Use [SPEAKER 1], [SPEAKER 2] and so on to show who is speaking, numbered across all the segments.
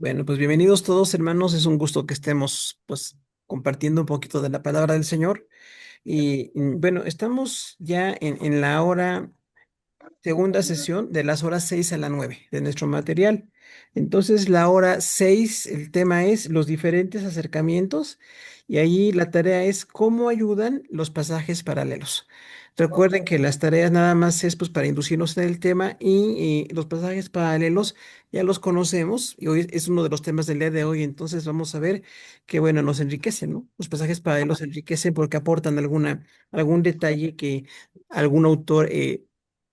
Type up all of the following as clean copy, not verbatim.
[SPEAKER 1] Bueno, pues bienvenidos todos, hermanos. Es un gusto que estemos, pues, compartiendo un poquito de la palabra del Señor. Bueno, estamos ya en la hora segunda sesión de las horas 6 a la 9 de nuestro material. Entonces, la hora 6, el tema es los diferentes acercamientos y ahí la tarea es cómo ayudan los pasajes paralelos. Recuerden que las tareas nada más es pues para inducirnos en el tema y los pasajes paralelos ya los conocemos y hoy es uno de los temas del día de hoy. Entonces vamos a ver que bueno, nos enriquecen, ¿no? Los pasajes paralelos enriquecen porque aportan algún detalle que algún autor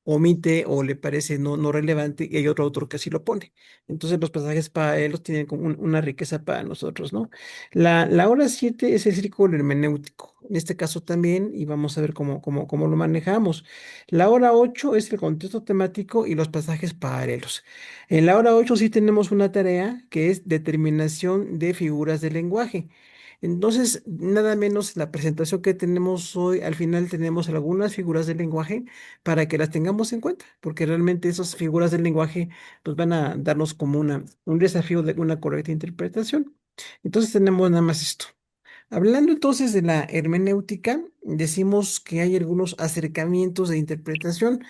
[SPEAKER 1] omite o le parece no relevante y hay otro autor que así lo pone. Entonces los pasajes paralelos tienen como una riqueza para nosotros, ¿no? La hora 7 es el círculo hermenéutico, en este caso también, y vamos a ver cómo lo manejamos. La hora 8 es el contexto temático y los pasajes paralelos. En la hora 8 sí tenemos una tarea que es determinación de figuras del lenguaje. Entonces, nada menos la presentación que tenemos hoy, al final tenemos algunas figuras del lenguaje para que las tengamos en cuenta, porque realmente esas figuras del lenguaje pues van a darnos como un desafío de una correcta interpretación. Entonces tenemos nada más esto. Hablando entonces de la hermenéutica, decimos que hay algunos acercamientos de interpretación.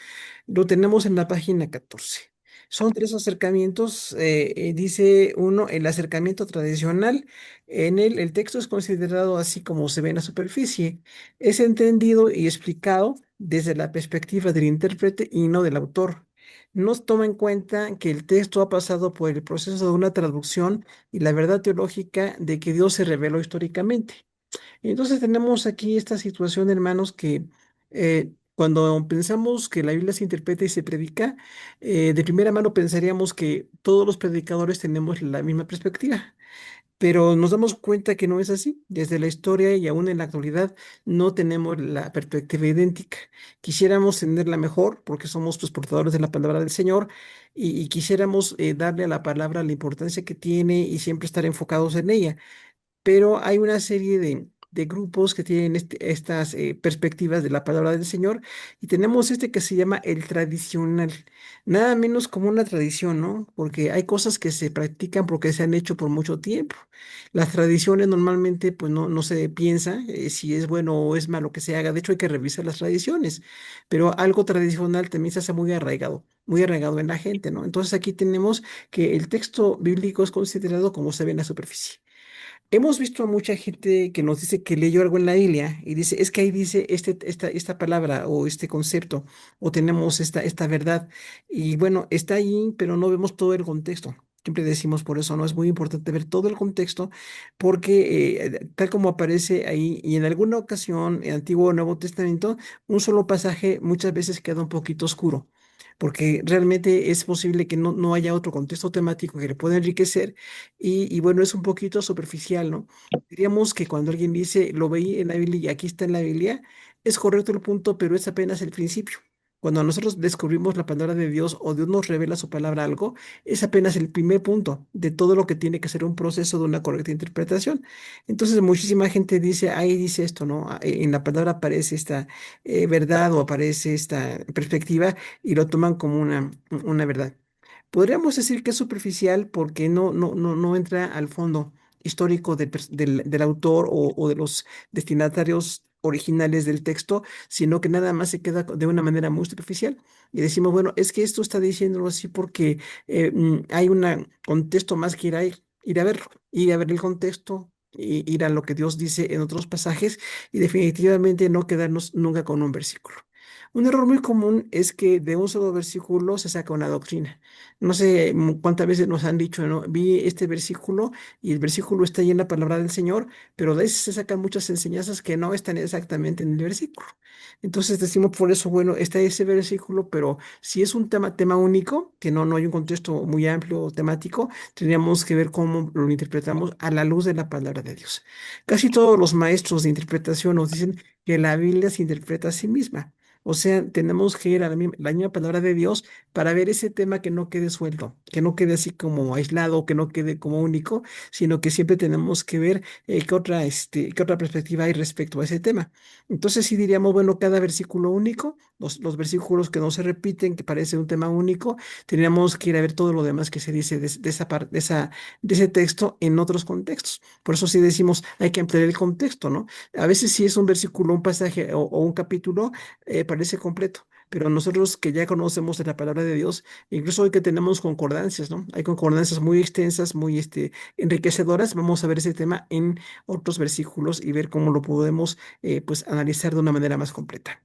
[SPEAKER 1] Lo tenemos en la página 14. Son tres acercamientos. Dice uno, el acercamiento tradicional. En él, el texto es considerado así como se ve en la superficie. Es entendido y explicado desde la perspectiva del intérprete y no del autor. No se toma en cuenta que el texto ha pasado por el proceso de una traducción y la verdad teológica de que Dios se reveló históricamente. Entonces tenemos aquí esta situación, hermanos, que cuando pensamos que la Biblia se interpreta y se predica, de primera mano pensaríamos que todos los predicadores tenemos la misma perspectiva, pero nos damos cuenta que no es así. Desde la historia y aún en la actualidad no tenemos la perspectiva idéntica. Quisiéramos tenerla mejor porque somos pues, portadores de la palabra del Señor y quisiéramos darle a la palabra la importancia que tiene y siempre estar enfocados en ella, pero hay una serie de grupos que tienen estas perspectivas de la palabra del Señor y tenemos este que se llama el tradicional, nada menos como una tradición, ¿no? Porque hay cosas que se practican porque se han hecho por mucho tiempo. Las tradiciones normalmente pues no se piensa si es bueno o es malo que se haga, de hecho hay que revisar las tradiciones, pero algo tradicional también se hace muy arraigado en la gente, ¿no? Entonces aquí tenemos que el texto bíblico es considerado como se ve en la superficie. Hemos visto a mucha gente que nos dice que leyó algo en la Biblia y dice, es que ahí dice esta palabra o este concepto, o tenemos esta verdad. Y bueno, está ahí, pero no vemos todo el contexto. Siempre decimos por eso, ¿no? Es muy importante ver todo el contexto, porque tal como aparece ahí, y en alguna ocasión, en Antiguo o Nuevo Testamento, un solo pasaje muchas veces queda un poquito oscuro. Porque realmente es posible que no haya otro contexto temático que le pueda enriquecer y bueno, es un poquito superficial, ¿no? Diríamos que cuando alguien dice, lo veí en la Biblia y aquí está en la Biblia, es correcto el punto, pero es apenas el principio. Cuando nosotros descubrimos la palabra de Dios o Dios nos revela su palabra algo, es apenas el primer punto de todo lo que tiene que ser un proceso de una correcta interpretación. Entonces, muchísima gente dice, ahí dice esto, ¿no? En la palabra aparece esta verdad o aparece esta perspectiva y lo toman como una verdad. Podríamos decir que es superficial porque no entra al fondo histórico del autor o de los destinatarios originales del texto, sino que nada más se queda de una manera muy superficial. Y decimos, bueno, es que esto está diciéndolo así porque hay un contexto más que ir a verlo, ir a ver el contexto, ir a lo que Dios dice en otros pasajes y definitivamente no quedarnos nunca con un versículo. Un error muy común es que de un solo versículo se saca una doctrina. No sé cuántas veces nos han dicho, ¿no? Vi este versículo y el versículo está ahí en la palabra del Señor, pero de ahí se sacan muchas enseñanzas que no están exactamente en el versículo. Entonces decimos por eso, bueno, está ese versículo, pero si es un tema único, que no hay un contexto muy amplio o temático, tendríamos que ver cómo lo interpretamos a la luz de la palabra de Dios. Casi todos los maestros de interpretación nos dicen que la Biblia se interpreta a sí misma. O sea, tenemos que ir a la misma palabra de Dios para ver ese tema que no quede suelto, que no quede así como aislado, que no quede como único, sino que siempre tenemos que ver qué otra perspectiva hay respecto a ese tema. Entonces, sí diríamos, bueno, cada versículo único, los versículos que no se repiten, que parece un tema único, tendríamos que ir a ver todo lo demás que se dice de esa parte, de ese texto en otros contextos. Por eso sí decimos, hay que ampliar el contexto, ¿no? A veces si es un versículo, un pasaje o un capítulo, parece completo. Pero nosotros que ya conocemos de la palabra de Dios, incluso hoy que tenemos concordancias, ¿no? Hay concordancias muy extensas, muy enriquecedoras. Vamos a ver ese tema en otros versículos y ver cómo lo podemos pues analizar de una manera más completa.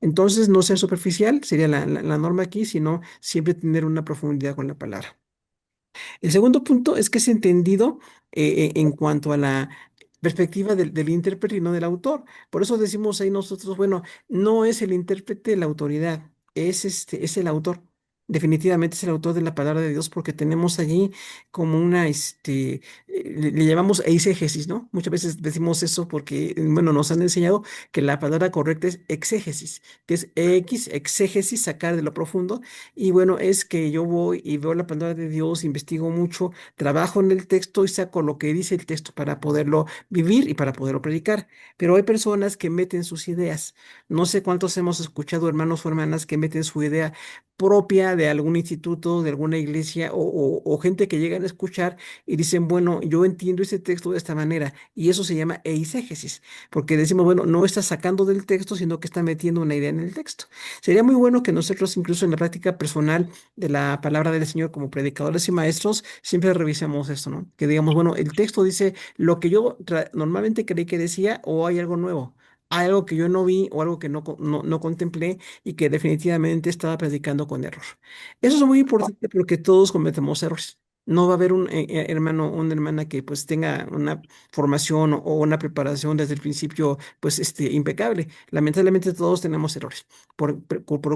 [SPEAKER 1] Entonces, no ser superficial sería la norma aquí, sino siempre tener una profundidad con la palabra. El segundo punto es que es entendido en cuanto a la perspectiva del intérprete y no del autor. Por eso decimos ahí nosotros, bueno, no es el intérprete la autoridad, es el autor. Definitivamente es el autor de la palabra de Dios porque tenemos allí como le llamamos eisegesis, ¿no? Muchas veces decimos eso porque, bueno, nos han enseñado que la palabra correcta es exégesis, que es exégesis, sacar de lo profundo, y bueno, es que yo voy y veo la palabra de Dios, investigo mucho, trabajo en el texto y saco lo que dice el texto para poderlo vivir y para poderlo predicar. Pero hay personas que meten sus ideas. No sé cuántos hemos escuchado hermanos o hermanas que meten su idea propia de algún instituto, de alguna iglesia o gente que llegan a escuchar y dicen, bueno, yo entiendo ese texto de esta manera y eso se llama eisegesis, porque decimos, bueno, no está sacando del texto, sino que está metiendo una idea en el texto. Sería muy bueno que nosotros, incluso en la práctica personal de la palabra del Señor como predicadores y maestros, siempre revisemos esto, ¿no? Que digamos, bueno, el texto dice lo que yo normalmente creí que decía o hay algo nuevo. Hay algo que yo no vi o algo que no contemplé y que definitivamente estaba predicando con error. Eso es muy importante porque todos cometemos errores. No va a haber un hermano o una hermana que pues tenga una formación o una preparación desde el principio pues impecable. Lamentablemente todos tenemos errores por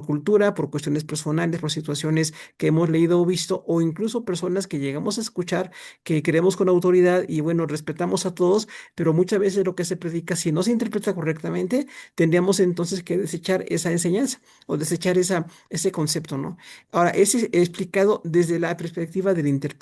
[SPEAKER 1] cultura, por cuestiones personales, por situaciones que hemos leído o visto, o incluso personas que llegamos a escuchar, que creemos con autoridad y bueno, respetamos a todos, pero muchas veces lo que se predica, si no se interpreta correctamente, tendríamos entonces que desechar esa enseñanza o desechar ese concepto, ¿no? Ahora, ese es explicado desde la perspectiva del intérprete.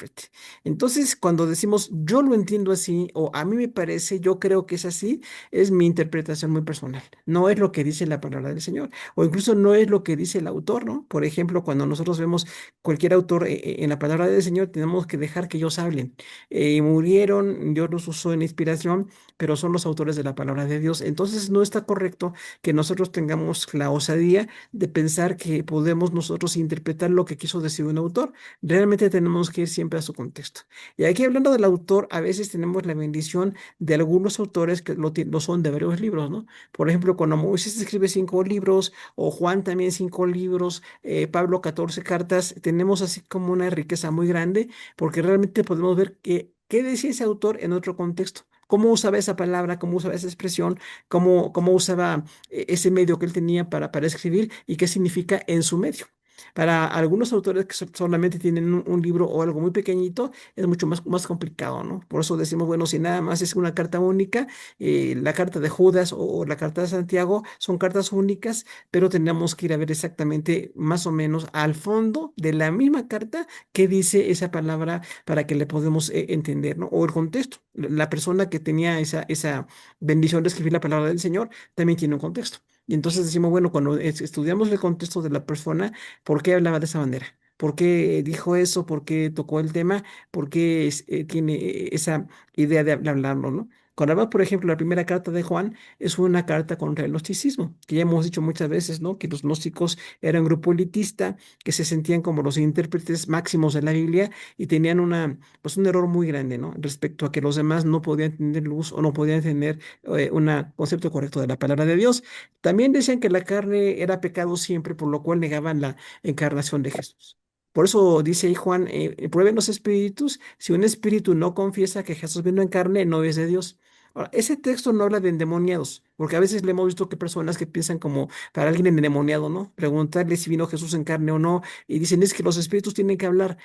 [SPEAKER 1] Entonces, cuando decimos yo lo entiendo así o a mí me parece, yo creo que es así, es mi interpretación muy personal. No es lo que dice la palabra del Señor o incluso no es lo que dice el autor, ¿no? Por ejemplo, cuando nosotros vemos cualquier autor en la palabra del Señor, tenemos que dejar que ellos hablen. Murieron, Dios los usó en inspiración, pero son los autores de la palabra de Dios. Entonces, no está correcto que nosotros tengamos la osadía de pensar que podemos nosotros interpretar lo que quiso decir un autor. Realmente tenemos que ir siempre a su contexto. Y aquí hablando del autor, a veces tenemos la bendición de algunos autores que lo son de varios libros, ¿no? Por ejemplo, cuando Moisés escribe 5 libros, o Juan también 5 libros, Pablo 14 cartas, tenemos así como una riqueza muy grande, porque realmente podemos ver qué decía ese autor en otro contexto. Cómo usaba esa palabra, cómo usaba esa expresión, cómo usaba ese medio que él tenía para escribir y qué significa en su medio. Para algunos autores que solamente tienen un libro o algo muy pequeñito, es mucho más complicado, ¿no? Por eso decimos, bueno, si nada más es una carta única, la carta de Judas o la carta de Santiago son cartas únicas, pero tendríamos que ir a ver exactamente más o menos al fondo de la misma carta qué dice esa palabra para que le podamos entender, ¿no? O el contexto. La persona que tenía esa bendición de escribir la palabra del Señor también tiene un contexto. Y entonces decimos, bueno, cuando estudiamos el contexto de la persona, ¿por qué hablaba de esa manera? ¿Por qué dijo eso? ¿Por qué tocó el tema? ¿Por qué tiene esa idea de hablarlo, ¿no? Cuando hablamos, por ejemplo, la primera carta de Juan es una carta contra el gnosticismo, que ya hemos dicho muchas veces, ¿no? Que los gnósticos eran un grupo elitista, que se sentían como los intérpretes máximos de la Biblia y tenían pues un error muy grande, ¿no? Respecto a que los demás no podían tener luz o no podían tener un concepto correcto de la palabra de Dios. También decían que la carne era pecado siempre, por lo cual negaban la encarnación de Jesús. Por eso dice ahí Juan, prueben los espíritus, si un espíritu no confiesa que Jesús vino en carne, no es de Dios. Ahora, ese texto no habla de endemoniados, porque a veces le hemos visto que personas que piensan como para alguien endemoniado, ¿no? Preguntarle si vino Jesús en carne o no, y dicen es que los espíritus tienen que hablar.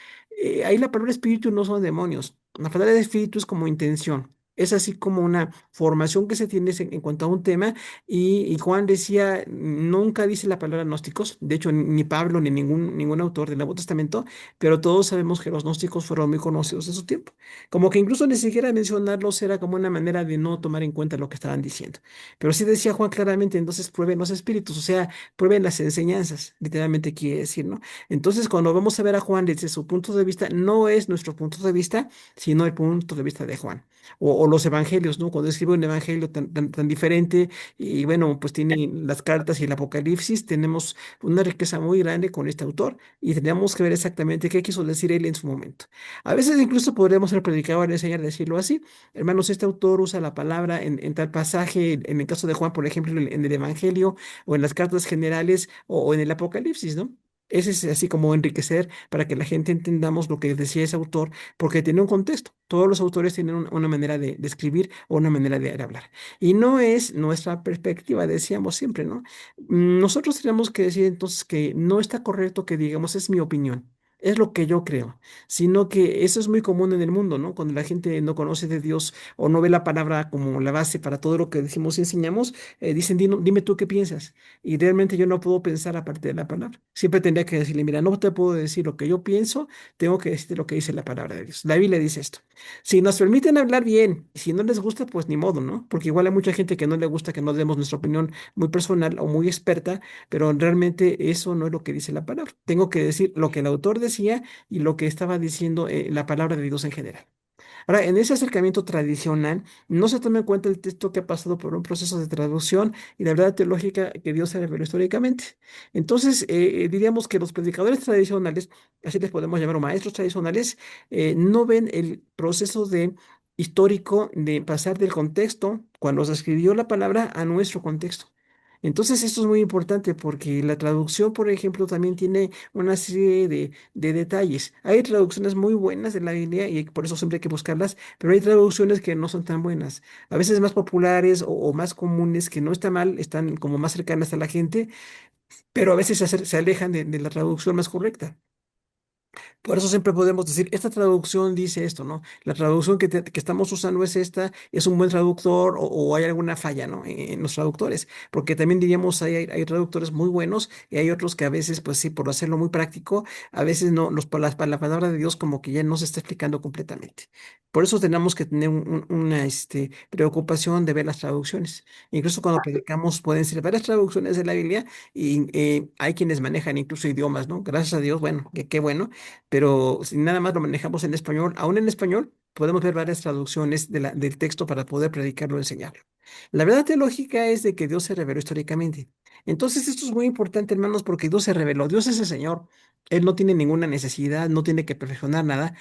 [SPEAKER 1] Ahí la palabra espíritu no son demonios, la palabra de espíritu es como intención. Es así como una formación que se tiene en cuanto a un tema y Juan decía, nunca dice la palabra gnósticos, de hecho ni Pablo ni ningún autor del Nuevo Testamento, pero todos sabemos que los gnósticos fueron muy conocidos en su tiempo. Como que incluso ni siquiera mencionarlos era como una manera de no tomar en cuenta lo que estaban diciendo. Pero sí decía Juan claramente, entonces prueben los espíritus, o sea, prueben las enseñanzas, literalmente quiere decir, ¿no? Entonces, cuando vamos a ver a Juan desde su punto de vista, no es nuestro punto de vista, sino el punto de vista de Juan. O los evangelios, ¿no? Cuando escribe un evangelio tan diferente y bueno, pues tiene las cartas y el Apocalipsis, tenemos una riqueza muy grande con este autor y tenemos que ver exactamente qué quiso decir él en su momento. A veces incluso podríamos ser predicadores, enseñar a decirlo así. Hermanos, este autor usa la palabra en tal pasaje, en el caso de Juan, por ejemplo, en el Evangelio o en las cartas generales o en el Apocalipsis, ¿no? Ese es así como enriquecer para que la gente entendamos lo que decía ese autor, porque tiene un contexto. Todos los autores tienen una manera de escribir o una manera de hablar. Y no es nuestra perspectiva, decíamos siempre, ¿no? Nosotros tenemos que decir entonces que no está correcto que digamos es mi opinión. Es lo que yo creo, sino que eso es muy común en el mundo, ¿no? Cuando la gente no conoce de Dios o no ve la palabra como la base para todo lo que decimos y enseñamos, dicen, dime tú qué piensas. Y realmente yo no puedo pensar aparte de la palabra. Siempre tendría que decirle, mira, no te puedo decir lo que yo pienso, tengo que decirte lo que dice la palabra de Dios. La Biblia dice esto. Si nos permiten hablar bien, y si no les gusta, pues ni modo, ¿no? Porque igual hay mucha gente que no le gusta que nos demos nuestra opinión muy personal o muy experta, pero realmente eso no es lo que dice la palabra. Tengo que decir lo que el autor decía y lo que estaba diciendo la palabra de Dios en general. Ahora, en ese acercamiento tradicional, no se toma en cuenta el texto que ha pasado por un proceso de traducción y la verdad teológica que Dios se reveló históricamente. Entonces, diríamos que los predicadores tradicionales, así les podemos llamar, o maestros tradicionales, no ven el proceso de histórico de pasar del contexto, cuando se escribió la palabra, a nuestro contexto. Entonces, esto es muy importante porque la traducción, por ejemplo, también tiene una serie de detalles. Hay traducciones muy buenas de la Biblia y por eso siempre hay que buscarlas, pero hay traducciones que no son tan buenas. A veces más populares o más comunes, que no está mal, están como más cercanas a la gente, pero a veces se alejan de la traducción más correcta. Por eso siempre podemos decir, esta traducción dice esto, ¿no? La traducción que estamos usando es esta, es un buen traductor o hay alguna falla, ¿no? En los traductores, porque también diríamos, hay traductores muy buenos y hay otros que a veces, pues sí, por hacerlo muy práctico, a veces no, la palabra de Dios como que ya no se está explicando completamente. Por eso tenemos que tener una preocupación de ver las traducciones. Incluso cuando predicamos pueden ser varias traducciones de la Biblia y hay quienes manejan incluso idiomas, ¿no? Gracias a Dios, bueno, qué bueno, pero si nada más lo manejamos en español, aún en español, podemos ver varias traducciones del texto para poder predicarlo o enseñarlo. La verdad teológica es de que Dios se reveló históricamente. Entonces, esto es muy importante, hermanos, porque Dios se reveló. Dios es el Señor. Él no tiene ninguna necesidad, no tiene que perfeccionar nada,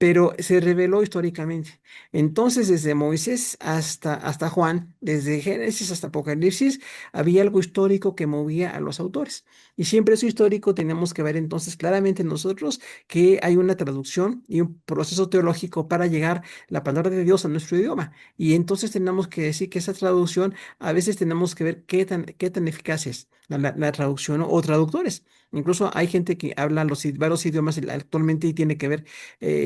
[SPEAKER 1] pero se reveló históricamente. Entonces, desde Moisés hasta Juan, desde Génesis hasta Apocalipsis, había algo histórico que movía a los autores. Y siempre eso histórico tenemos que ver entonces claramente nosotros que hay una traducción y un proceso teológico para llegar la palabra de Dios a nuestro idioma. Y entonces tenemos que decir que esa traducción, a veces tenemos que ver qué tan eficaz es la traducción o traductores. Incluso hay gente que habla varios idiomas actualmente y tiene que ver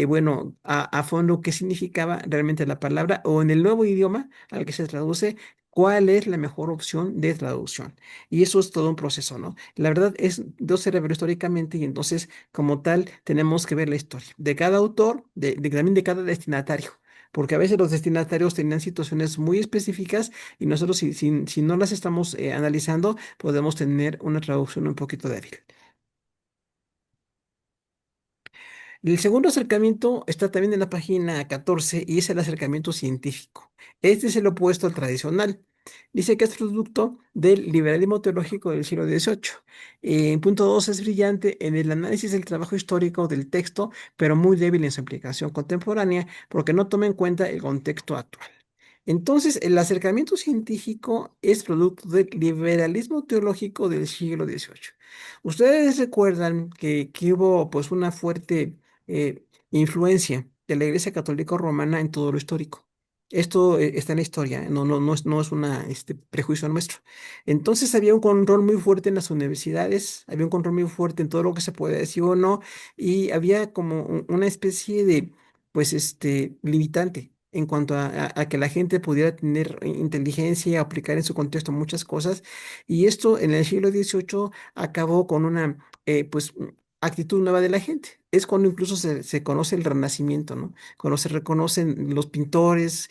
[SPEAKER 1] bueno, a fondo qué significaba realmente la palabra o en el nuevo idioma al que se traduce, cuál es la mejor opción de traducción. Y eso es todo un proceso, ¿no? La verdad es, Dios se reveló históricamente y entonces, como tal, tenemos que ver la historia de cada autor, también de cada destinatario. Porque a veces los destinatarios tenían situaciones muy específicas y nosotros si no las estamos analizando, podemos tener una traducción un poquito débil. El segundo acercamiento está también en la página 14 y es el acercamiento científico. Este es el opuesto al tradicional. Dice que es producto del liberalismo teológico del siglo XVIII. En punto 2 es brillante en el análisis del trabajo histórico del texto, pero muy débil en su implicación contemporánea porque no toma en cuenta el contexto actual. Entonces, el acercamiento científico es producto del liberalismo teológico del siglo XVIII. Ustedes recuerdan que hubo pues una fuerte influencia de la Iglesia Católica Romana en todo lo histórico. Esto está en la historia, no es una prejuicio nuestro. Entonces había un control muy fuerte en las universidades, había un control muy fuerte en todo lo que se puede decir o no, y había como una especie de, pues, limitante. en cuanto a que la gente pudiera tener inteligencia y aplicar en su contexto muchas cosas. Y esto en el siglo XVIII acabó con una, pues, actitud nueva de la gente. Es cuando incluso se conoce el Renacimiento, ¿no? Cuando se reconocen los pintores,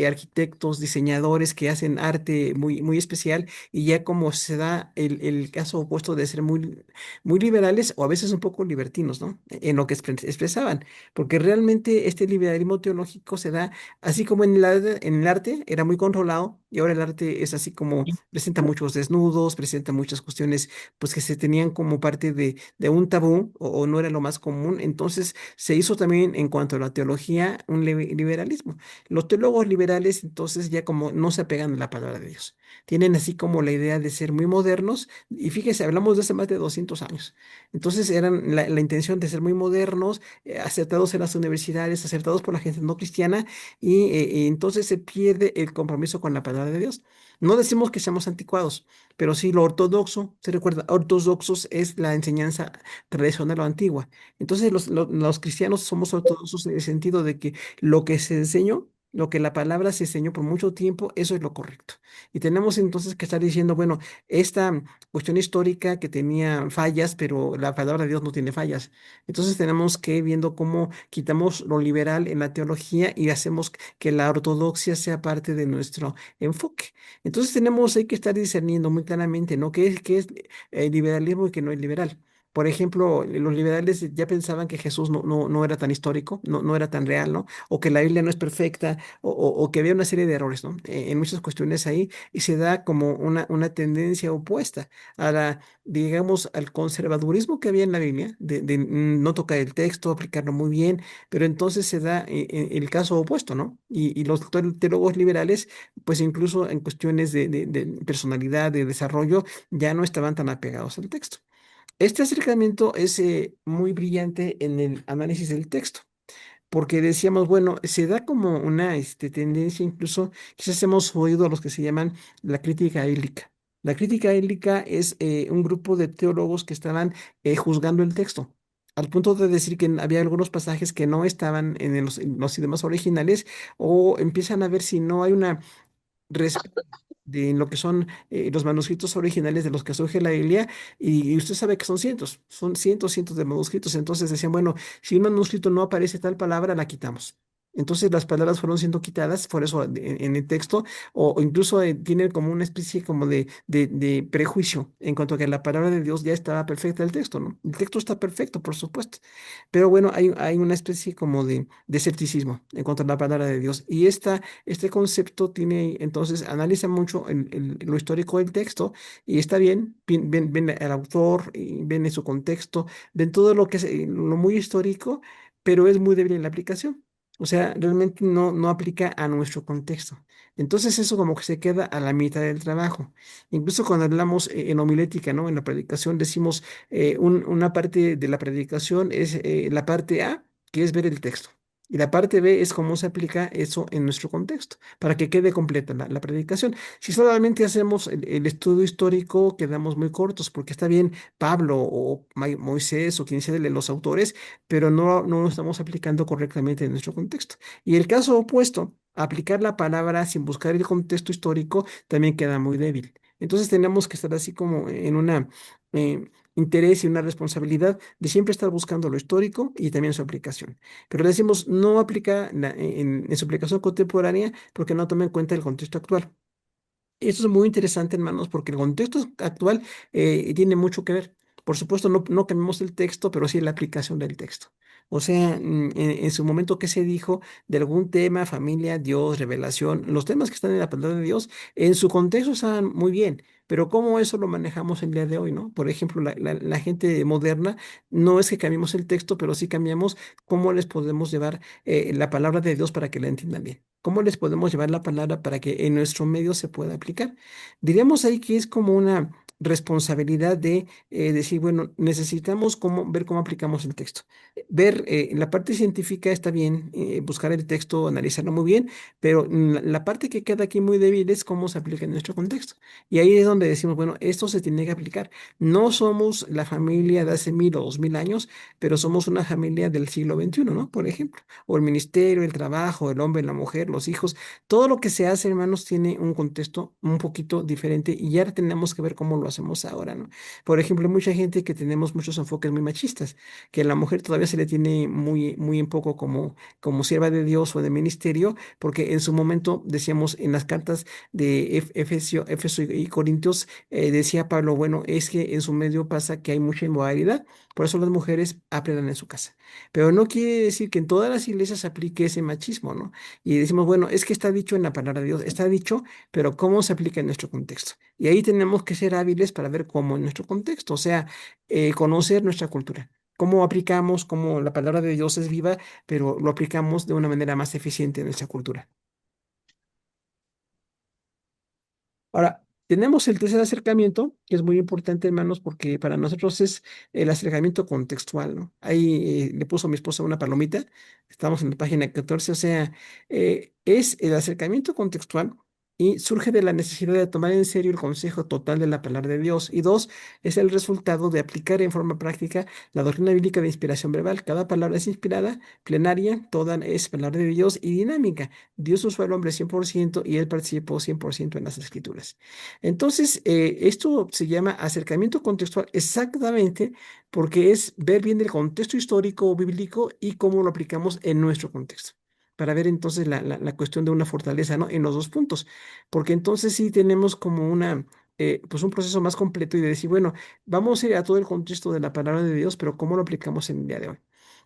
[SPEAKER 1] arquitectos, diseñadores que hacen arte muy, muy especial, y ya como se da el caso opuesto de ser muy, muy liberales o a veces un poco libertinos, ¿no? En lo que expresaban, porque realmente este liberalismo teológico se da así como en el arte era muy controlado, y ahora el arte es así como presenta muchos desnudos, presenta muchas cuestiones pues que se tenían como parte de un tabú o no era lo más común. Entonces se hizo también en cuanto a la teología un liberalismo. Los teólogos liberales entonces ya como no se apegan a la palabra de Dios. Tienen así como la idea de ser muy modernos, y fíjese, hablamos de hace más de 200 años. Entonces eran la intención de ser muy modernos, aceptados en las universidades, aceptados por la gente no cristiana, y entonces se pierde el compromiso con la palabra de Dios. No decimos que seamos anticuados, pero sí lo ortodoxo, se recuerda, ortodoxos es la enseñanza tradicional o antigua. Entonces los cristianos somos ortodoxos en el sentido de que lo que se enseñó, lo que la palabra se enseñó por mucho tiempo, eso es lo correcto. Y tenemos entonces que estar diciendo, bueno, esta cuestión histórica que tenía fallas, pero la palabra de Dios no tiene fallas. Entonces tenemos que ir viendo cómo quitamos lo liberal en la teología y hacemos que la ortodoxia sea parte de nuestro enfoque. Entonces hay que estar discerniendo muy claramente, ¿no? ¿Qué es liberalismo y qué no es liberal? Por ejemplo, los liberales ya pensaban que Jesús no era tan histórico, no era tan real, ¿no? O que la Biblia no es perfecta, o que había una serie de errores, ¿no? En muchas cuestiones ahí, y se da como una tendencia opuesta a digamos, al conservadurismo que había en la Biblia, de no tocar el texto, aplicarlo muy bien, pero entonces se da el caso opuesto, ¿no? Y los teólogos liberales, pues incluso en cuestiones de personalidad, de desarrollo, ya no estaban tan apegados al texto. Este acercamiento es muy brillante en el análisis del texto, porque decíamos, bueno, se da como una tendencia, incluso quizás hemos oído a los que se llaman la crítica bíblica. La crítica bíblica es un grupo de teólogos que estaban juzgando el texto, al punto de decir que había algunos pasajes que no estaban en los idiomas originales, o empiezan a ver si no hay una respeto de lo que son los manuscritos originales de los que surge la Biblia, y usted sabe que son cientos de manuscritos. Entonces decían, bueno, si un manuscrito no aparece tal palabra, la quitamos. Entonces las palabras fueron siendo quitadas, por eso en el texto, o incluso tiene como una especie como de prejuicio en cuanto a que la palabra de Dios ya estaba perfecta el texto, ¿no? El texto está perfecto, por supuesto, pero bueno, hay una especie como de escepticismo en cuanto a la palabra de Dios. Y este concepto tiene, entonces, analiza mucho lo histórico del texto, y está bien, ven el autor, y ven en su contexto, ven todo lo que es lo muy histórico, pero es muy débil en la aplicación. O sea, realmente no aplica a nuestro contexto. Entonces eso como que se queda a la mitad del trabajo. Incluso cuando hablamos en homilética, ¿no? En la predicación decimos, una parte de la predicación es la parte A, que es ver el texto. Y la parte B es cómo se aplica eso en nuestro contexto, para que quede completa la predicación. Si solamente hacemos el estudio histórico, quedamos muy cortos, porque está bien Pablo o Moisés o quien sea de los autores, pero no lo estamos aplicando correctamente en nuestro contexto. Y el caso opuesto, aplicar la palabra sin buscar el contexto histórico, también queda muy débil. Entonces tenemos que estar así como en una interés y una responsabilidad de siempre estar buscando lo histórico y también su aplicación. Pero decimos, no aplica en su aplicación contemporánea porque no toma en cuenta el contexto actual. Esto es muy interesante, hermanos, porque el contexto actual tiene mucho que ver. Por supuesto, no cambiamos el texto, pero sí la aplicación del texto. O sea, en su momento, ¿qué se dijo de algún tema, familia, Dios, revelación? Los temas que están en la palabra de Dios, en su contexto están muy bien, pero ¿cómo eso lo manejamos el día de hoy, no? Por ejemplo, la gente moderna, no es que cambiemos el texto, pero sí cambiamos cómo les podemos llevar la palabra de Dios para que la entiendan bien. ¿Cómo les podemos llevar la palabra para que en nuestro medio se pueda aplicar? Diríamos ahí que es como una responsabilidad de decir, bueno, necesitamos ver cómo aplicamos el texto. Ver la parte científica está bien, buscar el texto, analizarlo muy bien, pero la parte que queda aquí muy débil es cómo se aplica en nuestro contexto. Y ahí es donde decimos, bueno, esto se tiene que aplicar. No somos la familia de hace 1000 o 2000 años, pero somos una familia del siglo XXI, ¿no? Por ejemplo, o el ministerio, el trabajo, el hombre, la mujer, los hijos, todo lo que se hace, hermanos, tiene un contexto un poquito diferente y ya tenemos que ver cómo lo hacemos ahora, ¿no? Por ejemplo, hay mucha gente que tenemos muchos enfoques muy machistas, que a la mujer todavía se le tiene muy, muy en poco como sierva de Dios o de ministerio, porque en su momento, decíamos en las cartas de Éfeso y Corintios, decía Pablo, bueno, es que en su medio pasa que hay mucha inmoralidad, por eso las mujeres aprendan en su casa. Pero no quiere decir que en todas las iglesias se aplique ese machismo, ¿no? Y decimos, bueno, es que está dicho en la palabra de Dios, está dicho, pero ¿cómo se aplica en nuestro contexto? Y ahí tenemos que ser hábiles para ver cómo en nuestro contexto, o sea, conocer nuestra cultura. Cómo aplicamos, cómo la palabra de Dios es viva, pero lo aplicamos de una manera más eficiente en nuestra cultura. Ahora, tenemos el tercer acercamiento, que es muy importante, hermanos, porque para nosotros es el acercamiento contextual, ¿no? Ahí le puso a mi esposa una palomita, estamos en la página 14, o sea, es el acercamiento contextual y surge de la necesidad de tomar en serio el consejo total de la palabra de Dios. Y dos, es el resultado de aplicar en forma práctica la doctrina bíblica de inspiración verbal. Cada palabra es inspirada, plenaria, toda es palabra de Dios y dinámica. Dios usó al hombre 100% y él participó 100% en las escrituras. Entonces, esto se llama acercamiento contextual exactamente porque es ver bien el contexto histórico o bíblico y cómo lo aplicamos en nuestro contexto. Para ver entonces la cuestión de una fortaleza, ¿no? En los dos puntos. Porque entonces sí tenemos como pues un proceso más completo y de decir, bueno, vamos a ir a todo el contexto de la palabra de Dios, pero ¿cómo lo aplicamos en el día de hoy?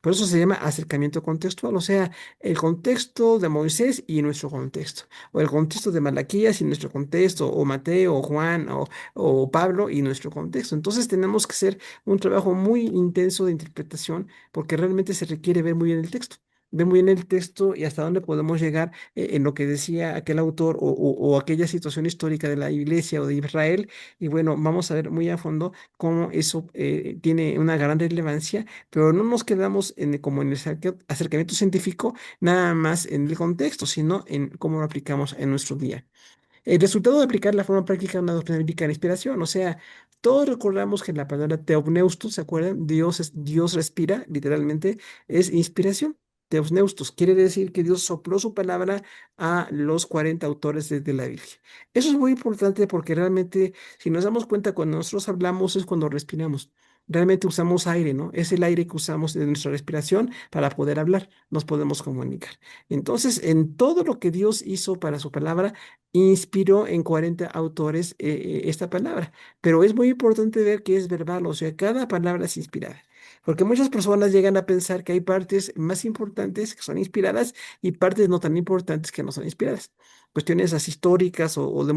[SPEAKER 1] Por eso se llama acercamiento contextual, o sea, el contexto de Moisés y nuestro contexto, o el contexto de Malaquías y nuestro contexto, o Mateo, o Juan, o Pablo y nuestro contexto. Entonces tenemos que hacer un trabajo muy intenso de interpretación porque realmente se requiere ver muy bien el texto. Ver muy bien el texto y hasta dónde podemos llegar en lo que decía aquel autor o aquella situación histórica de la iglesia o de Israel. Y bueno, vamos a ver muy a fondo cómo eso tiene una gran relevancia, pero no nos quedamos como en el acercamiento científico nada más en el contexto, sino en cómo lo aplicamos en nuestro día. El resultado de aplicar la forma práctica de una doctrina bíblica en inspiración, o sea, todos recordamos que la palabra teopneustos, ¿se acuerdan? Dios respira, literalmente, es inspiración. Teopneustos quiere decir que Dios sopló su palabra a los 40 autores de la Biblia. Eso es muy importante porque realmente, si nos damos cuenta, cuando nosotros hablamos es cuando respiramos. Realmente usamos aire, ¿no? Es el aire que usamos de nuestra respiración para poder hablar, nos podemos comunicar. Entonces, en todo lo que Dios hizo para su palabra, inspiró en 40 autores esta palabra. Pero es muy importante ver que es verbal, o sea, cada palabra es inspirada. Porque muchas personas llegan a pensar que hay partes más importantes que son inspiradas y partes no tan importantes que no son inspiradas. Cuestiones así históricas o de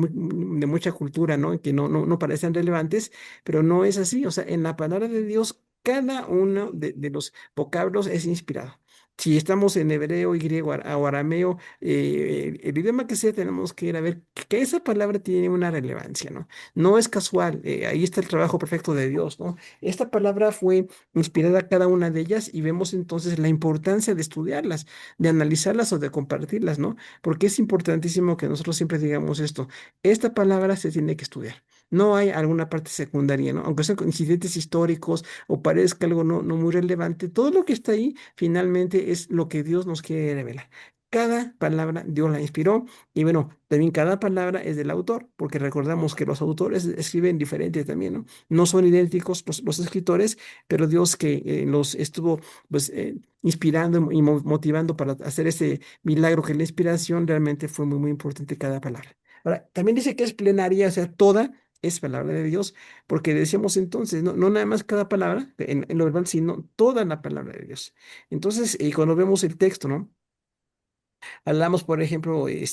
[SPEAKER 1] mucha cultura, ¿no? Que no parecen relevantes, pero no es así. O sea, en la palabra de Dios, cada uno de los vocablos es inspirado. Si estamos en hebreo y griego o arameo, el idioma que sea, tenemos que ir a ver que esa palabra tiene una relevancia, ¿no? No es casual, ahí está el trabajo perfecto de Dios, ¿no? Esta palabra fue inspirada cada una de ellas y vemos entonces la importancia de estudiarlas, de analizarlas o de compartirlas, ¿no? Porque es importantísimo que nosotros siempre digamos esto, esta palabra se tiene que estudiar. No hay alguna parte secundaria, ¿no? Aunque sean incidentes históricos o parezca algo no muy relevante, todo lo que está ahí finalmente es lo que Dios nos quiere revelar. Cada palabra Dios la inspiró y bueno, también cada palabra es del autor, porque recordamos que los autores escriben diferente también, ¿no? No son idénticos los escritores, pero Dios que los estuvo pues inspirando y motivando para hacer ese milagro que la inspiración realmente fue muy, muy importante cada palabra. Ahora, también dice que es plenaria, o sea, toda es palabra de Dios, porque decíamos entonces, no nada más cada palabra en lo verbal, sino toda la palabra de Dios. Entonces, cuando vemos el texto, ¿no? Hablamos, por ejemplo, el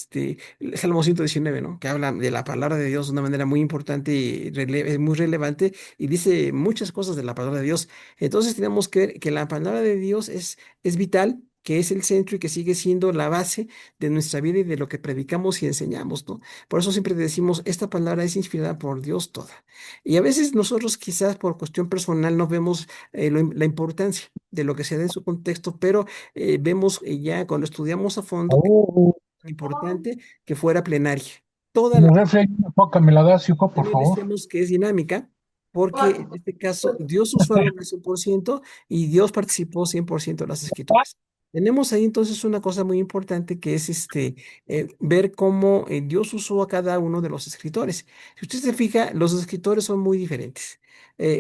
[SPEAKER 1] Salmo 119, ¿no? Que habla de la palabra de Dios de una manera muy importante y muy relevante y dice muchas cosas de la palabra de Dios. Entonces tenemos que ver que la palabra de Dios es vital que es el centro y que sigue siendo la base de nuestra vida y de lo que predicamos y enseñamos, ¿no? Por eso siempre decimos, esta palabra es inspirada por Dios toda. Y a veces nosotros quizás por cuestión personal no vemos la importancia de lo que se da en su contexto, pero vemos ya cuando estudiamos a fondo que
[SPEAKER 2] Oh,
[SPEAKER 1] es importante que fuera plenaria. Toda
[SPEAKER 2] mi
[SPEAKER 1] la
[SPEAKER 2] refri, hay una coca, ¿me la das, hijo, por
[SPEAKER 1] también
[SPEAKER 2] favor?
[SPEAKER 1] decíamos que es dinámica, porque en este caso Dios usó al hombre 100% y Dios participó 100% en las escrituras. Tenemos ahí entonces una cosa muy importante que es ver cómo Dios usó a cada uno de los escritores. Si usted se fija, los escritores son muy diferentes.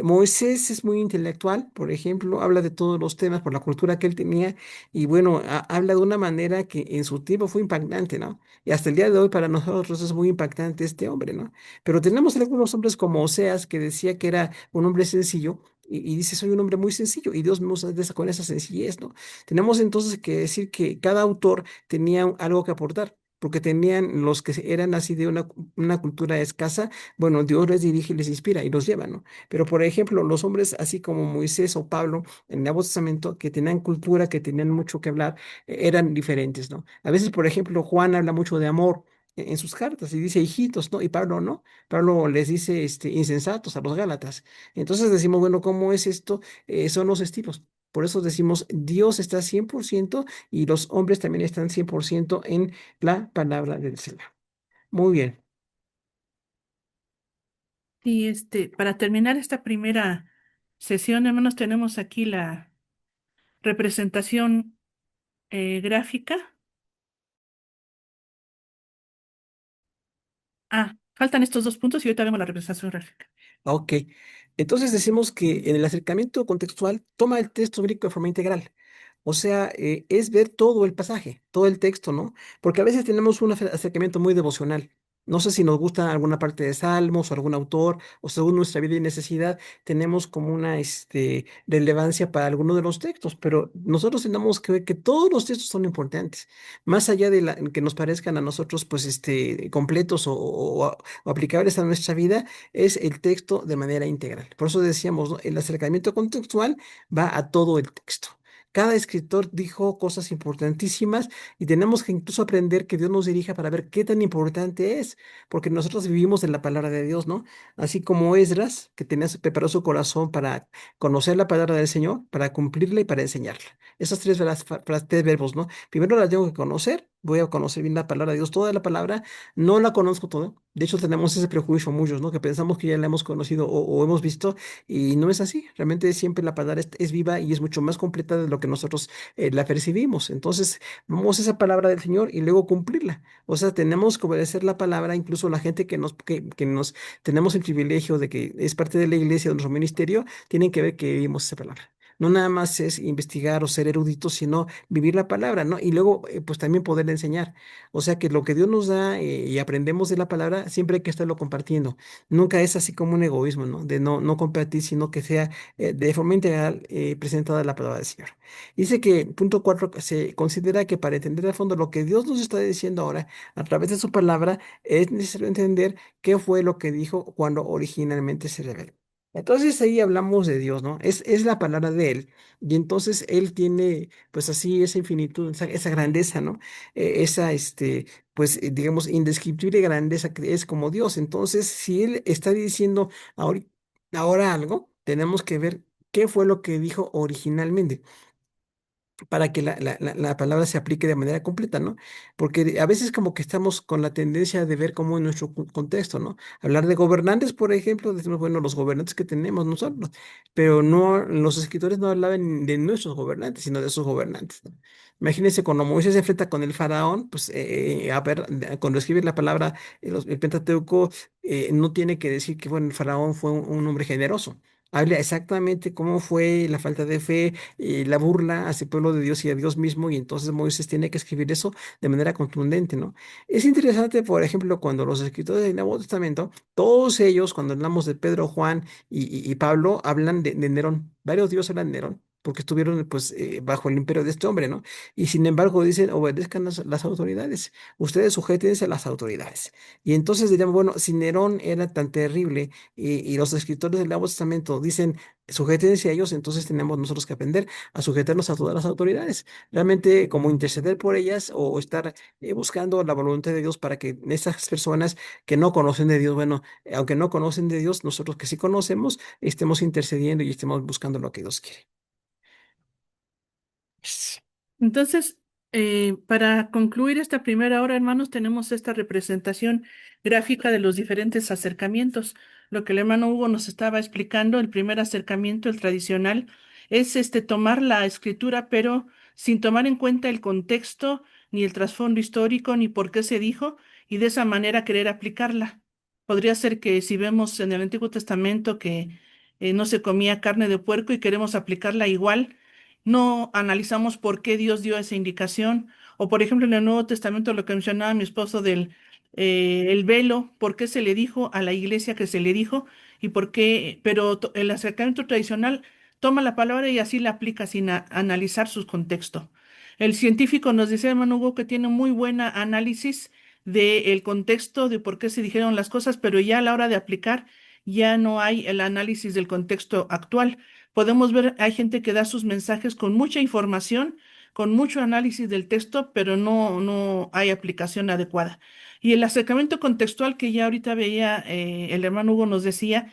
[SPEAKER 1] Moisés es muy intelectual, por ejemplo, habla de todos los temas por la cultura que él tenía y bueno, habla de una manera que en su tiempo fue impactante, ¿no? Y hasta el día de hoy para nosotros es muy impactante este hombre, ¿no? Pero tenemos algunos hombres como Oseas, que decía que era un hombre sencillo, y dice, soy un hombre muy sencillo, y Dios me usa con esa sencillez, ¿no? Tenemos entonces que decir que cada autor tenía algo que aportar. Porque tenían los que eran así de una cultura escasa, bueno, Dios les dirige y les inspira y los lleva, ¿no? Pero, por ejemplo, los hombres así como Moisés o Pablo en el Nuevo Testamento, que tenían cultura, que tenían mucho que hablar, eran diferentes, ¿no? A veces, por ejemplo, Juan habla mucho de amor, en sus cartas y dice hijitos, ¿no? Y Pablo no. Pablo les dice insensatos a los Gálatas. Entonces decimos, bueno, ¿cómo es esto? Son los estilos. Por eso decimos, Dios está 100% y los hombres también están 100% en la palabra del Señor. Muy bien.
[SPEAKER 3] Y para terminar esta primera sesión, hermanos, tenemos aquí la representación gráfica. Ah, faltan estos dos puntos y ahorita vemos la representación gráfica.
[SPEAKER 1] Ok. Entonces decimos que en el acercamiento contextual toma el texto bíblico de forma integral. O sea, es ver todo el pasaje, todo el texto, ¿no? Porque a veces tenemos un acercamiento muy devocional. No sé si nos gusta alguna parte de Salmos o algún autor, o según nuestra vida y necesidad, tenemos como una relevancia para alguno de los textos, pero nosotros tenemos que ver que todos los textos son importantes, más allá de que nos parezcan a nosotros, pues, completos o aplicables a nuestra vida, es el texto de manera integral. Por eso decíamos, ¿no? El acercamiento contextual va a todo el texto. Cada escritor dijo cosas importantísimas y tenemos que incluso aprender que Dios nos dirija para ver qué tan importante es, porque nosotros vivimos de la palabra de Dios, ¿no? Así como Esdras, que preparó su corazón para conocer la palabra del Señor, para cumplirla y para enseñarla. Esos tres verbos, ¿no? Primero la tengo que conocer, voy a conocer bien la palabra de Dios, toda la palabra, no la conozco toda. De hecho, tenemos ese prejuicio muchos, ¿no? Que pensamos que ya la hemos conocido o hemos visto y no es así. Realmente siempre la palabra es viva y es mucho más completa de lo que nosotros la percibimos. Entonces, vamos a esa palabra del Señor y luego cumplirla. O sea, tenemos que obedecer la palabra, incluso la gente que nos tenemos el privilegio de que es parte de la iglesia, de nuestro ministerio, tienen que ver que vivimos esa palabra. No nada más es investigar o ser erudito, sino vivir la palabra, ¿no? Y luego, pues también poder enseñar. O sea que lo que Dios nos da y aprendemos de la palabra, siempre hay que estarlo compartiendo. Nunca es así como un egoísmo, ¿no? De no compartir, sino que sea de forma integral presentada la palabra del Señor. Dice que, punto 4, se considera que para entender a fondo lo que Dios nos está diciendo ahora a través de su palabra, es necesario entender qué fue lo que dijo cuando originalmente se reveló. Entonces ahí hablamos de Dios, ¿no? Es la palabra de Él. Y entonces Él tiene, pues así, esa infinitud, esa grandeza, ¿no? Esa, pues, digamos, indescriptible grandeza que es como Dios. Entonces, si Él está diciendo ahora algo, tenemos que ver qué fue lo que dijo originalmente para que la palabra se aplique de manera completa, ¿no? Porque a veces como que estamos con la tendencia de ver cómo en nuestro contexto, ¿no? Hablar de gobernantes, por ejemplo, decimos, bueno, los gobernantes que tenemos nosotros, pero no, los escritores no hablaban de nuestros gobernantes, sino de sus gobernantes, ¿no? Imagínense cuando Moisés se enfrenta con el faraón, pues, a ver, cuando escribe la palabra, el Pentateuco, no tiene que decir que, bueno, el faraón fue un hombre generoso. Habla exactamente cómo fue la falta de fe, la burla hacia el pueblo de Dios y a Dios mismo, y entonces Moisés tiene que escribir eso de manera contundente, ¿no? Es interesante, por ejemplo, cuando los escritores del Nuevo Testamento, todos ellos, cuando hablamos de Pedro, Juan y Pablo, hablan de Nerón. Varios dios hablan de Nerón, porque estuvieron pues bajo el imperio de este hombre, ¿no? Y sin embargo dicen, obedezcan las autoridades, ustedes sujétense a las autoridades. Y entonces diríamos, bueno, si Nerón era tan terrible y los escritores del Nuevo Testamento dicen, sujétense a ellos, entonces tenemos nosotros que aprender a sujetarnos a todas las autoridades. Realmente como interceder por ellas o estar buscando la voluntad de Dios para que estas personas que no conocen de Dios, bueno, aunque no conocen de Dios, nosotros que sí conocemos, estemos intercediendo y estemos buscando lo que Dios quiere.
[SPEAKER 3] Entonces, para concluir esta primera hora, hermanos, tenemos esta representación gráfica de los diferentes acercamientos. Lo que el hermano Hugo nos estaba explicando, el primer acercamiento, el tradicional, es tomar la escritura, pero sin tomar en cuenta el contexto, ni el trasfondo histórico, ni por qué se dijo, y de esa manera querer aplicarla. Podría ser que si vemos en el Antiguo Testamento que no se comía carne de puerco y queremos aplicarla igual, no analizamos por qué Dios dio esa indicación. O por ejemplo, en el Nuevo Testamento, lo que mencionaba mi esposo del el velo, por qué se le dijo a la iglesia que se le dijo y por qué, pero el acercamiento tradicional toma la palabra y así la aplica sin analizar su contexto. El científico nos dice, hermano Hugo, que tiene muy buena análisis del contexto, de por qué se dijeron las cosas, pero ya a la hora de aplicar ya no hay el análisis del contexto actual. Podemos ver, hay gente que da sus mensajes con mucha información, con mucho análisis del texto, pero no hay aplicación adecuada. Y el acercamiento contextual que ya ahorita veía, el hermano Hugo nos decía,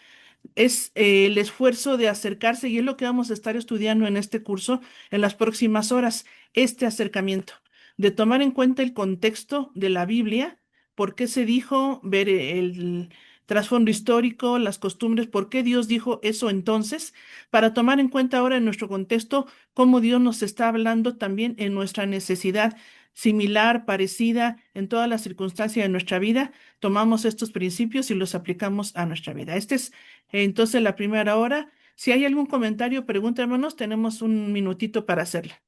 [SPEAKER 3] es el esfuerzo de acercarse, y es lo que vamos a estar estudiando en este curso en las próximas horas, este acercamiento, de tomar en cuenta el contexto de la Biblia, por qué se dijo, ver el trasfondo histórico, las costumbres, por qué Dios dijo eso entonces, para tomar en cuenta ahora en nuestro contexto cómo Dios nos está hablando también en nuestra necesidad similar, parecida en todas las circunstancias de nuestra vida, tomamos estos principios y los aplicamos a nuestra vida. Este es entonces la primera hora. Si hay algún comentario, pregunta, hermanos, tenemos un minutito para hacerla.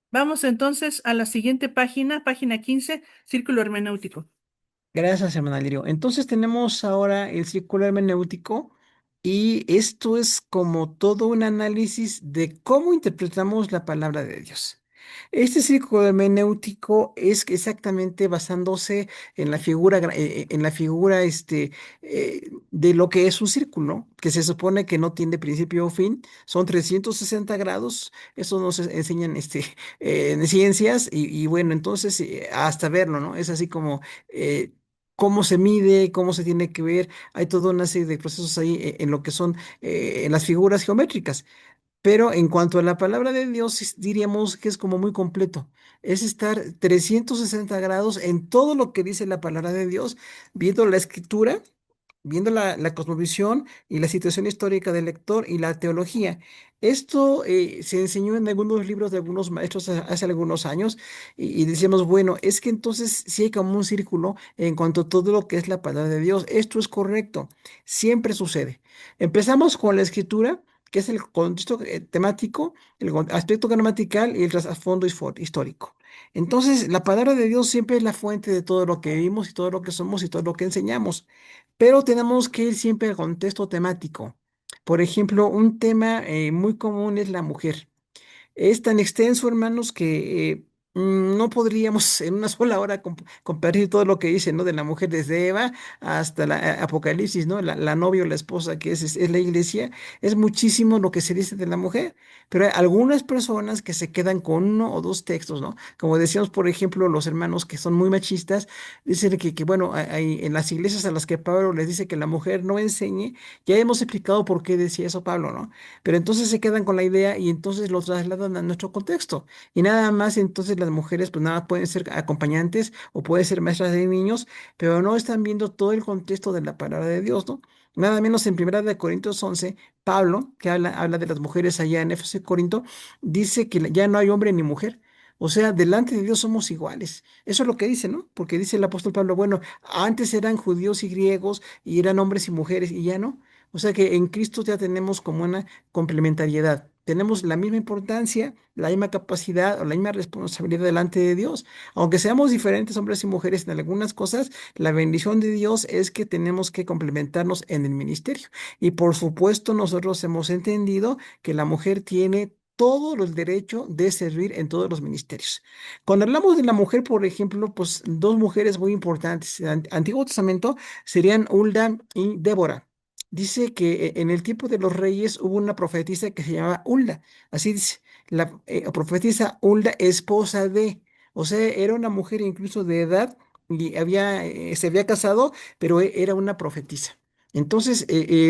[SPEAKER 3] Vamos entonces a la siguiente página, página 15, círculo hermenéutico.
[SPEAKER 1] Gracias, hermana Lirio. Entonces tenemos ahora el círculo hermenéutico y esto es como todo un análisis de cómo interpretamos la palabra de Dios. Este círculo hermenéutico es exactamente basándose en la figura, en la figura de lo que es un círculo, que se supone que no tiene principio o fin, son 360 grados, eso nos enseñan en ciencias y bueno, entonces hasta verlo, ¿no? Es así como eh, cómo se mide, cómo se tiene que ver. Hay toda una serie de procesos ahí en lo que son en las figuras geométricas. Pero en cuanto a la palabra de Dios, diríamos que es como muy completo. Es estar 360 grados en todo lo que dice la palabra de Dios, viendo la escritura, viendo la cosmovisión y la situación histórica del lector y la teología. Esto se enseñó en algunos libros de algunos maestros hace algunos años y decíamos, bueno, es que entonces sí hay como un círculo en cuanto a todo lo que es la palabra de Dios. Esto es correcto, siempre sucede. Empezamos con la escritura, que es el contexto temático, el aspecto gramatical y el trasfondo histórico. Entonces, la palabra de Dios siempre es la fuente de todo lo que vivimos y todo lo que somos y todo lo que enseñamos, pero tenemos que ir siempre al contexto temático. Por ejemplo, un tema muy común es la mujer. Es tan extenso, hermanos, que no podríamos en una sola hora compartir todo lo que dice, ¿no? De la mujer desde Eva hasta la Apocalipsis, ¿no? La novia o la esposa que es la iglesia. Es muchísimo lo que se dice de la mujer, pero hay algunas personas que se quedan con uno o dos textos, ¿no? Como decíamos, por ejemplo, los hermanos que son muy machistas, dicen que bueno, en las iglesias a las que Pablo les dice que la mujer no enseñe, ya hemos explicado por qué decía eso Pablo, ¿no? Pero entonces se quedan con la idea y entonces lo trasladan a nuestro contexto. Y nada más entonces las mujeres pues nada pueden ser acompañantes o pueden ser maestras de niños, pero no están viendo todo el contexto de la palabra de Dios, ¿no? Nada menos en Primera de Corintios 11, Pablo, que habla de las mujeres allá en Éfeso y Corinto, dice que ya no hay hombre ni mujer. O sea, delante de Dios somos iguales. Eso es lo que dice, ¿no? Porque dice el apóstol Pablo, bueno, antes eran judíos y griegos y eran hombres y mujeres y ya no. O sea que en Cristo ya tenemos como una complementariedad. Tenemos la misma importancia, la misma capacidad o la misma responsabilidad delante de Dios. Aunque seamos diferentes hombres y mujeres en algunas cosas, la bendición de Dios es que tenemos que complementarnos en el ministerio. Y por supuesto, nosotros hemos entendido que la mujer tiene todo el derecho de servir en todos los ministerios. Cuando hablamos de la mujer, por ejemplo, pues dos mujeres muy importantes en el Antiguo Testamento serían Hulda y Débora. dice que en el tiempo de los reyes hubo una profetisa que se llamaba Hulda, así dice, la profetisa Hulda, esposa de, o sea, era una mujer incluso de edad y se había casado, pero era una profetisa. Entonces,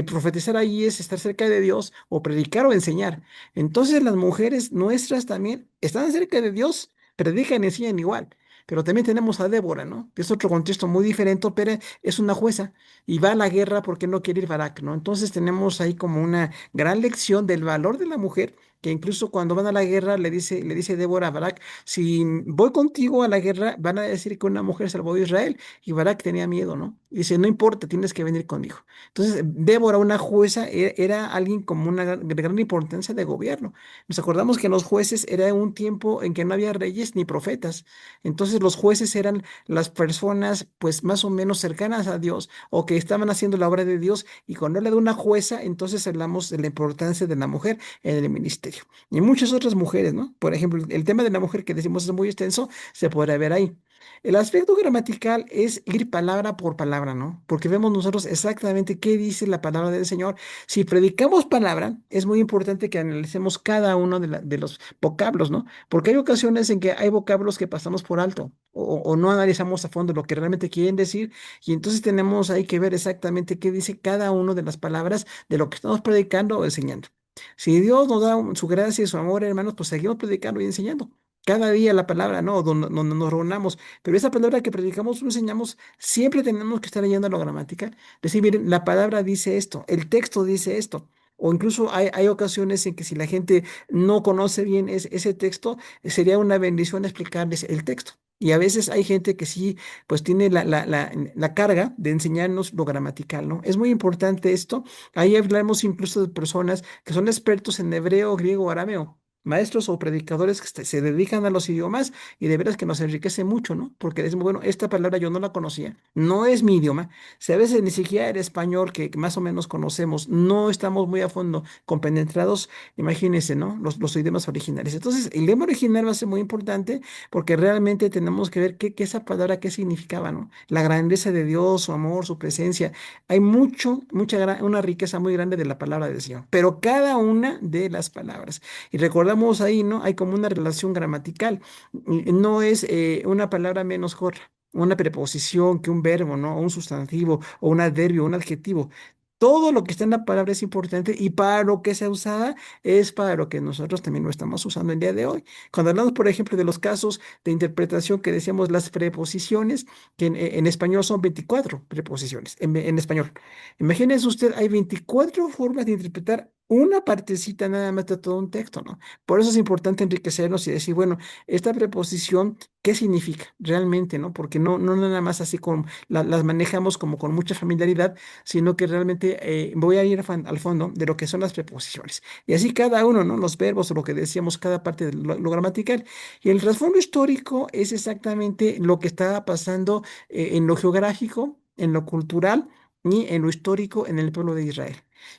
[SPEAKER 1] profetizar ahí es estar cerca de Dios o predicar o enseñar. Entonces, las mujeres nuestras también están cerca de Dios, predican y enseñan igual. Pero también tenemos a Débora, ¿no? Que es otro contexto muy diferente, pero es una jueza y va a la guerra porque no quiere ir Barak, ¿no? Entonces tenemos ahí como una gran lección del valor de la mujer, que incluso cuando van a la guerra le dice Débora a Barak, si voy contigo a la guerra, van a decir que una mujer salvó a Israel. Y Barak tenía miedo, ¿no? Y dice, no importa, tienes que venir conmigo. Entonces, Débora, una jueza, era alguien como una gran importancia de gobierno. Nos acordamos que los jueces era un tiempo en que no había reyes ni profetas. Entonces, los jueces eran las personas, pues, más o menos cercanas a Dios o que estaban haciendo la obra de Dios. Y cuando le da una jueza, entonces hablamos de la importancia de la mujer en el ministerio. Y muchas otras mujeres, ¿no? Por ejemplo, el tema de la mujer que decimos es muy extenso, se podrá ver ahí. El aspecto gramatical es ir palabra por palabra, ¿no? Porque vemos nosotros exactamente qué dice la palabra del Señor. Si predicamos palabra, es muy importante que analicemos cada uno de los vocablos, ¿no? Porque hay ocasiones en que hay vocablos que pasamos por alto o no analizamos a fondo lo que realmente quieren decir y entonces tenemos ahí que ver exactamente qué dice cada una de las palabras de lo que estamos predicando o enseñando. Si Dios nos da su gracia y su amor, hermanos, pues seguimos predicando y enseñando. Cada día la palabra, ¿no? Donde nos reunamos. Pero esa palabra que predicamos o enseñamos, siempre tenemos que estar leyendo lo gramatical. Decir, miren, la palabra dice esto, el texto dice esto. O incluso hay ocasiones en que si la gente no conoce bien ese texto, sería una bendición explicarles el texto. Y a veces hay gente que sí, pues tiene la carga de enseñarnos lo gramatical, ¿no? Es muy importante esto. Ahí hablamos incluso de personas que son expertos en hebreo, griego, arameo, maestros o predicadores que se dedican a los idiomas y de veras que nos enriquece mucho, ¿no? Porque decimos, bueno, esta palabra yo no la conocía, no es mi idioma. Si a veces ni siquiera el español que más o menos conocemos, no estamos muy a fondo compenetrados, imagínense, ¿no? Los idiomas originales. Entonces, el idioma original va a ser muy importante porque realmente tenemos que ver qué esa palabra, qué significaba, ¿no? La grandeza de Dios, su amor, su presencia. Hay una riqueza muy grande de la palabra del Señor, pero cada una de las palabras. Y recordamos ahí, ¿no? Hay como una relación gramatical. No es una palabra menos corta, una preposición que un verbo, ¿no? O un sustantivo, o un adverbio, un adjetivo. Todo lo que está en la palabra es importante y para lo que se usada es para lo que nosotros también lo estamos usando el día de hoy. Cuando hablamos, por ejemplo, de los casos de interpretación que decíamos las preposiciones, que en español son 24 preposiciones, en español. Imagínense usted, hay 24 formas de interpretar una partecita nada más de todo un texto, ¿no? Por eso es importante enriquecernos y decir, bueno, esta preposición, ¿qué significa realmente, no? Porque no nada más así como las manejamos como con mucha familiaridad, sino que realmente voy a ir al fondo de lo que son las preposiciones. Y así cada uno, ¿no? Los verbos o lo que decíamos, cada parte de lo gramatical. Y el trasfondo histórico es exactamente lo que estaba pasando en lo geográfico, en lo cultural y en lo histórico en el pueblo de Israel.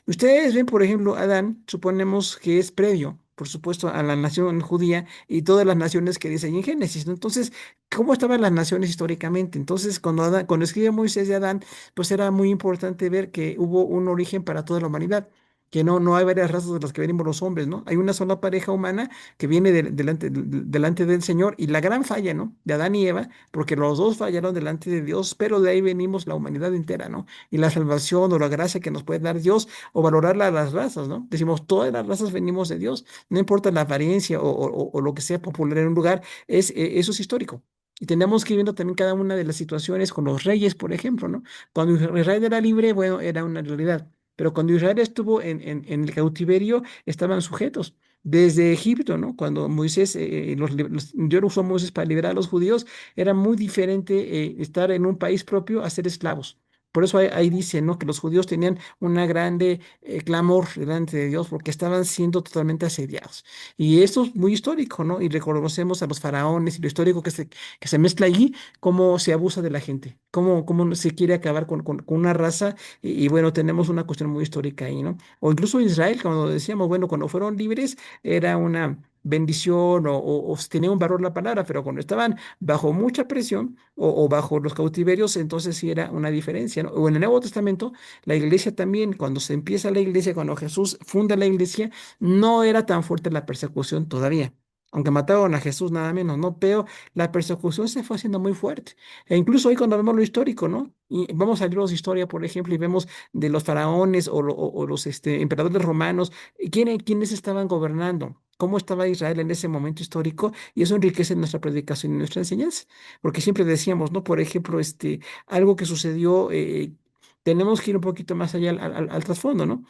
[SPEAKER 1] Ustedes ven, por ejemplo, Adán, suponemos que es previo, por supuesto, a la nación judía y todas las naciones que dice ahí en Génesis, ¿no? Entonces, ¿cómo estaban las naciones históricamente? Entonces, cuando escribe Moisés de Adán, pues era muy importante ver que hubo un origen para toda la humanidad. Que no hay varias razas de las que venimos los hombres, ¿no? Hay una sola pareja humana que viene delante del Señor y la gran falla, ¿no? De Adán y Eva, porque los dos fallaron delante de Dios, pero de ahí venimos la humanidad entera, ¿no? Y la salvación o la gracia que nos puede dar Dios o valorarla a las razas, ¿no? Decimos, todas las razas venimos de Dios, no importa la apariencia o lo que sea popular en un lugar, eso es histórico. Y tenemos que ir viendo también cada una de las situaciones con los reyes, por ejemplo, ¿no? Cuando Israel era libre, bueno, era una realidad. Pero cuando Israel estuvo en el cautiverio, estaban sujetos. Desde Egipto, ¿no? Cuando Moisés, Dios usó a Moisés para liberar a los judíos, era muy diferente estar en un país propio a ser esclavos. Por eso ahí dice, ¿no? Que los judíos tenían una grande clamor delante de Dios porque estaban siendo totalmente asediados. Y esto es muy histórico, ¿no? Y reconocemos a los faraones y lo histórico que se mezcla allí, cómo se abusa de la gente, cómo se quiere acabar con una raza. Y bueno, tenemos una cuestión muy histórica ahí, ¿no? O incluso Israel, cuando decíamos, bueno, cuando fueron libres, era bendición o tenía un valor la palabra, pero cuando estaban bajo mucha presión o bajo los cautiverios, entonces sí era una diferencia, ¿no? O en el Nuevo Testamento, la iglesia también, cuando se empieza la iglesia, cuando Jesús funda la iglesia, no era tan fuerte la persecución todavía. Aunque mataron a Jesús nada menos, ¿no? Pero la persecución se fue haciendo muy fuerte. E incluso hoy cuando vemos lo histórico, ¿no? Y vamos a libros de historia, por ejemplo, y vemos de los faraones o los emperadores romanos, quiénes estaban gobernando, cómo estaba Israel en ese momento histórico, y eso enriquece nuestra predicación y nuestra enseñanza, porque siempre decíamos, ¿no? Por ejemplo, algo que sucedió, tenemos que ir un poquito más allá al trasfondo, ¿no?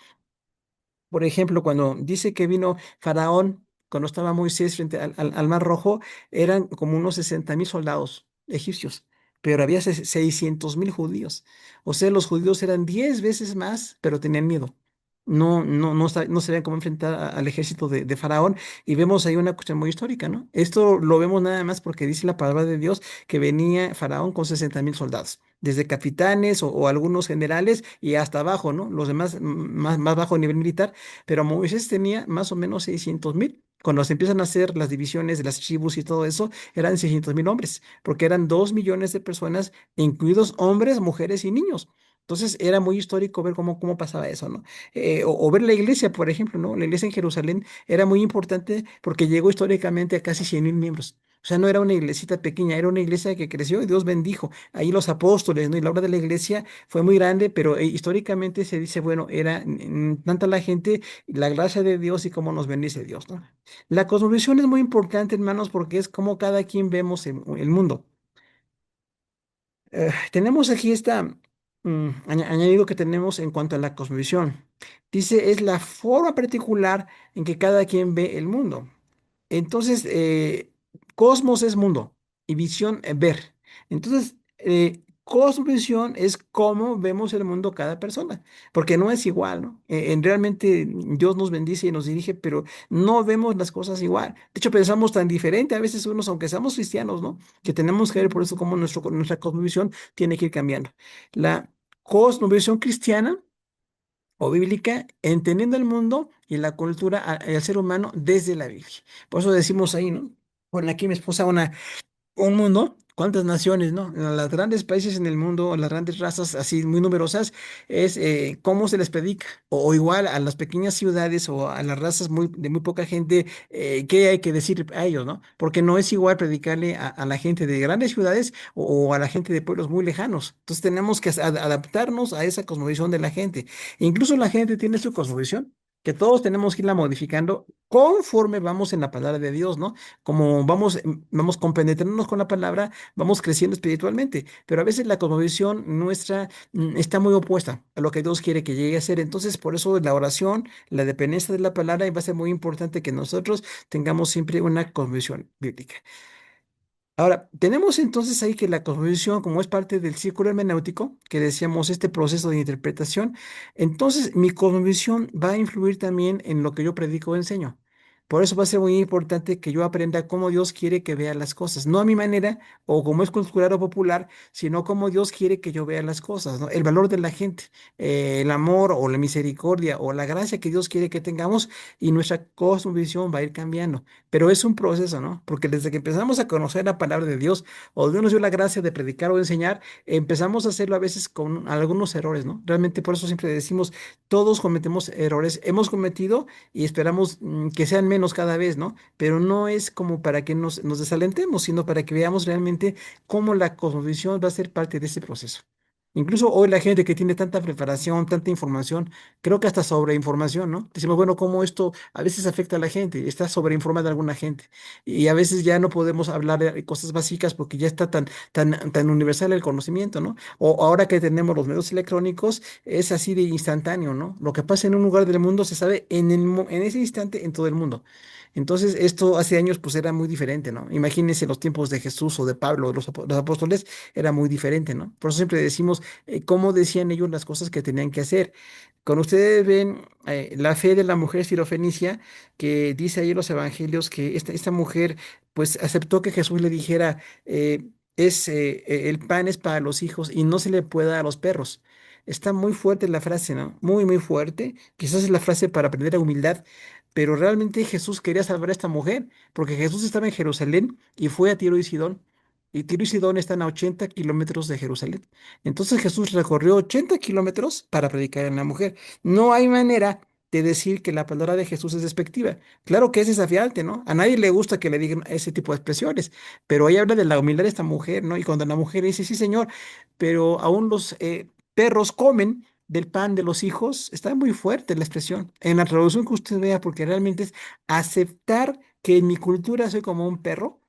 [SPEAKER 1] Por ejemplo, cuando dice que vino Faraón, cuando estaba Moisés frente al Mar Rojo, eran como unos 60.000 soldados egipcios, pero había 600.000 judíos. O sea, los judíos eran 10 veces más, pero tenían miedo. No sabían cómo enfrentar al ejército de Faraón. Y vemos ahí una cuestión muy histórica, ¿no? Esto lo vemos nada más porque dice la palabra de Dios que venía Faraón con 60.000 soldados, desde capitanes o algunos generales y hasta abajo, ¿no? Los demás más bajo nivel militar, pero Moisés tenía más o menos 600.000. Cuando se empiezan a hacer las divisiones de las tribus y todo eso, eran 600.000 hombres, porque eran 2 millones de personas, incluidos hombres, mujeres y niños. Entonces era muy histórico ver cómo pasaba eso, ¿no? O ver la iglesia, por ejemplo, ¿no? La iglesia en Jerusalén era muy importante porque llegó históricamente a casi 100.000 miembros. O sea, no era una iglesita pequeña, era una iglesia que creció y Dios bendijo. Ahí los apóstoles, ¿no? Y la obra de la iglesia fue muy grande, pero históricamente se dice, bueno, era tanta la gente, la gracia de Dios y cómo nos bendice Dios, ¿no? La cosmovisión es muy importante, hermanos, porque es como cada quien vemos el mundo. Tenemos aquí añadido que tenemos en cuanto a la cosmovisión. Dice, es la forma particular en que cada quien ve el mundo. Entonces, cosmos es mundo y visión ver. Entonces, cosmovisión es cómo vemos el mundo cada persona, porque no es igual, ¿no? Realmente Dios nos bendice y nos dirige, pero no vemos las cosas igual. De hecho, pensamos tan diferente a veces unos, aunque seamos cristianos, ¿no? Que tenemos que ver por eso cómo nuestra cosmovisión tiene que ir cambiando. La cosmovisión cristiana o bíblica, entendiendo el mundo y la cultura al ser humano desde la Biblia. Por eso decimos ahí, ¿no? Bueno, aquí mi esposa un mundo, cuántas naciones, ¿no? Los grandes países en el mundo, las grandes razas así muy numerosas, es cómo se les predica. O igual a las pequeñas ciudades o a las razas de muy poca gente, ¿qué hay que decir a ellos, ¿no? Porque no es igual predicarle a la gente de grandes ciudades o a la gente de pueblos muy lejanos. Entonces tenemos que adaptarnos a esa cosmovisión de la gente. Incluso la gente tiene su cosmovisión, que todos tenemos que irla modificando conforme vamos en la palabra de Dios, ¿no? Como vamos compenetrándonos con la palabra, vamos creciendo espiritualmente, pero a veces la cosmovisión nuestra está muy opuesta a lo que Dios quiere que llegue a ser. Entonces, por eso la oración, la dependencia de la palabra, y va a ser muy importante que nosotros tengamos siempre una cosmovisión bíblica. Ahora, tenemos entonces ahí que la cosmovisión, como es parte del círculo hermenéutico, que decíamos este proceso de interpretación, entonces mi cosmovisión va a influir también en lo que yo predico o enseño. Por eso va a ser muy importante que yo aprenda cómo Dios quiere que vea las cosas, no a mi manera o como es cultural o popular, sino cómo Dios quiere que yo vea las cosas, ¿no? El valor de la gente, el amor o la misericordia o la gracia que Dios quiere que tengamos y nuestra cosmovisión va a ir cambiando. Pero es un proceso, ¿no? Porque desde que empezamos a conocer la palabra de Dios, o Dios nos dio la gracia de predicar o de enseñar, empezamos a hacerlo a veces con algunos errores, ¿no? Realmente por eso siempre decimos, todos cometemos errores, hemos cometido y esperamos que sean menos cada vez, ¿no? Pero no es como para que nos desalentemos, sino para que veamos realmente cómo la cosmovisión va a ser parte de ese proceso. Incluso hoy la gente que tiene tanta preparación, tanta información, creo que hasta sobreinformación, ¿no? Decimos, bueno, cómo esto a veces afecta a la gente, está sobreinformada alguna gente. Y a veces ya no podemos hablar de cosas básicas porque ya está tan universal el conocimiento, ¿no? O ahora que tenemos los medios electrónicos, es así de instantáneo, ¿no? Lo que pasa en un lugar del mundo se sabe en ese instante en todo el mundo. Entonces, esto hace años pues era muy diferente, ¿no? Imagínense los tiempos de Jesús o de Pablo, los apóstoles, era muy diferente, ¿no? Por eso siempre decimos cómo decían ellos las cosas que tenían que hacer. Cuando ustedes ven la fe de la mujer sirofenicia, que dice ahí en los evangelios que esta mujer pues aceptó que Jesús le dijera, el pan es para los hijos y no se le puede dar a los perros. Está muy fuerte la frase, ¿no? Muy, muy fuerte. Quizás es la frase para aprender a humildad, pero realmente Jesús quería salvar a esta mujer, porque Jesús estaba en Jerusalén y fue a Tiro y Sidón. Y Tiro y Sidón están a 80 kilómetros de Jerusalén. Entonces Jesús recorrió 80 kilómetros para predicar a la mujer. No hay manera de decir que la palabra de Jesús es despectiva. Claro que es desafiante, ¿no? A nadie le gusta que le digan ese tipo de expresiones, pero ahí habla de la humildad de esta mujer, ¿no? Y cuando la mujer dice, sí, señor, pero aún los perros comen del pan de los hijos, está muy fuerte la expresión. En la traducción que usted vea, porque realmente es aceptar que en mi cultura soy como un perro.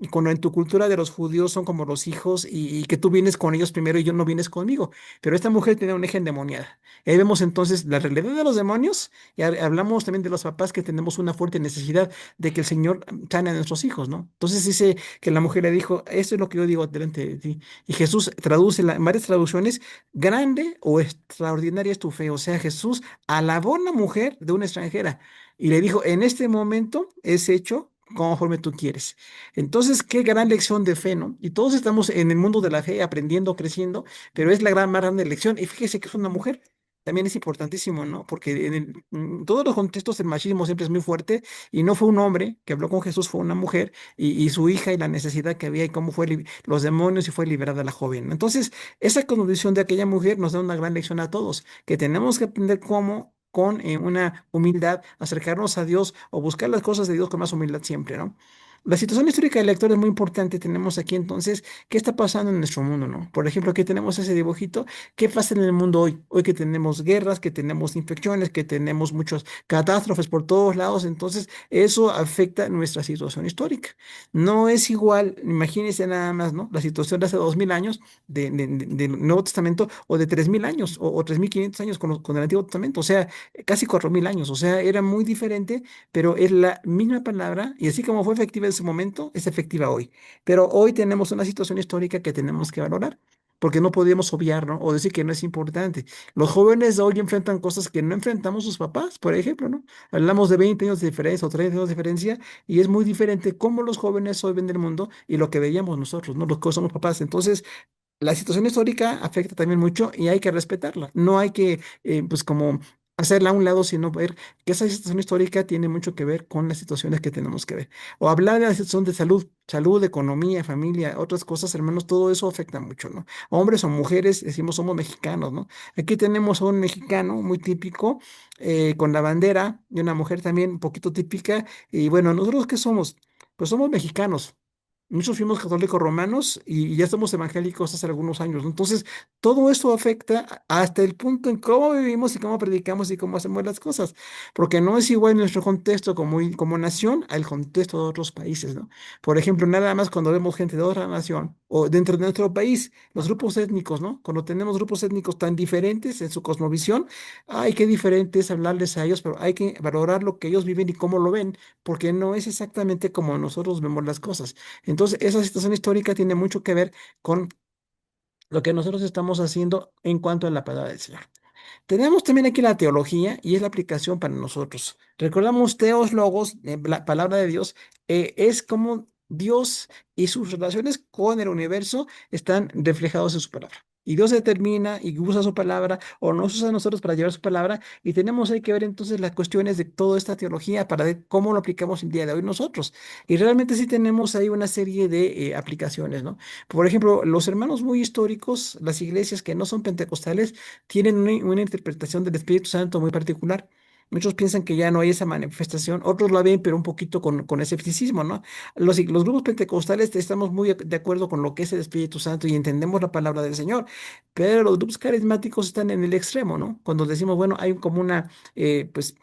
[SPEAKER 1] Y cuando en tu cultura de los judíos son como los hijos y que tú vienes con ellos primero y yo no vienes conmigo. Pero esta mujer tiene una hija endemoniada. Ahí vemos entonces la realidad de los demonios y hablamos también de los papás que tenemos una fuerte necesidad de que el Señor sane a nuestros hijos, ¿no? Entonces dice que la mujer le dijo, esto es lo que yo digo delante de ti. Y Jesús traduce en varias traducciones, grande o extraordinaria es tu fe. O sea, Jesús alabó a la mujer de una extranjera y le dijo, en este momento es hecho conforme tú quieres. Entonces, qué gran lección de fe, ¿no? Y todos estamos en el mundo de la fe aprendiendo, creciendo, pero es la gran, más grande lección. Y fíjese que es una mujer. También es importantísimo, ¿no? Porque en todos los contextos el machismo siempre es muy fuerte y no fue un hombre que habló con Jesús, fue una mujer y su hija y la necesidad que había y cómo fue los demonios y fue liberada la joven, ¿no? Entonces, esa condición de aquella mujer nos da una gran lección a todos, que tenemos que aprender cómo con una humildad acercarnos a Dios o buscar las cosas de Dios con más humildad siempre, ¿no? La situación histórica del lector es muy importante. Tenemos aquí entonces, ¿qué está pasando en nuestro mundo, no? Por ejemplo, aquí tenemos ese dibujito. ¿Qué pasa en el mundo hoy? Hoy que tenemos guerras, que tenemos infecciones, que tenemos muchas catástrofes por todos lados. Entonces, eso afecta nuestra situación histórica. No es igual, imagínense nada más, ¿no? La situación de hace 2000 años del Nuevo Testamento o de 3000 años o 3500 años con el Antiguo Testamento. O sea, casi 4000 años. O sea, era muy diferente, pero es la misma palabra y así como fue efectiva en su momento, es efectiva hoy. Pero hoy tenemos una situación histórica que tenemos que valorar, porque no podemos obviar, ¿no? O decir que no es importante. Los jóvenes de hoy enfrentan cosas que no enfrentamos sus papás, por ejemplo, ¿no? Hablamos de 20 años de diferencia o 30 años de diferencia y es muy diferente cómo los jóvenes hoy ven el mundo y lo que veíamos nosotros, ¿no? Los que somos papás. Entonces, la situación histórica afecta también mucho y hay que respetarla. No hay que, pues, como hacerla a un lado, sino ver que esa situación histórica tiene mucho que ver con las situaciones que tenemos que ver. O hablar de la situación de salud, salud, economía, familia, otras cosas, hermanos, todo eso afecta mucho, ¿no? Hombres o mujeres, decimos, somos mexicanos, ¿no? Aquí tenemos a un mexicano muy típico, con la bandera, y una mujer también un poquito típica. Y bueno, ¿nosotros qué somos? Pues somos mexicanos. Muchos fuimos católicos romanos y ya somos evangélicos hace algunos años, ¿no? Entonces, todo esto afecta hasta el punto en cómo vivimos y cómo predicamos y cómo hacemos las cosas, porque no es igual nuestro contexto como nación al contexto de otros países, ¿no? Por ejemplo, nada más cuando vemos gente de otra nación o dentro de nuestro país, los grupos étnicos, ¿no? Cuando tenemos grupos étnicos tan diferentes en su cosmovisión, hay que diferente es hablarles a ellos, pero hay que valorar lo que ellos viven y cómo lo ven, porque no es exactamente como nosotros vemos las cosas. Entonces, esa situación histórica tiene mucho que ver con lo que nosotros estamos haciendo en cuanto a la palabra del Señor. Tenemos también aquí la teología y es la aplicación para nosotros. Recordamos Teos Logos, la palabra de Dios, es como Dios y sus relaciones con el universo están reflejados en su palabra. Y Dios determina y usa su palabra o nos usa a nosotros para llevar su palabra y tenemos ahí que ver entonces las cuestiones de toda esta teología para ver cómo lo aplicamos el día de hoy nosotros. Y realmente sí tenemos ahí una serie de aplicaciones, ¿no? Por ejemplo, los hermanos muy históricos, las iglesias que no son pentecostales, tienen una interpretación del Espíritu Santo muy particular. Muchos piensan que ya no hay esa manifestación, otros la ven, pero un poquito con escepticismo, ¿no? Los grupos pentecostales estamos muy de acuerdo con lo que es el Espíritu Santo y entendemos la palabra del Señor, pero los grupos carismáticos están en el extremo, ¿no? Cuando decimos, bueno, hay como una, pues,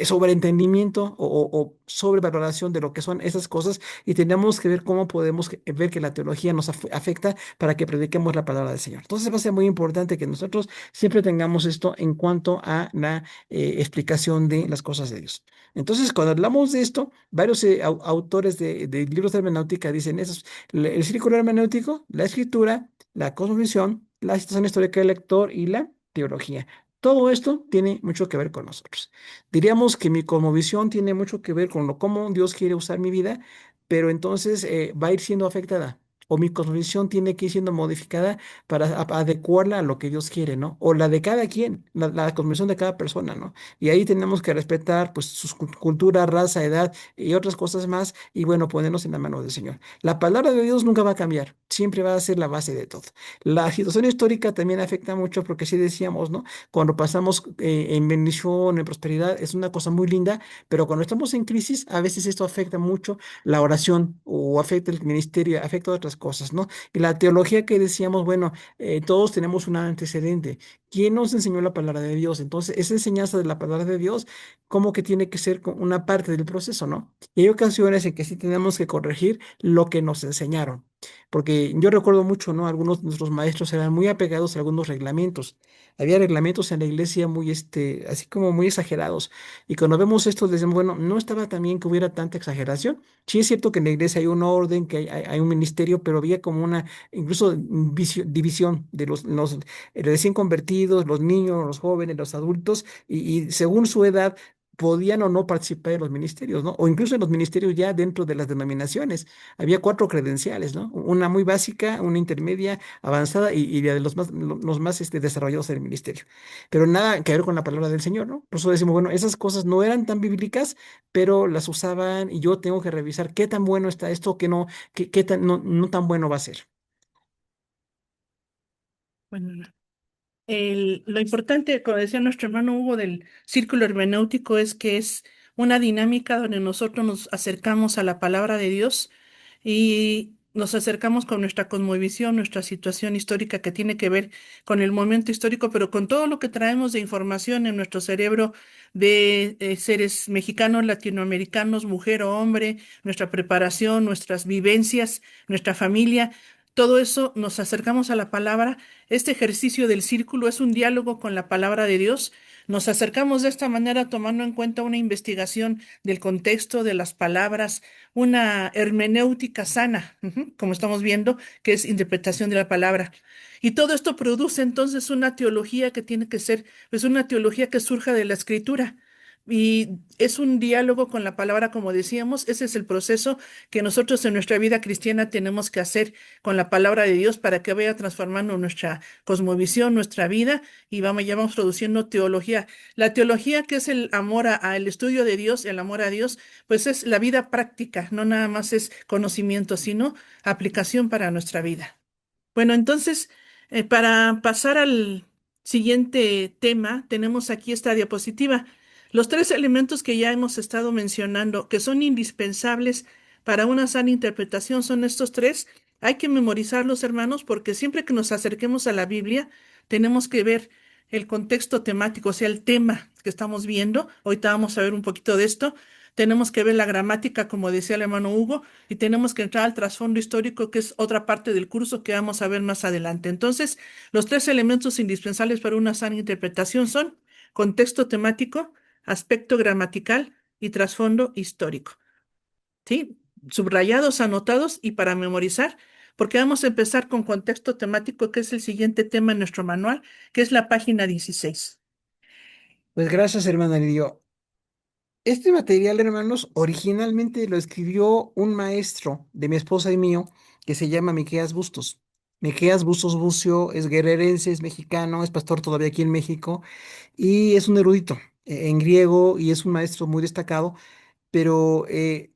[SPEAKER 1] sobreentendimiento o sobrevaloración de lo que son esas cosas y tenemos que ver cómo podemos ver que la teología nos afecta para que prediquemos la palabra del Señor. Entonces va a ser muy importante que nosotros siempre tengamos esto en cuanto a la explicación de las cosas de Dios. Entonces, cuando hablamos de esto, varios autores de libros de hermenéutica dicen eso, el círculo hermenéutico, la escritura, la cosmovisión, la situación histórica del lector y la teología. Todo esto tiene mucho que ver con nosotros. Diríamos que mi cosmovisión tiene mucho que ver con cómo Dios quiere usar mi vida, pero entonces va a ir siendo afectada o mi cosmovisión tiene que ir siendo modificada para adecuarla a lo que Dios quiere, ¿no? O la de cada quien, la cosmovisión de cada persona, ¿no? Y ahí tenemos que respetar pues su cultura, raza, edad y otras cosas más y bueno, ponernos en la mano del Señor. La palabra de Dios nunca va a cambiar, siempre va a ser la base de todo. La situación histórica también afecta mucho porque sí decíamos, ¿no? Cuando pasamos en bendición, en prosperidad, es una cosa muy linda, pero cuando estamos en crisis, a veces esto afecta mucho la oración o afecta el ministerio, afecta otras cosas, ¿no? Y la teología que decíamos, bueno, todos tenemos un antecedente. ¿Quién nos enseñó la palabra de Dios? Entonces, esa enseñanza de la palabra de Dios, como que tiene que ser una parte del proceso, ¿no? Y hay ocasiones en que sí tenemos que corregir lo que nos enseñaron. Porque yo recuerdo mucho, ¿no? Algunos de nuestros maestros eran muy apegados a algunos reglamentos. Había reglamentos en la iglesia muy, así como muy exagerados. Y cuando vemos esto, decimos, bueno, no estaba tan bien que hubiera tanta exageración. Sí es cierto que en la iglesia hay un orden, que hay un ministerio, pero había como una, incluso división de los recién convertidos, los niños, los jóvenes, los adultos, y según su edad podían o no participar en los ministerios, ¿no? O incluso en los ministerios ya dentro de las denominaciones. Había cuatro credenciales, ¿no? Una muy básica, una intermedia, avanzada y la de los más desarrollados en el ministerio. Pero nada que ver con la palabra del Señor, ¿no? Por eso decimos, bueno, esas cosas no eran tan bíblicas, pero las usaban y yo tengo que revisar qué tan bueno está esto, qué no, qué tan, no tan bueno va a ser.
[SPEAKER 3] Bueno, lo importante, como decía nuestro hermano Hugo, del círculo hermenéutico es que es una dinámica donde nosotros nos acercamos a la palabra de Dios y nos acercamos con nuestra cosmovisión, nuestra situación histórica que tiene que ver con el momento histórico, pero con todo lo que traemos de información en nuestro cerebro de seres mexicanos, latinoamericanos, mujer o hombre, nuestra preparación, nuestras vivencias, nuestra familia. Todo eso nos acercamos a la palabra. Este ejercicio del círculo es un diálogo con la palabra de Dios. Nos acercamos de esta manera tomando en cuenta una investigación del contexto de las palabras, una hermenéutica sana, como estamos viendo, que es interpretación de la palabra. Y todo esto produce entonces una teología que tiene que ser, pues una teología que surja de la escritura. Y es un diálogo con la palabra, como decíamos, ese es el proceso que nosotros en nuestra vida cristiana tenemos que hacer con la palabra de Dios para que vaya transformando nuestra cosmovisión, nuestra vida y ya vamos produciendo teología. La teología que es el amor al estudio de Dios, el amor a Dios, pues es la vida práctica, no nada más es conocimiento, sino aplicación para nuestra vida. Bueno, entonces, para pasar al siguiente tema, tenemos aquí esta diapositiva. Los tres elementos que ya hemos estado mencionando, que son indispensables para una sana interpretación, son estos tres. Hay que memorizarlos, hermanos, porque siempre que nos acerquemos a la Biblia, tenemos que ver el contexto temático, o sea, el tema que estamos viendo. Ahorita vamos a ver un poquito de esto. Tenemos que ver la gramática, como decía el hermano Hugo, y tenemos que entrar al trasfondo histórico, que es otra parte del curso que vamos a ver más adelante. Entonces, los tres elementos indispensables para una sana interpretación son contexto temático, aspecto gramatical y trasfondo histórico. ¿Sí? Subrayados, anotados y para memorizar, porque vamos a empezar con contexto temático, que es el siguiente tema en nuestro manual, que es la página 16.
[SPEAKER 1] Pues gracias, hermana Lidio. Este material, hermanos, originalmente lo escribió un maestro de mi esposa y mío que se llama Miqueas Bustos. Miqueas Bustos Bucio es guerrerense, es mexicano, es pastor todavía aquí en México y es un erudito en griego y es un maestro muy destacado, pero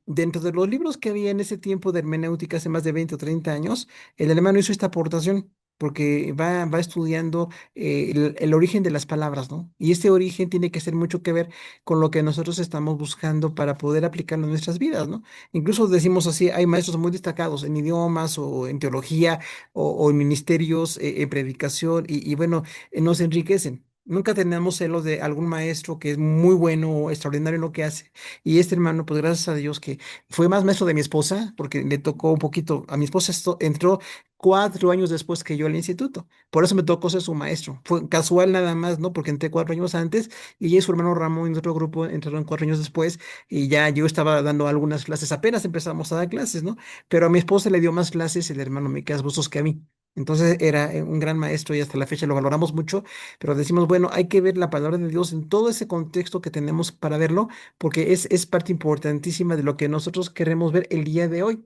[SPEAKER 1] dentro de los libros que había en ese tiempo de hermenéutica hace más de 20 o 30 años, el hermano hizo esta aportación porque va estudiando el origen de las palabras, ¿no? Y este origen tiene que ser mucho que ver con lo que nosotros estamos buscando para poder aplicarlo en nuestras vidas, ¿no? Incluso decimos así, hay maestros muy destacados en idiomas o en teología o en ministerios, en predicación, y bueno, nos enriquecen. Nunca tenemos celos de algún maestro que es muy bueno o extraordinario en lo que hace. Y este hermano, pues gracias a Dios que fue más maestro de mi esposa, porque le tocó un poquito, a mi esposa entró 4 años después que yo al instituto. Por eso me tocó ser su maestro. Fue casual nada más, ¿no? Porque entré 4 años antes y ella y su hermano Ramón en otro grupo entraron 4 años después y ya yo estaba dando algunas clases. Apenas empezamos a dar clases, ¿no? Pero a mi esposa le dio más clases el hermano Miqueas Bustos que a mí. Entonces era un gran maestro y hasta la fecha lo valoramos mucho, pero decimos, bueno, hay que ver la palabra de Dios en todo ese contexto que tenemos para verlo porque es parte importantísima de lo que nosotros queremos ver el día de hoy.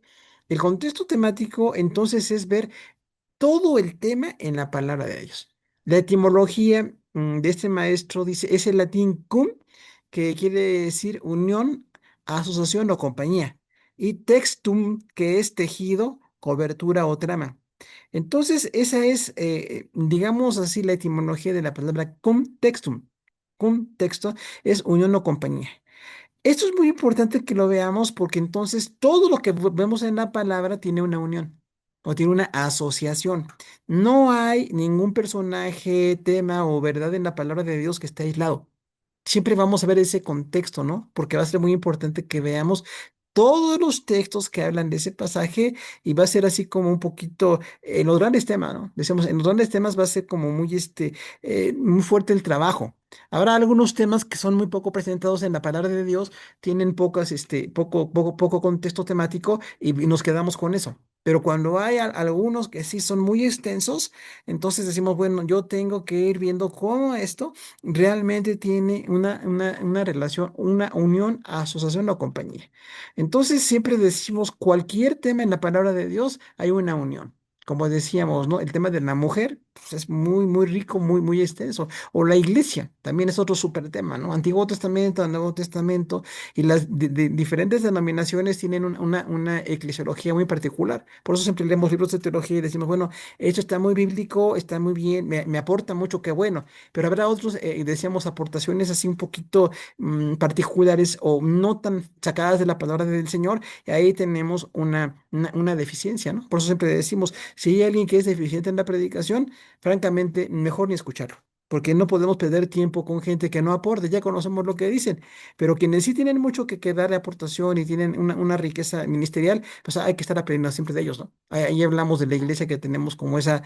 [SPEAKER 1] El contexto temático entonces es ver todo el tema en la palabra de Dios. La etimología de este maestro dice, es el latín cum, que quiere decir unión, asociación o compañía, y textum, que es tejido, cobertura o trama. Entonces, esa es, digamos así, la etimología de la palabra cum textum. Cum texto es unión o compañía. Esto es muy importante que lo veamos porque entonces todo lo que vemos en la palabra tiene una unión o tiene una asociación. No hay ningún personaje, tema o verdad en la palabra de Dios que esté aislado. Siempre vamos a ver ese contexto, ¿no? Porque va a ser muy importante que veamos todos los textos que hablan de ese pasaje y va a ser así como un poquito en los grandes temas, ¿no? Decimos, en los grandes temas va a ser como muy, muy fuerte el trabajo. Habrá algunos temas que son muy poco presentados en la palabra de Dios, tienen poco contexto temático y nos quedamos con eso. Pero cuando hay algunos que sí son muy extensos, entonces decimos, bueno, yo tengo que ir viendo cómo esto realmente tiene una relación, una unión, asociación o compañía. Entonces siempre decimos, cualquier tema en la palabra de Dios hay una unión. Como decíamos, ¿no? El tema de la mujer pues, es muy rico, muy extenso. O la iglesia, también es otro súper tema, ¿no? Antiguo Testamento, Nuevo Testamento, y las diferentes denominaciones tienen una eclesiología muy particular. Por eso siempre leemos libros de teología y decimos, bueno, esto está muy bíblico, está muy bien, me aporta mucho, qué bueno. Pero habrá otros, decíamos, aportaciones así un poquito particulares o no tan sacadas de la palabra del Señor, y ahí tenemos una deficiencia, ¿no? Por eso siempre decimos, si hay alguien que es deficiente en la predicación, francamente, mejor ni escucharlo. Porque no podemos perder tiempo con gente que no aporte, ya conocemos lo que dicen, pero quienes sí tienen mucho que darle aportación y tienen una riqueza ministerial, pues hay que estar aprendiendo siempre de ellos, ¿no? Ahí hablamos de la iglesia que tenemos como esa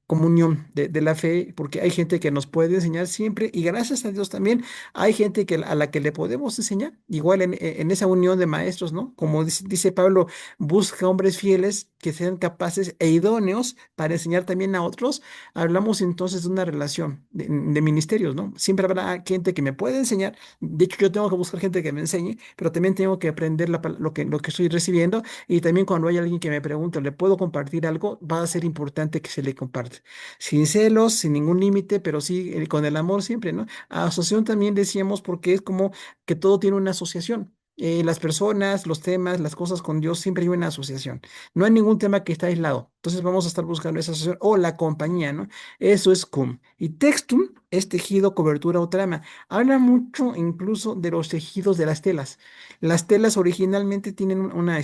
[SPEAKER 1] comunión de la fe, porque hay gente que nos puede enseñar siempre y gracias a Dios también hay gente a la que le podemos enseñar, igual en esa unión de maestros, ¿no? Como dice Pablo, busca hombres fieles que sean capaces e idóneos para enseñar también a otros. Hablamos entonces de una relación de ministerios, ¿no? Siempre habrá gente que me puede enseñar, de hecho yo tengo que buscar gente que me enseñe, pero también tengo que aprender lo que estoy recibiendo y también cuando hay alguien que me pregunta, ¿le puedo compartir algo? Va a ser importante que se le comparte sin celos, sin ningún límite, pero sí con el amor siempre, ¿no? Asociación también decíamos porque es como que todo tiene una asociación. Las personas, los temas, las cosas con Dios, siempre hay una asociación. No hay ningún tema que está aislado. Entonces vamos a estar buscando esa asociación o la compañía, ¿no? Eso es cum. Y textum es tejido, cobertura o trama. Habla mucho incluso de los tejidos de las telas. Las telas originalmente tienen una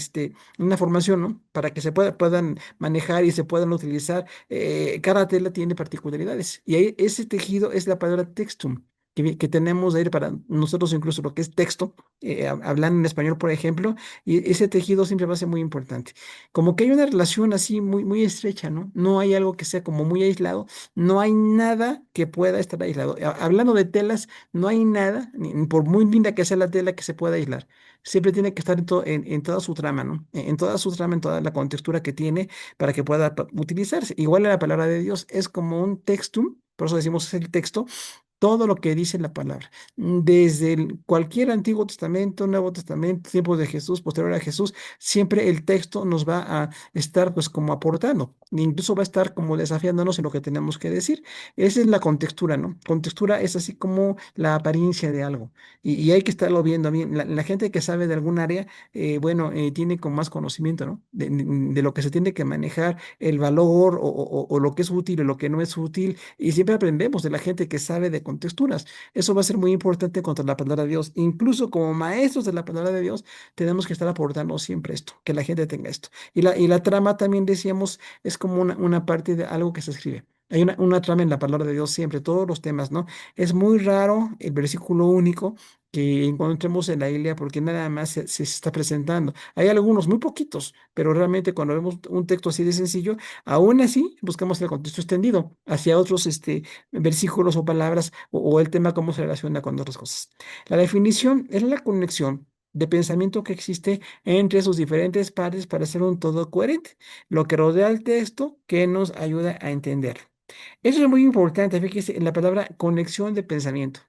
[SPEAKER 1] formación, ¿no? Para que puedan manejar y se puedan utilizar. Cada tela tiene particularidades. Y ahí ese tejido es la palabra textum que tenemos ahí para nosotros incluso lo que es texto, hablando en español, por ejemplo, y ese tejido siempre va a ser muy importante. Como que hay una relación así muy estrecha, ¿no? No hay algo que sea como muy aislado, no hay nada que pueda estar aislado. Hablando de telas, no hay nada, ni por muy linda que sea la tela, que se pueda aislar. Siempre tiene que estar en toda su trama, ¿no? En toda su trama, en toda la contextura que tiene para que pueda utilizarse. Igual la palabra de Dios es como un textum, por eso decimos es el texto, todo lo que dice la palabra, desde cualquier Antiguo Testamento, Nuevo Testamento, tiempos de Jesús, posterior a Jesús, siempre el texto nos va a estar pues como aportando, e incluso va a estar como desafiándonos en lo que tenemos que decir. Esa es la contextura, ¿no? Contextura es así como la apariencia de algo y hay que estarlo viendo bien. La gente que sabe de algún área, bueno, tiene con más conocimiento, ¿no? De lo que se tiene que manejar, el valor o lo que es útil o lo que no es útil y siempre aprendemos de la gente que sabe de contexturas. Eso va a ser muy importante contra la palabra de Dios. Incluso como maestros de la palabra de Dios, tenemos que estar aportando siempre esto, que la gente tenga esto. Y la trama también decíamos es como una parte de algo que se escribe. Hay una trama en la palabra de Dios siempre, todos los temas, ¿no? Es muy raro el versículo único que encontremos en la Biblia porque nada más se está presentando. Hay algunos, muy poquitos, pero realmente cuando vemos un texto así de sencillo, aún así buscamos el contexto extendido hacia otros versículos o palabras o el tema cómo se relaciona con otras cosas. La definición es la conexión de pensamiento que existe entre sus diferentes partes para hacer un todo coherente, lo que rodea el texto que nos ayuda a entender. Eso es muy importante, fíjese en la palabra conexión de pensamiento.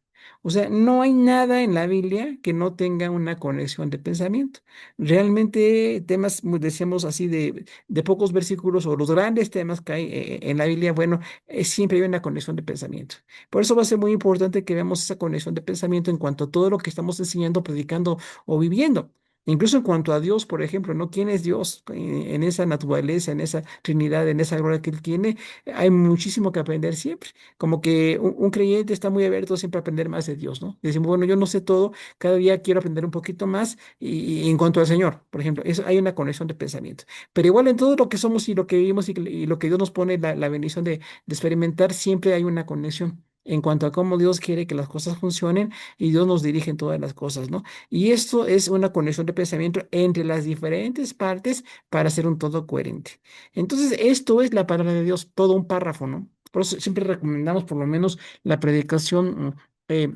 [SPEAKER 1] O sea, no hay nada en la Biblia que no tenga una conexión de pensamiento. Realmente temas, decíamos así, de pocos versículos o los grandes temas que hay en la Biblia, bueno, siempre hay una conexión de pensamiento. Por eso va a ser muy importante que veamos esa conexión de pensamiento en cuanto a todo lo que estamos enseñando, predicando o viviendo. Incluso en cuanto a Dios, por ejemplo, ¿no? ¿Quién es Dios en esa naturaleza, en esa Trinidad, en esa gloria que Él tiene? Hay muchísimo que aprender siempre. Como que un creyente está muy abierto siempre a aprender más de Dios, ¿no? Decimos, bueno, yo no sé todo, cada día quiero aprender un poquito más y en cuanto al Señor, por ejemplo, eso, hay una conexión de pensamiento. Pero igual en todo lo que somos y lo que vivimos y lo que Dios nos pone, la bendición de experimentar, siempre hay una conexión. En cuanto a cómo Dios quiere que las cosas funcionen y Dios nos dirige en todas las cosas, ¿no? Y esto es una conexión de pensamiento entre las diferentes partes para hacer un todo coherente. Entonces, esto es la palabra de Dios, todo un párrafo, ¿no? Por eso siempre recomendamos por lo menos la predicación, eh,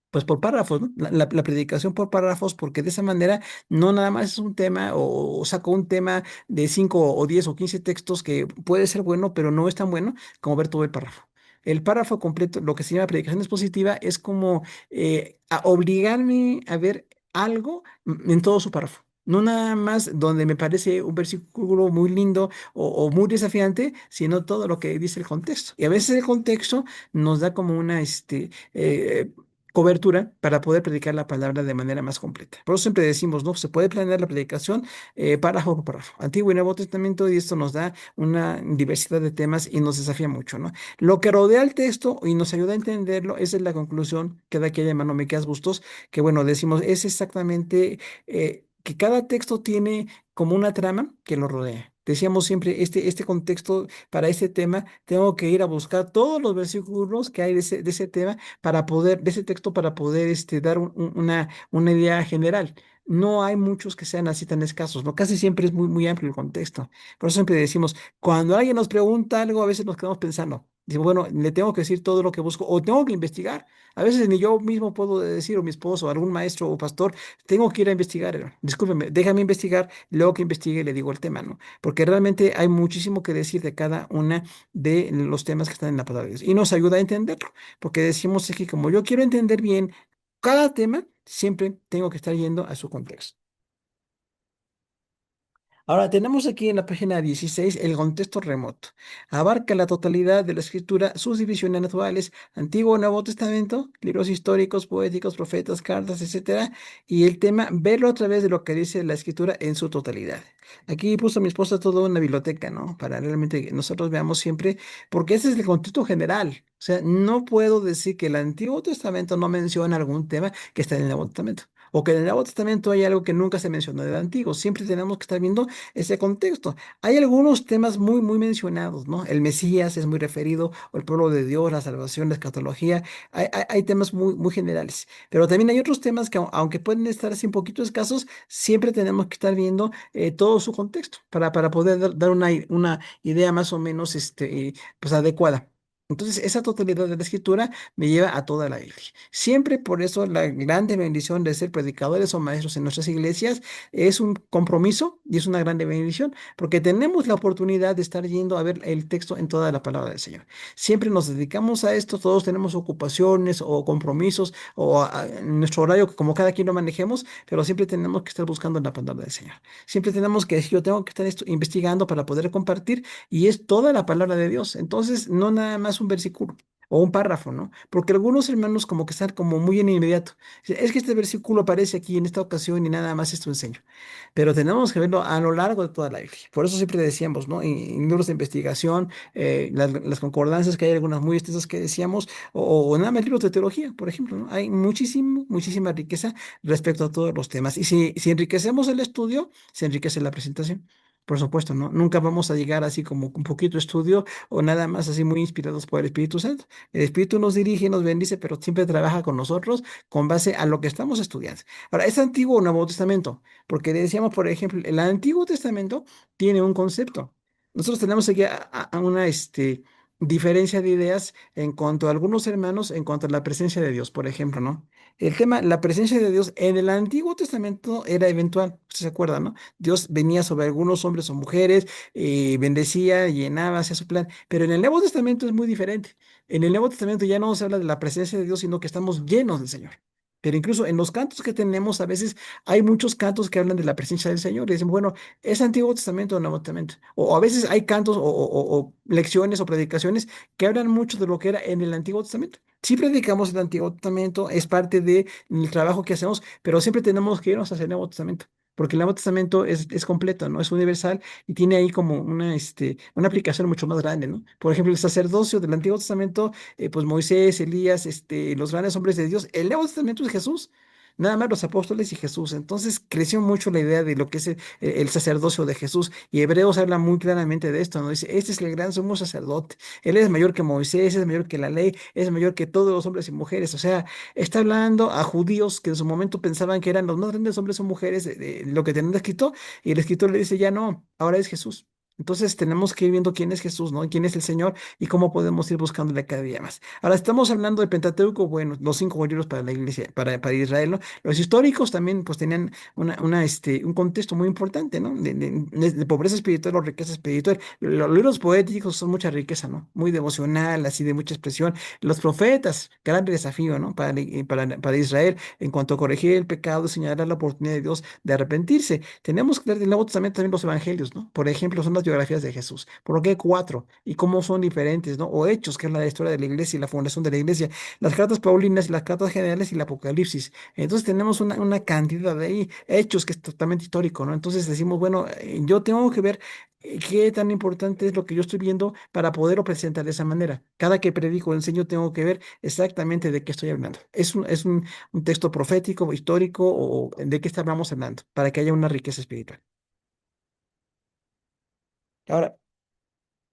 [SPEAKER 1] pues por párrafos, ¿no? La predicación por párrafos, porque de esa manera no nada más es un tema o saco un tema de 5 o 10 o 15 textos que puede ser bueno, pero no es tan bueno como ver todo el párrafo. El párrafo completo, lo que se llama predicación expositiva, es como a obligarme a ver algo en todo su párrafo. No nada más donde me parece un versículo muy lindo o muy desafiante, sino todo lo que dice el contexto. Y a veces el contexto nos da como una, cobertura para poder predicar la palabra de manera más completa. Por eso siempre decimos, ¿no? Se puede planear la predicación párrafo por párrafo, Antiguo y Nuevo Testamento, y esto nos da una diversidad de temas y nos desafía mucho, ¿no? Lo que rodea el texto y nos ayuda a entenderlo, esa es la conclusión que da aquí el hermano Miqueas Bustos, que bueno, decimos, es exactamente que cada texto tiene como una trama que lo rodea. Decíamos siempre, este contexto para este tema, tengo que ir a buscar todos los versículos que hay de ese tema para poder, de ese texto para poder dar una idea general. No hay muchos que sean así tan escasos, ¿no? Casi siempre es muy, muy amplio el contexto. Por eso siempre decimos, cuando alguien nos pregunta algo, a veces nos quedamos pensando, digo, bueno, le tengo que decir todo lo que busco o tengo que investigar. A veces ni yo mismo puedo decir, o mi esposo, o algún maestro o pastor, tengo que ir a investigar. Discúlpeme, déjame investigar, luego que investigue le digo el tema, ¿no? Porque realmente hay muchísimo que decir de cada una de los temas que están en la palabra de Dios y nos ayuda a entenderlo. Porque decimos aquí, como yo quiero entender bien cada tema, siempre tengo que estar yendo a su contexto. Ahora tenemos aquí en la página 16 el contexto remoto. Abarca la totalidad de la escritura, sus divisiones naturales, Antiguo o Nuevo Testamento, libros históricos, poéticos, profetas, cartas, etcétera. Y el tema, verlo a través de lo que dice la escritura en su totalidad. Aquí puso mi esposa toda una biblioteca, ¿no? Para realmente que nosotros veamos siempre, porque ese es el contexto general. O sea, no puedo decir que el Antiguo Testamento no menciona algún tema que está en el Nuevo Testamento. O que en el Nuevo Testamento hay algo que nunca se mencionó del Antiguo. Siempre tenemos que estar viendo ese contexto. Hay algunos temas muy, muy mencionados, ¿no? El Mesías es muy referido, o el pueblo de Dios, la salvación, la escatología. Hay temas muy, muy generales. Pero también hay otros temas que, aunque pueden estar así un poquito escasos, siempre tenemos que estar viendo todo su contexto para poder dar una idea más o menos pues adecuada. Entonces, esa totalidad de la escritura me lleva a toda la Biblia. Siempre por eso la grande bendición de ser predicadores o maestros en nuestras iglesias es un compromiso y es una grande bendición, porque tenemos la oportunidad de estar yendo a ver el texto en toda la palabra del Señor. Siempre nos dedicamos a esto, todos tenemos ocupaciones o compromisos o en nuestro horario, como cada quien lo manejemos, pero siempre tenemos que estar buscando la palabra del Señor. Siempre tenemos que decir, yo tengo que estar investigando para poder compartir y es toda la palabra de Dios. Entonces, no nada más un versículo o un párrafo, ¿no? Porque algunos hermanos como que están como muy en inmediato. Es que este versículo aparece aquí en esta ocasión y nada más esto enseño. Pero tenemos que verlo a lo largo de toda la Biblia. Por eso siempre decíamos, ¿no? En libros de investigación, las concordancias, que hay algunas muy extensas que decíamos, o nada más libros de teología, por ejemplo, ¿no? Hay muchísima riqueza respecto a todos los temas. Y si enriquecemos el estudio, se enriquece la presentación. Por supuesto, ¿no? Nunca vamos a llegar así como un poquito estudio o nada más así muy inspirados por el Espíritu Santo. El Espíritu nos dirige, nos bendice, pero siempre trabaja con nosotros con base a lo que estamos estudiando. Ahora, ¿es Antiguo o Nuevo Testamento? Porque decíamos, por ejemplo, el Antiguo Testamento tiene un concepto. Nosotros tenemos aquí a una diferencia de ideas en cuanto a algunos hermanos, en cuanto a la presencia de Dios, por ejemplo, ¿no? El tema, la presencia de Dios en el Antiguo Testamento era eventual, usted se acuerda, ¿no? Dios venía sobre algunos hombres o mujeres, bendecía, llenaba, hacía su plan, pero en el Nuevo Testamento es muy diferente. En el Nuevo Testamento ya no se habla de la presencia de Dios, sino que estamos llenos del Señor. Pero incluso en los cantos que tenemos, a veces hay muchos cantos que hablan de la presencia del Señor. Y dicen, bueno, ¿es Antiguo Testamento o Nuevo Testamento? O a veces hay cantos o lecciones o predicaciones que hablan mucho de lo que era en el Antiguo Testamento. Sí predicamos el Antiguo Testamento, es parte del trabajo que hacemos, pero siempre tenemos que irnos hacia el Nuevo Testamento. Porque el Nuevo Testamento es completo, ¿no? Es universal y tiene ahí como una aplicación mucho más grande, ¿no? Por ejemplo, el sacerdocio del Antiguo Testamento, pues Moisés, Elías, los grandes hombres de Dios. El Nuevo Testamento es Jesús. Nada más los apóstoles y Jesús. Entonces creció mucho la idea de lo que es el sacerdocio de Jesús. Y Hebreos habla muy claramente de esto, ¿no? Dice, este es el gran sumo sacerdote. Él es mayor que Moisés, es mayor que la ley, es mayor que todos los hombres y mujeres. O sea, está hablando a judíos que en su momento pensaban que eran los más grandes hombres o mujeres de lo que tenían escrito. Y el escritor le dice, ya no, ahora es Jesús. Entonces tenemos que ir viendo quién es Jesús, ¿no? Y quién es el Señor y cómo podemos ir buscándole cada día más. Ahora estamos hablando del Pentateuco, bueno, los cinco libros para la iglesia, para Israel, ¿no? Los históricos también, pues, tenían un contexto muy importante, ¿no? De pobreza espiritual o riqueza espiritual. Los libros poéticos son mucha riqueza, ¿no? Muy devocional, así de mucha expresión. Los profetas, gran desafío, ¿no? Para Israel, en cuanto a corregir el pecado, señalar la oportunidad de Dios de arrepentirse. Tenemos que leer del Nuevo Testamento también los evangelios, ¿no? Por ejemplo, son las biografías de Jesús. ¿Por qué cuatro? Y cómo son diferentes, ¿no? O Hechos, que es la historia de la iglesia y la fundación de la iglesia. Las cartas paulinas y las cartas generales y el Apocalipsis. Entonces tenemos una cantidad de ahí, hechos que es totalmente histórico, ¿no? Entonces decimos, bueno, yo tengo que ver qué tan importante es lo que yo estoy viendo para poderlo presentar de esa manera. Cada que predico o enseño tengo que ver exactamente de qué estoy hablando. Un texto profético, histórico o de qué estamos hablando, para que haya una riqueza espiritual. Ahora,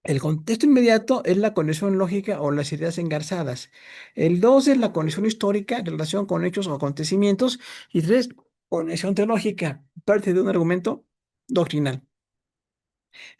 [SPEAKER 1] el contexto inmediato es la conexión lógica o las ideas engarzadas. El dos es la conexión histórica, relación con hechos o acontecimientos. Y tres, conexión teológica, parte de un argumento doctrinal.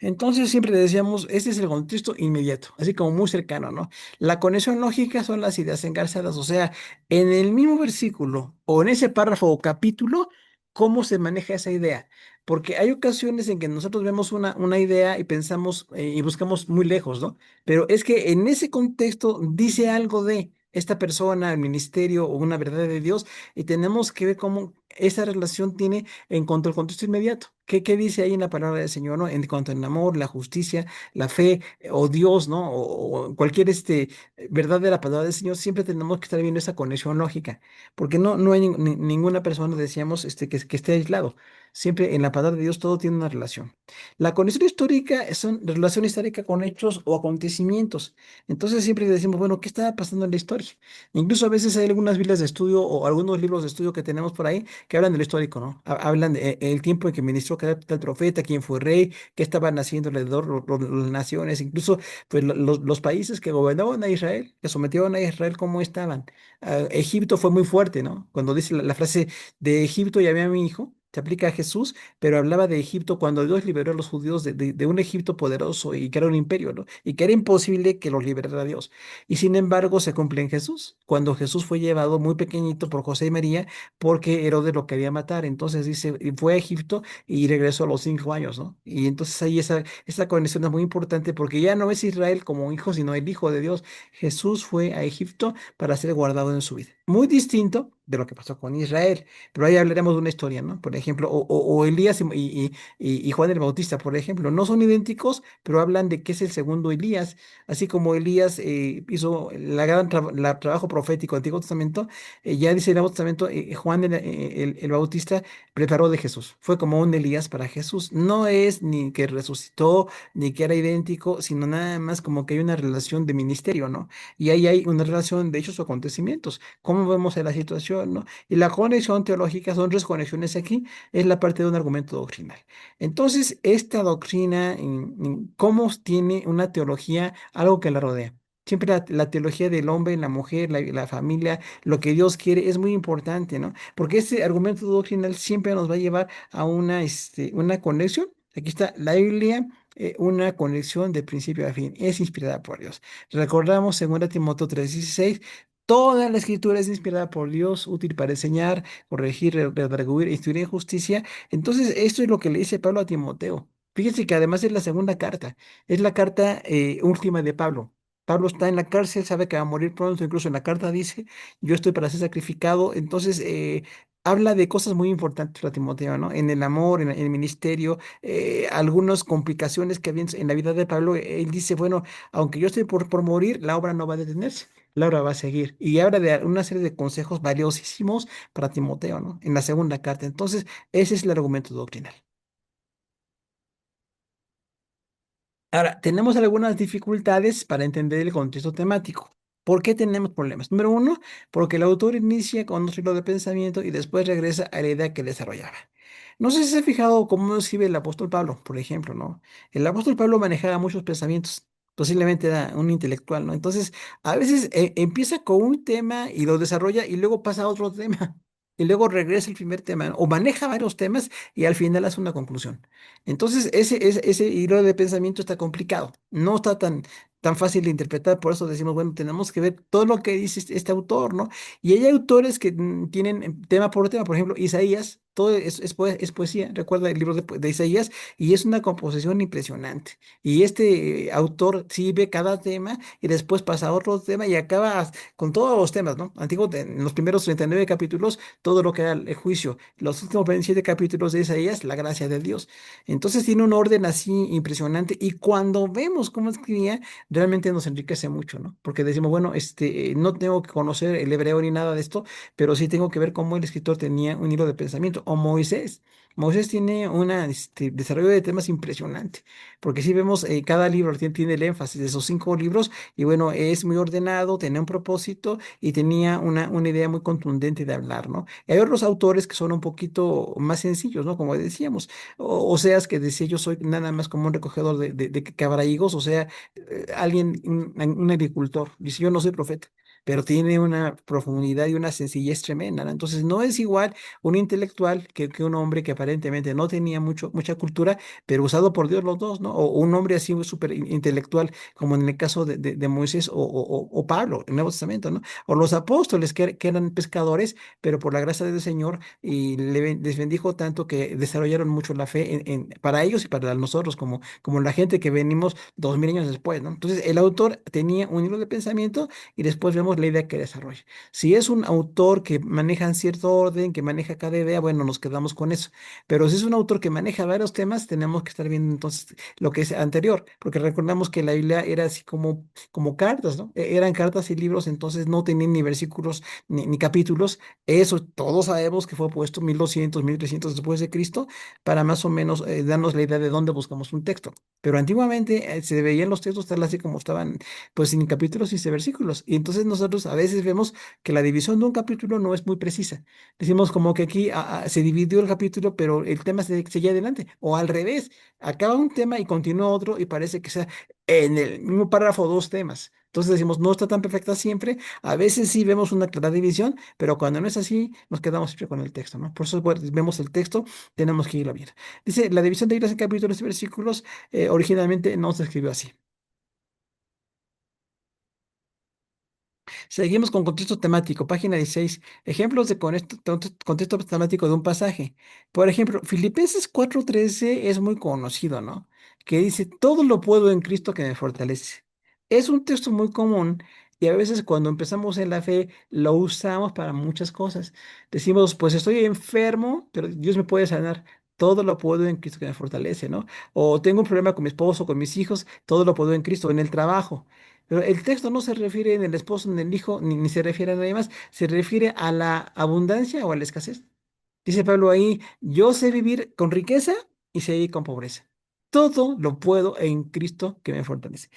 [SPEAKER 1] Entonces siempre decíamos, este es el contexto inmediato, así como muy cercano, ¿no? La conexión lógica son las ideas engarzadas, o sea, en el mismo versículo o en ese párrafo o capítulo, ¿cómo se maneja esa idea? Porque hay ocasiones en que nosotros vemos una idea y pensamos y buscamos muy lejos, ¿no? Pero es que en ese contexto dice algo de esta persona, el ministerio o una verdad de Dios y tenemos que ver cómo esa relación tiene en cuanto al contexto inmediato. ¿Qué dice ahí en la palabra del Señor, ¿no? En cuanto al amor, la justicia, la fe, o Dios, ¿no? O cualquier verdad de la palabra del Señor, siempre tenemos que estar viendo esa conexión lógica, porque no hay ninguna persona, decíamos, que esté aislado. Siempre en la palabra de Dios todo tiene una relación. La conexión histórica es una relación histórica con hechos o acontecimientos. Entonces siempre decimos, bueno, ¿qué estaba pasando en la historia? Incluso a veces hay algunas Biblias de estudio o algunos libros de estudio que tenemos por ahí que hablan del histórico, ¿no? Hablan el tiempo en que ministró cada tal profeta, quién fue rey, qué estaban haciendo alrededor las naciones, incluso pues, los países que gobernaban a Israel, que sometieron a Israel, cómo estaban. Egipto fue muy fuerte, ¿no? Cuando dice la frase de Egipto llamé a mi hijo. Se aplica a Jesús, pero hablaba de Egipto cuando Dios liberó a los judíos de un Egipto poderoso y que era un imperio, ¿no? Y que era imposible que los liberara Dios. Y sin embargo se cumple en Jesús, cuando Jesús fue llevado muy pequeñito por José y María porque Herodes lo quería matar. Entonces dice, y fue a Egipto y regresó a los 5 años, ¿no? Y entonces ahí esa conexión es muy importante porque ya no es Israel como hijo, sino el Hijo de Dios. Jesús fue a Egipto para ser guardado en su vida. Muy distinto de lo que pasó con Israel, pero ahí hablaremos de una historia, ¿no? Por ejemplo, o Elías y Juan el Bautista, por ejemplo, no son idénticos, pero hablan de que es el segundo Elías, así como Elías hizo la trabajo profético del Antiguo Testamento, ya dice el Nuevo Testamento, Juan el Bautista preparó de Jesús. Fue como un Elías para Jesús. No es ni que resucitó, ni que era idéntico, sino nada más como que hay una relación de ministerio, ¿no? Y ahí hay una relación de hechos o acontecimientos. ¿Cómo vemos en la situación, ¿no? Y la conexión teológica son tres conexiones aquí, es la parte de un argumento doctrinal. Entonces, esta doctrina, ¿cómo tiene una teología, algo que la rodea? Siempre la teología del hombre, la mujer, la familia, lo que Dios quiere es muy importante, ¿no? Porque este argumento doctrinal siempre nos va a llevar a una conexión. Aquí está la Biblia, una conexión de principio a fin. Es inspirada por Dios. Recordamos 2 Timoteo 3:16, Toda la escritura es inspirada por Dios, útil para enseñar, corregir, redarguir, instruir en justicia. Entonces, esto es lo que le dice Pablo a Timoteo. Fíjense que además es la segunda carta, es la carta última de Pablo. Pablo está en la cárcel, sabe que va a morir pronto, incluso en la carta dice, yo estoy para ser sacrificado. Entonces, habla de cosas muy importantes para Timoteo, ¿no? En el amor, en el ministerio, algunas complicaciones que había en la vida de Pablo. Él dice, bueno, aunque yo estoy por morir, la obra no va a detenerse. Laura va a seguir y habla de una serie de consejos valiosísimos para Timoteo, ¿no? En la segunda carta. Entonces, ese es el argumento doctrinal. Ahora, tenemos algunas dificultades para entender el contexto temático. ¿Por qué tenemos problemas? Número uno, porque el autor inicia con un hilo de pensamiento y después regresa a la idea que desarrollaba. No sé si se ha fijado cómo escribe el apóstol Pablo, por ejemplo, ¿no? El apóstol Pablo manejaba muchos pensamientos, posiblemente era un intelectual, ¿no? Entonces, a veces empieza con un tema y lo desarrolla y luego pasa a otro tema. Y luego regresa al primer tema, ¿no? O maneja varios temas y al final hace una conclusión. Entonces, ese hilo de pensamiento está complicado, no está tan fácil de interpretar, por eso decimos, bueno, tenemos que ver todo lo que dice este autor, ¿no? Y hay autores que tienen tema por tema, por ejemplo, Isaías, todo es poesía, recuerda el libro de Isaías, y es una composición impresionante. Y este autor sí ve cada tema y después pasa a otro tema y acaba con todos los temas, ¿no? Antiguo, en los primeros 39 capítulos, todo lo que era el juicio, los últimos 27 capítulos de Isaías, la gracia de Dios. Entonces tiene un orden así impresionante y cuando vemos cómo escribía, realmente nos enriquece mucho, ¿no? Porque decimos, bueno, no tengo que conocer el hebreo ni nada de esto, pero sí tengo que ver cómo el escritor tenía un hilo de pensamiento. O Moisés. Moisés tiene un desarrollo de temas impresionante, porque si vemos, cada libro tiene el énfasis de esos 5 libros y bueno, es muy ordenado, tenía un propósito y tenía una idea muy contundente de hablar, ¿no? Hay otros autores que son un poquito más sencillos, ¿no? Como decíamos. Oseas que decía yo soy nada más como un recogedor de cabrahigos, o sea, alguien, un agricultor, dice yo no soy profeta, pero tiene una profundidad y una sencillez tremenda, ¿no? Entonces no es igual un intelectual que un hombre que aparentemente no tenía mucha cultura, pero usado por Dios los dos, ¿no? O un hombre así súper intelectual, como en el caso de Moisés o Pablo, en el Nuevo Testamento, ¿no? O los apóstoles que eran pescadores, pero por la gracia del Señor y les bendijo tanto que desarrollaron mucho la fe para ellos y para nosotros, como la gente que venimos 2000 años después, ¿no? Entonces, el autor tenía un hilo de pensamiento y después vemos la idea que desarrolla. Si es un autor que maneja en cierto orden, que maneja cada idea, bueno, nos quedamos con eso. Pero si es un autor que maneja varios temas, tenemos que estar viendo entonces lo que es anterior, porque recordamos que la Biblia era así como cartas, ¿no? Eran cartas y libros, entonces no tenían ni versículos ni capítulos. Eso todos sabemos que fue puesto 1200, 1300 después de Cristo para más o menos darnos la idea de dónde buscamos un texto. Pero antiguamente se veían los textos tal así como estaban, pues sin capítulos y sin versículos. Y entonces nosotros a veces vemos que la división de un capítulo no es muy precisa. Decimos como que aquí se dividió el capítulo, pero el tema seguía adelante. O al revés, acaba un tema y continúa otro y parece que sea en el mismo párrafo dos temas. Entonces decimos, no está tan perfecta siempre. A veces sí vemos una clara división, pero cuando no es así, nos quedamos siempre con el texto, ¿no? Por eso bueno, vemos el texto, tenemos que irlo a ver. Dice, la división de libros en capítulos y versículos originalmente no se escribió así. Seguimos con contexto temático, página 16. Ejemplos de contexto temático de un pasaje. Por ejemplo, Filipenses 4:13 es muy conocido, ¿no? Que dice, todo lo puedo en Cristo que me fortalece. Es un texto muy común y a veces cuando empezamos en la fe lo usamos para muchas cosas. Decimos, pues estoy enfermo, pero Dios me puede sanar. Todo lo puedo en Cristo que me fortalece, ¿no? O tengo un problema con mi esposo, con mis hijos, todo lo puedo en Cristo, en el trabajo. Pero el texto no se refiere en el esposo, en el hijo, ni se refiere a nadie más, se refiere a la abundancia o a la escasez. Dice Pablo ahí, yo sé vivir con riqueza y sé vivir con pobreza. Todo lo puedo en Cristo que me fortalece.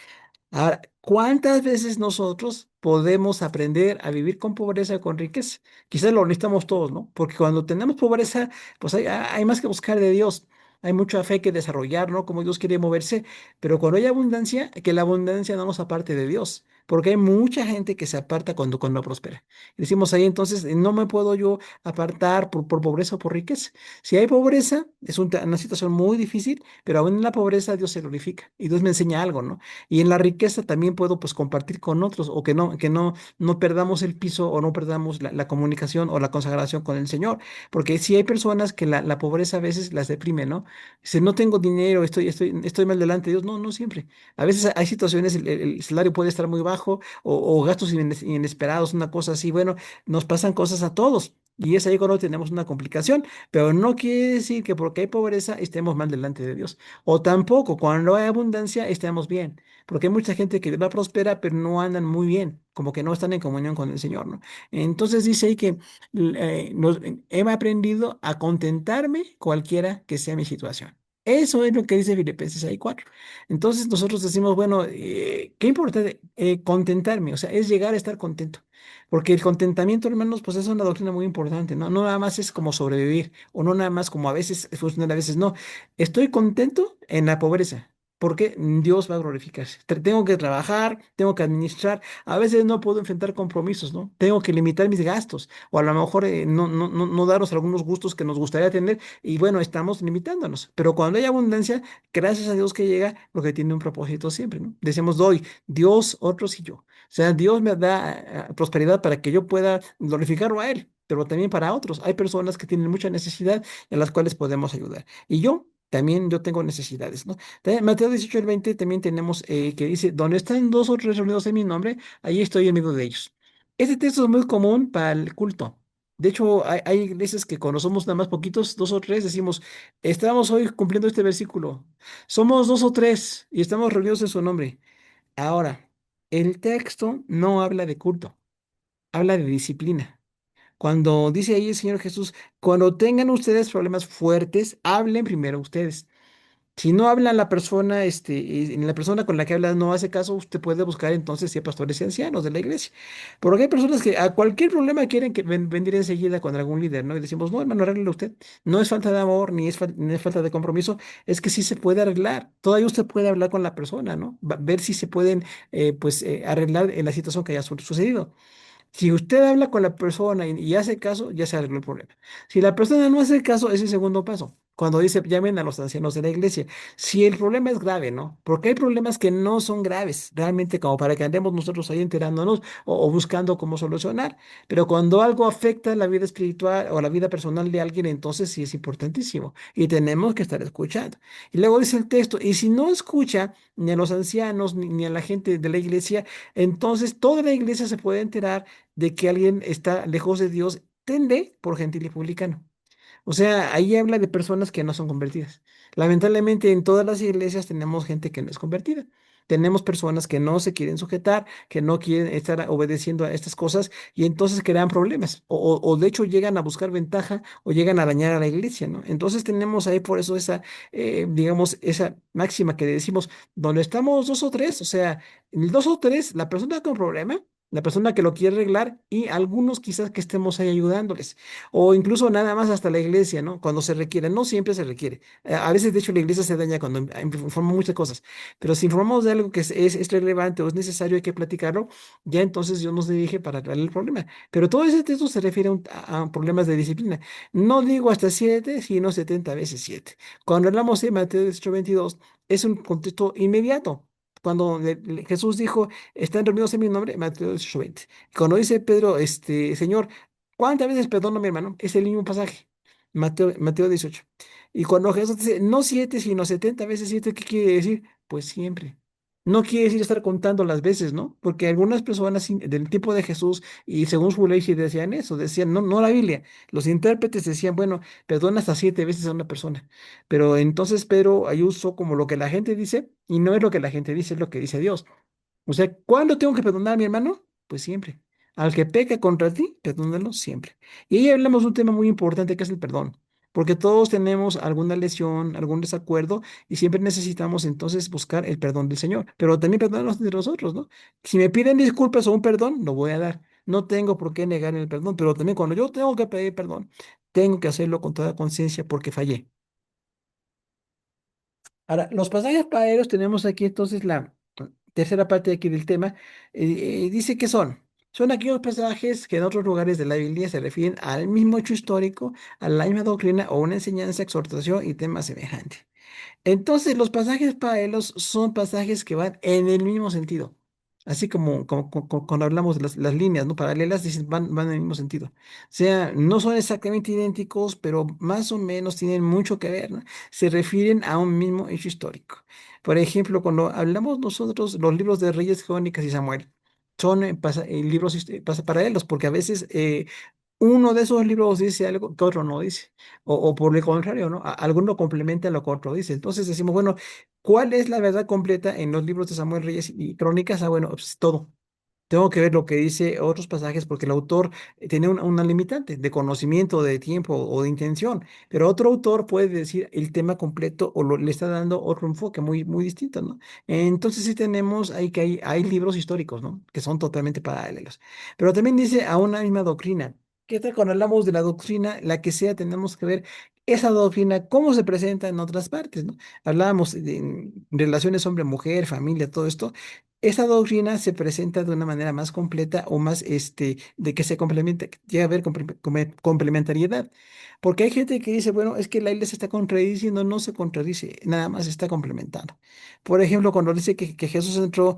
[SPEAKER 1] Ahora, ¿cuántas veces nosotros podemos aprender a vivir con pobreza o con riqueza? Quizás lo necesitamos todos, ¿no? Porque cuando tenemos pobreza, pues hay más que buscar de Dios. Hay mucha fe que desarrollar, ¿no? Como Dios quiere moverse. Pero cuando hay abundancia, que la abundancia no nos aparte de Dios. porque hay mucha gente que se aparta cuando prospera. Decimos ahí entonces, no me puedo yo apartar por pobreza o por riqueza. Si hay pobreza, es una situación muy difícil, pero aún en la pobreza Dios se glorifica y Dios me enseña algo, ¿no? Y en la riqueza también puedo pues compartir con otros o que no perdamos el piso o no perdamos la comunicación o la consagración con el Señor, porque si hay personas que la pobreza a veces las deprime, ¿no? Si no tengo dinero, estoy mal delante de Dios, no, no siempre. A veces hay situaciones, el salario puede estar muy bajo o gastos inesperados, una cosa así, bueno, nos pasan cosas a todos. Y es ahí cuando tenemos una complicación, pero no quiere decir que porque hay pobreza estemos mal delante de Dios. O tampoco, cuando hay abundancia estemos bien. Porque hay mucha gente que va próspera, pero no andan muy bien, como que no están en comunión con el Señor, ¿no? Entonces dice ahí que he aprendido a contentarme cualquiera que sea mi situación. Eso es lo que dice Filipenses 6:4. Entonces nosotros decimos, bueno, qué importante contentarme, o sea, es llegar a estar contento. Porque el contentamiento, hermanos, pues es una doctrina muy importante, ¿no? No nada más es como sobrevivir, o no nada más como a veces funciona, a veces no. Estoy contento en la pobreza, porque Dios va a glorificarse. Tengo que trabajar, tengo que administrar. A veces no puedo enfrentar compromisos, ¿no? Tengo que limitar mis gastos, o a lo mejor no darnos algunos gustos que nos gustaría tener, y bueno, estamos limitándonos. Pero cuando hay abundancia, gracias a Dios que llega, lo que tiene un propósito siempre, ¿no? Decimos, doy, Dios, otros y yo. O sea, Dios me da prosperidad para que yo pueda glorificarlo a Él, pero también para otros. Hay personas que tienen mucha necesidad y a las cuales podemos ayudar. Y yo tengo necesidades, ¿no? Mateo 18:20 también tenemos que dice, donde están dos o tres reunidos en mi nombre, ahí estoy en medio de ellos. Este texto es muy común para el culto. De hecho, hay iglesias que cuando somos nada más poquitos, dos o tres, decimos, estamos hoy cumpliendo este versículo. Somos dos o tres y estamos reunidos en su nombre. Ahora, el texto no habla de culto, habla de disciplina. Cuando dice ahí el Señor Jesús, cuando tengan ustedes problemas fuertes, hablen primero ustedes. Si no habla la persona, y la persona con la que habla no hace caso, usted puede buscar entonces si hay pastores y ancianos de la iglesia. Porque hay personas que a cualquier problema quieren venir enseguida con algún líder, ¿no? Y decimos, no, hermano, arréglelo usted. No es falta de amor, ni es falta de compromiso, es que sí se puede arreglar. Todavía usted puede hablar con la persona, ¿no? Ver si se pueden, pues, arreglar en la situación que haya sucedido. Si usted habla con la persona y hace caso, ya se arregló el problema. Si la persona no hace caso, es el segundo paso. Cuando dice, llamen a los ancianos de la iglesia. Si el problema es grave, ¿no? Porque hay problemas que no son graves, realmente como para que andemos nosotros ahí enterándonos o buscando cómo solucionar. Pero cuando algo afecta la vida espiritual o la vida personal de alguien, entonces sí es importantísimo. Y tenemos que estar escuchando. Y luego dice el texto, y si no escucha ni a los ancianos ni a la gente de la iglesia, entonces toda la iglesia se puede enterar de que alguien está lejos de Dios, tende por gentil y publicano. O sea, ahí habla de personas que no son convertidas. Lamentablemente en todas las iglesias tenemos gente que no es convertida. Tenemos personas que no se quieren sujetar, que no quieren estar obedeciendo a estas cosas y entonces crean problemas. O de hecho llegan a buscar ventaja o llegan a dañar a la iglesia, ¿no? Entonces tenemos ahí por eso esa, digamos, esa máxima que decimos, donde estamos dos o tres, o sea, en el dos o tres, la persona con problema, la persona que lo quiere arreglar y algunos quizás que estemos ahí ayudándoles. O incluso nada más hasta la iglesia, ¿no? Cuando se requiere, no siempre se requiere. A veces, de hecho, la iglesia se daña cuando informa muchas cosas. Pero si informamos de algo que es relevante o es necesario, hay que platicarlo, ya entonces Dios nos dirige para aclarar el problema. Pero todo ese texto se refiere a problemas de disciplina. No digo hasta 7, sino 70 veces 7. Cuando hablamos de Mateo 18:22, es un contexto inmediato. Cuando Jesús dijo, están reunidos en mi nombre, Mateo 18:20. Cuando dice Pedro, Señor, ¿cuántas veces perdono a mi hermano? Es el mismo pasaje, Mateo 18. Y cuando Jesús dice, no 7, sino 70 veces 7, ¿qué quiere decir? Pues siempre. No quiere decir estar contando las veces, ¿no? Porque algunas personas del tiempo de Jesús y según su ley sí decían eso, decían, no, no la Biblia. Los intérpretes decían, bueno, perdona hasta 7 veces a una persona. Pero entonces Pedro ahí usó como lo que la gente dice y no es lo que la gente dice, es lo que dice Dios. O sea, ¿cuándo tengo que perdonar a mi hermano? Pues siempre. Al que peca contra ti, perdónalo siempre. Y ahí hablamos de un tema muy importante que es el perdón, porque todos tenemos alguna lesión, algún desacuerdo y siempre necesitamos entonces buscar el perdón del Señor, pero también perdonarnos de nosotros, ¿no? Si me piden disculpas o un perdón, lo voy a dar. No tengo por qué negar el perdón, pero también cuando yo tengo que pedir perdón, tengo que hacerlo con toda conciencia porque fallé. Ahora, los pasajes para ellos tenemos aquí entonces tercera parte aquí del tema, dice que son aquellos pasajes que en otros lugares de la Biblia se refieren al mismo hecho histórico, a la misma doctrina o una enseñanza, exhortación y tema semejante. Entonces, los pasajes paralelos son pasajes que van en el mismo sentido. Así como cuando hablamos de las líneas, ¿no? Paralelas, dicen, van en el mismo sentido. O sea, no son exactamente idénticos, pero más o menos tienen mucho que ver, ¿no? Se refieren a un mismo hecho histórico. Por ejemplo, cuando hablamos nosotros, los libros de Reyes, Crónicas y Samuel, son libros paralelos, porque a veces uno de esos libros dice algo que otro no dice, o por el contrario, ¿no? Alguno complementa lo que otro dice. Entonces decimos, bueno, ¿cuál es la verdad completa en los libros de Samuel Reyes y Crónicas? Ah, bueno, pues todo. Tengo que ver lo que dice otros pasajes porque el autor tiene una limitante de conocimiento, de tiempo o de intención, pero otro autor puede decir el tema completo o le está dando otro enfoque muy distinto, ¿no? Entonces sí tenemos ahí que hay libros históricos, ¿no? Que son totalmente paralelos. Pero también dice a una misma doctrina. ¿Qué tal cuando hablamos de la doctrina, la que sea, tenemos que ver esa doctrina, cómo se presenta en otras partes, ¿no? Hablábamos de relaciones hombre-mujer, familia, todo esto. Esa doctrina se presenta de una manera más completa o más, de que se complementa, que llega a haber complementariedad. Porque hay gente que dice, bueno, es que la iglesia se está contradiciendo, no se contradice, nada más se está complementando. Por ejemplo, cuando dice que Jesús entró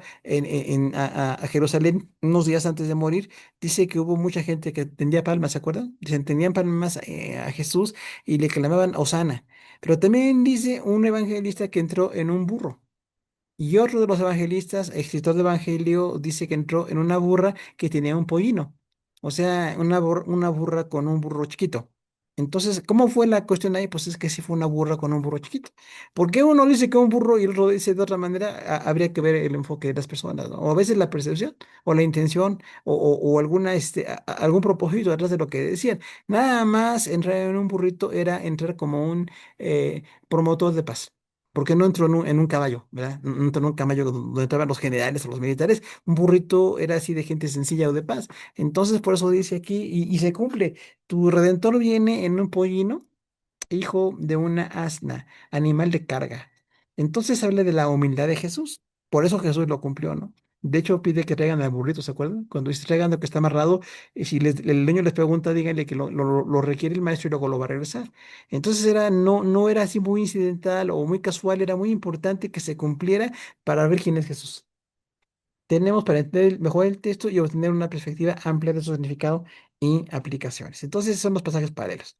[SPEAKER 1] a Jerusalén unos días antes de morir, dice que hubo mucha gente que tendía palmas, ¿se acuerdan? Dicen, tenían palmas a Jesús y le clamaban Hosana. Pero también dice un evangelista que entró en un burro. Y otro de los evangelistas, escritor de evangelio, dice que entró en una burra que tenía un pollino. O sea, una burra con un burro chiquito. Entonces, ¿cómo fue la cuestión ahí? Pues es que sí fue una burra con un burro chiquito. ¿Por qué uno dice que un burro y el otro dice de otra manera? Habría que ver el enfoque de las personas, ¿no? O a veces la percepción, o la intención, o alguna, algún propósito detrás de lo que decían. Nada más entrar en un burrito era entrar como un promotor de paz. ¿Por qué no entró en un caballo, ¿verdad? No entró en un caballo donde entraban los generales o los militares. Un burrito era así de gente sencilla o de paz. Entonces, por eso dice aquí, y se cumple, tu redentor viene en un pollino, hijo de una asna, animal de carga. Entonces habla de la humildad de Jesús. Por eso Jesús lo cumplió, ¿no? De hecho, pide que traigan al burrito, ¿se acuerdan? Cuando dice traigan lo que está amarrado, y si el dueño les pregunta, díganle que lo requiere el maestro y luego lo va a regresar. Entonces no era así muy incidental o muy casual, era muy importante que se cumpliera para ver quién es Jesús. Tenemos para entender mejor el texto y obtener una perspectiva amplia de su significado y aplicaciones. Entonces, son los pasajes paralelos.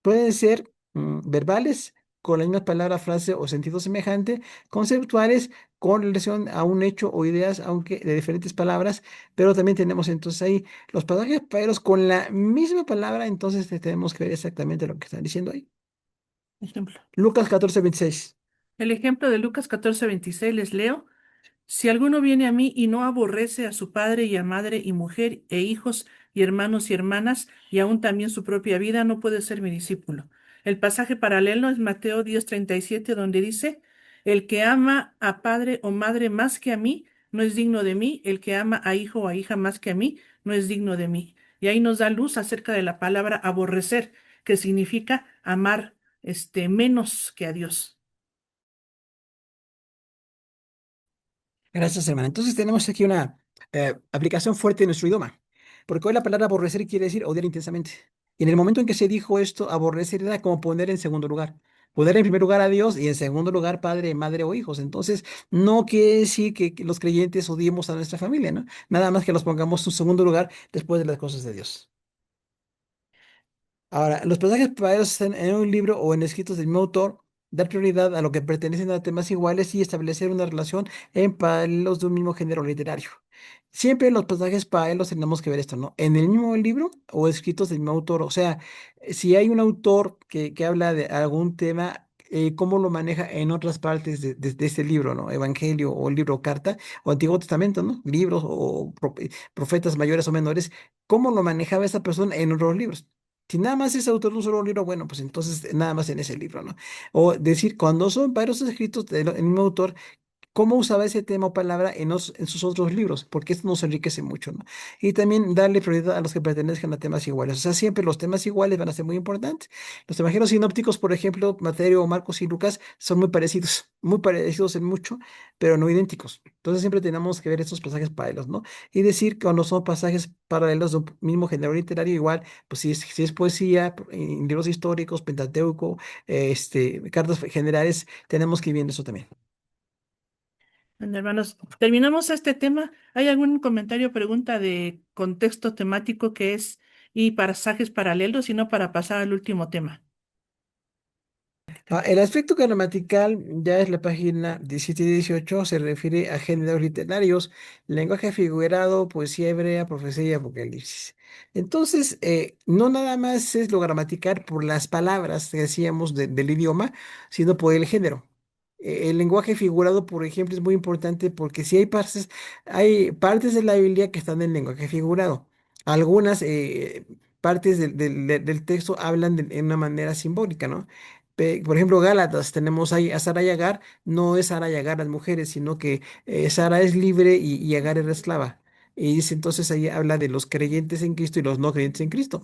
[SPEAKER 1] Pueden ser verbales, con la misma palabra, frase o sentido semejante, conceptuales, con relación a un hecho o ideas, aunque de diferentes palabras, pero también tenemos entonces ahí los pasajes paralelos con la misma palabra, entonces tenemos que ver exactamente lo que están diciendo ahí.
[SPEAKER 3] Ejemplo.
[SPEAKER 1] Lucas 14:26.
[SPEAKER 3] El ejemplo de Lucas 14:26 les leo. Si alguno viene a mí y no aborrece a su padre y a madre y mujer e hijos y hermanos y hermanas y aún también su propia vida, no puede ser mi discípulo. El pasaje paralelo es Mateo 10:37, donde dice, el que ama a padre o madre más que a mí, no es digno de mí. El que ama a hijo o a hija más que a mí, no es digno de mí. Y ahí nos da luz acerca de la palabra aborrecer, que significa amar, menos que a Dios.
[SPEAKER 1] Gracias, hermana. Entonces tenemos aquí una aplicación fuerte en nuestro idioma, porque hoy la palabra aborrecer quiere decir odiar intensamente. Y en el momento en que se dijo esto, aborrecer era como poner en segundo lugar. Poner en primer lugar a Dios y en segundo lugar padre, madre o hijos. Entonces, no quiere decir que los creyentes odiemos a nuestra familia, ¿no? Nada más que los pongamos en segundo lugar después de las cosas de Dios. Ahora, los pasajes paralelos están en un libro o en escritos del mismo autor, dar prioridad a lo que pertenecen a temas iguales y establecer una relación en paralelos de un mismo género literario. Siempre los pasajes paralelos tenemos que ver esto, ¿no? En el mismo libro o escritos del mismo autor. O sea, si hay un autor que habla de algún tema, cómo lo maneja en otras partes de este libro, ¿no? Evangelio o libro o carta o Antiguo Testamento, ¿no? Libros o profetas mayores o menores, cómo lo manejaba esa persona en otros libros. Si nada más es autor de un solo libro, bueno, pues entonces nada más en ese libro, ¿no? O decir, cuando son varios escritos del mismo autor, cómo usaba ese tema o palabra en sus otros libros, porque esto nos enriquece mucho, ¿no? Y también darle prioridad a los que pertenezcan a temas iguales. O sea, siempre los temas iguales van a ser muy importantes. Los evangelios sinópticos, por ejemplo, Mateo, Marcos y Lucas, son muy parecidos en mucho, pero no idénticos. Entonces siempre tenemos que ver estos pasajes paralelos, ¿no? Y decir que cuando son pasajes paralelos de un mismo género literario, igual, pues si es poesía, en libros históricos, Pentateuco, cartas generales, tenemos que ir viendo eso también.
[SPEAKER 3] Bueno, hermanos, terminamos este tema. ¿Hay algún comentario o pregunta de contexto temático que es y pasajes paralelos, sino para pasar al último tema?
[SPEAKER 1] El aspecto gramatical ya es la página 17 y 18, se refiere a géneros literarios, lenguaje figurado, poesía hebrea, profecía y apocalipsis. Entonces, no nada más es lo gramatical por las palabras que decíamos del idioma, sino por el género. El lenguaje figurado, por ejemplo, es muy importante porque si hay partes de la Biblia que están en lenguaje figurado. Algunas partes del texto hablan en una manera simbólica, ¿no? Por ejemplo, Gálatas, tenemos ahí a Sara y Agar, no es Sara y Agar las mujeres, sino que Sara es libre y Agar era esclava. Y dice entonces ahí habla de los creyentes en Cristo y los no creyentes en Cristo.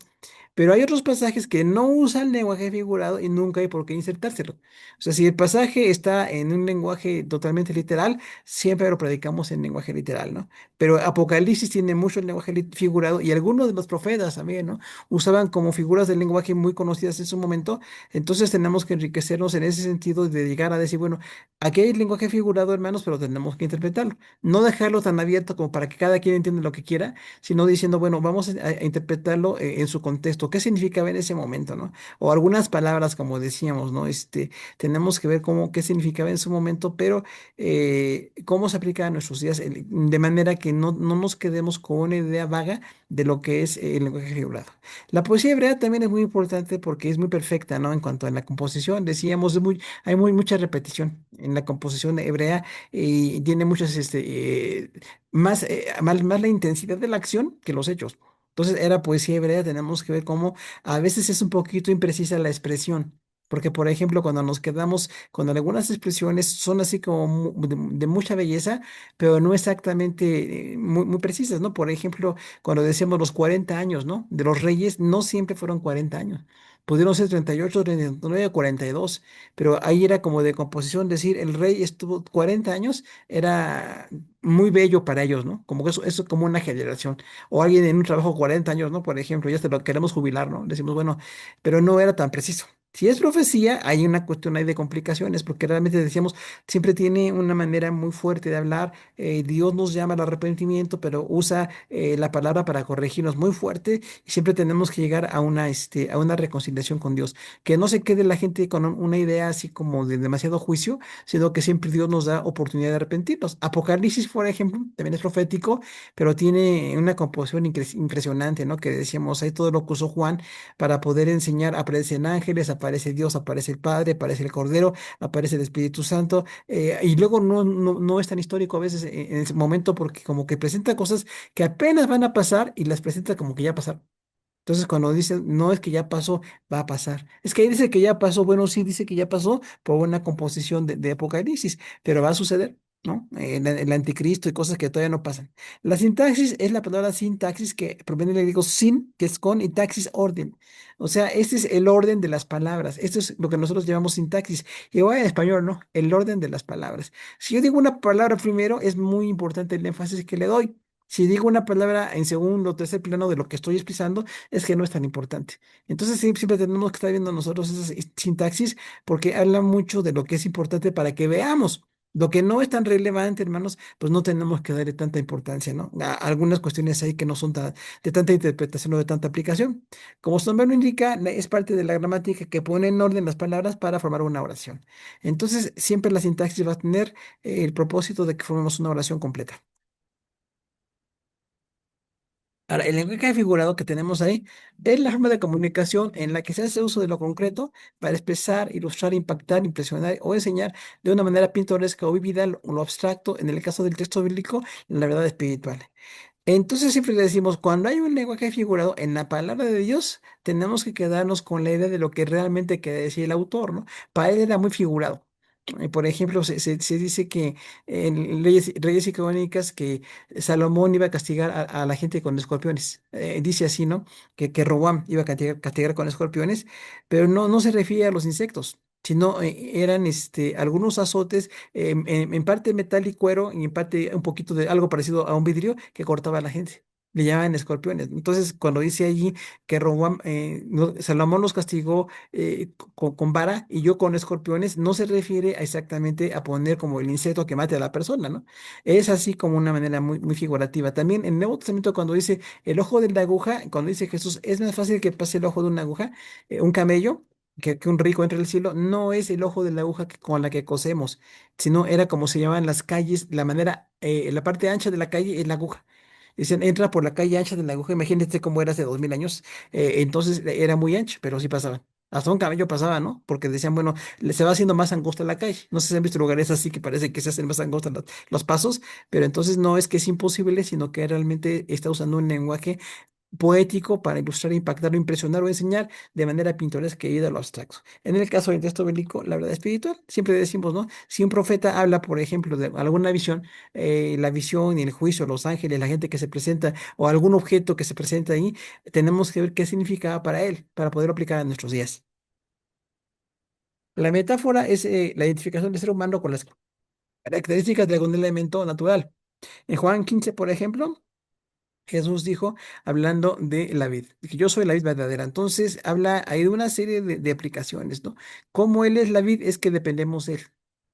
[SPEAKER 1] Pero hay otros pasajes que no usan lenguaje figurado y nunca hay por qué insertárselo. O sea, si el pasaje está en un lenguaje totalmente literal, siempre lo predicamos en lenguaje literal, ¿no? Pero Apocalipsis tiene mucho lenguaje figurado y algunos de los profetas también, ¿no? Usaban como figuras del lenguaje muy conocidas en su momento. Entonces tenemos que enriquecernos en ese sentido de llegar a decir, bueno, aquí hay lenguaje figurado, hermanos, pero tenemos que interpretarlo. No dejarlo tan abierto como para que cada quien entienda lo que quiera, sino diciendo, bueno, vamos a interpretarlo en su contexto, qué significaba en ese momento, ¿no? O algunas palabras, como decíamos, ¿no? Tenemos que ver qué significaba en su momento, pero cómo se aplica a nuestros días, de manera que no nos quedemos con una idea vaga de lo que es el lenguaje figurado. La poesía hebrea también es muy importante porque es muy perfecta, ¿no? En cuanto a la composición, decíamos, hay mucha repetición en la composición hebrea y tiene muchas, más la intensidad de la acción que los hechos. Entonces, era poesía hebrea, tenemos que ver cómo a veces es un poquito imprecisa la expresión. Porque, por ejemplo, cuando nos quedamos con algunas expresiones, son así como de mucha belleza, pero no exactamente muy precisas, ¿no? Por ejemplo, cuando decíamos los 40 años, ¿no? De los reyes, no siempre fueron 40 años. Pudieron ser 38, 39, 42, pero ahí era como de composición, decir, el rey estuvo 40 años, era muy bello para ellos, ¿no? Como que eso es como una generación. O alguien en un trabajo 40 años, ¿no? Por ejemplo, ya se lo queremos jubilar, ¿no? Decimos, bueno, pero no era tan preciso. Si es profecía, hay una cuestión ahí de complicaciones, porque realmente decíamos, siempre tiene una manera muy fuerte de hablar. Dios nos llama al arrepentimiento, pero usa la palabra para corregirnos muy fuerte y siempre tenemos que llegar a una reconciliación con Dios. Que no se quede la gente con una idea así como de demasiado juicio, sino que siempre Dios nos da oportunidad de arrepentirnos. Apocalipsis, por ejemplo, también es profético, pero tiene una composición impresionante, ¿no? Que decíamos, ahí todo lo que usó Juan para poder enseñar, aparecen ángeles, aparece Dios, aparece el Padre, aparece el Cordero, aparece el Espíritu Santo, y luego no es tan histórico a veces en ese momento porque como que presenta cosas que apenas van a pasar y las presenta como que ya pasaron. Entonces, cuando dicen, no es que ya pasó, va a pasar. Es que ahí dice que ya pasó, bueno, sí dice que ya pasó por una composición de Apocalipsis, pero va a suceder, ¿no? El anticristo y cosas que todavía no pasan. La sintaxis es la palabra sintaxis que proviene del griego sin, que es con, y taxis, orden. O sea, este es el orden de las palabras. Esto es lo que nosotros llamamos sintaxis. Igual en español, ¿no? El orden de las palabras. Si yo digo una palabra primero, es muy importante el énfasis que le doy. Si digo una palabra en segundo o tercer plano de lo que estoy expresando, es que no es tan importante. Entonces siempre tenemos que estar viendo nosotros esa sintaxis porque habla mucho de lo que es importante para que veamos. Lo que no es tan relevante, hermanos, pues no tenemos que darle tanta importancia, ¿no? Algunas cuestiones ahí que no son de tanta interpretación o de tanta aplicación. Como su nombre lo indica, es parte de la gramática que pone en orden las palabras para formar una oración. Entonces, siempre la sintaxis va a tener el propósito de que formemos una oración completa. Ahora, el lenguaje figurado que tenemos ahí es la forma de comunicación en la que se hace uso de lo concreto para expresar, ilustrar, impactar, impresionar o enseñar de una manera pintoresca o vívida lo abstracto, en el caso del texto bíblico, la verdad espiritual. Entonces siempre le decimos, cuando hay un lenguaje figurado en la palabra de Dios, tenemos que quedarnos con la idea de lo que realmente quiere decir el autor, ¿no? Para él era muy figurado. Por ejemplo, se dice que en Reyes y Crónicas que Salomón iba a castigar a la gente con escorpiones. Dice así, ¿no? Que Roboam iba a castigar con escorpiones, pero no se refiere a los insectos, sino eran algunos azotes, en parte metal y cuero y en parte un poquito de algo parecido a un vidrio que cortaba a la gente. Le llamaban escorpiones. Entonces, cuando dice allí que Roboam, Salomón los castigó con vara y yo con escorpiones, no se refiere exactamente a poner como el insecto que mate a la persona, ¿no? Es así como una manera muy figurativa. También en el Nuevo Testamento, cuando dice el ojo de la aguja, cuando dice Jesús, es más fácil que pase el ojo de una aguja, un camello. Que un rico entre al cielo, no es el ojo de la aguja con la que cosemos, sino era como se llamaban las calles, la manera, la parte ancha de la calle es la aguja. Dicen, entra por la calle ancha de la aguja, imagínate cómo era hace 2000 años. Entonces era muy ancho, pero sí pasaba. Hasta un camello pasaba, ¿no? Porque decían, bueno, se va haciendo más angosta la calle. No sé si han visto lugares así que parece que se hacen más angostas los pasos, pero entonces no es que es imposible, sino que realmente está usando un lenguaje poético para ilustrar, impactar o impresionar o enseñar de manera pintoresca y de lo abstracto. En el caso del texto bíblico, la verdad espiritual, siempre decimos, ¿no? Si un profeta habla, por ejemplo, de alguna visión, la visión y el juicio, los ángeles, la gente que se presenta o algún objeto que se presenta ahí, tenemos que ver qué significaba para él, para poderlo aplicar a nuestros días. La metáfora es la identificación del ser humano con las características de algún elemento natural. En Juan 15, por ejemplo, Jesús dijo, hablando de la vid, que yo soy la vid verdadera. Entonces, habla ahí de una serie de aplicaciones, ¿no? Cómo Él es la vid es que dependemos de Él.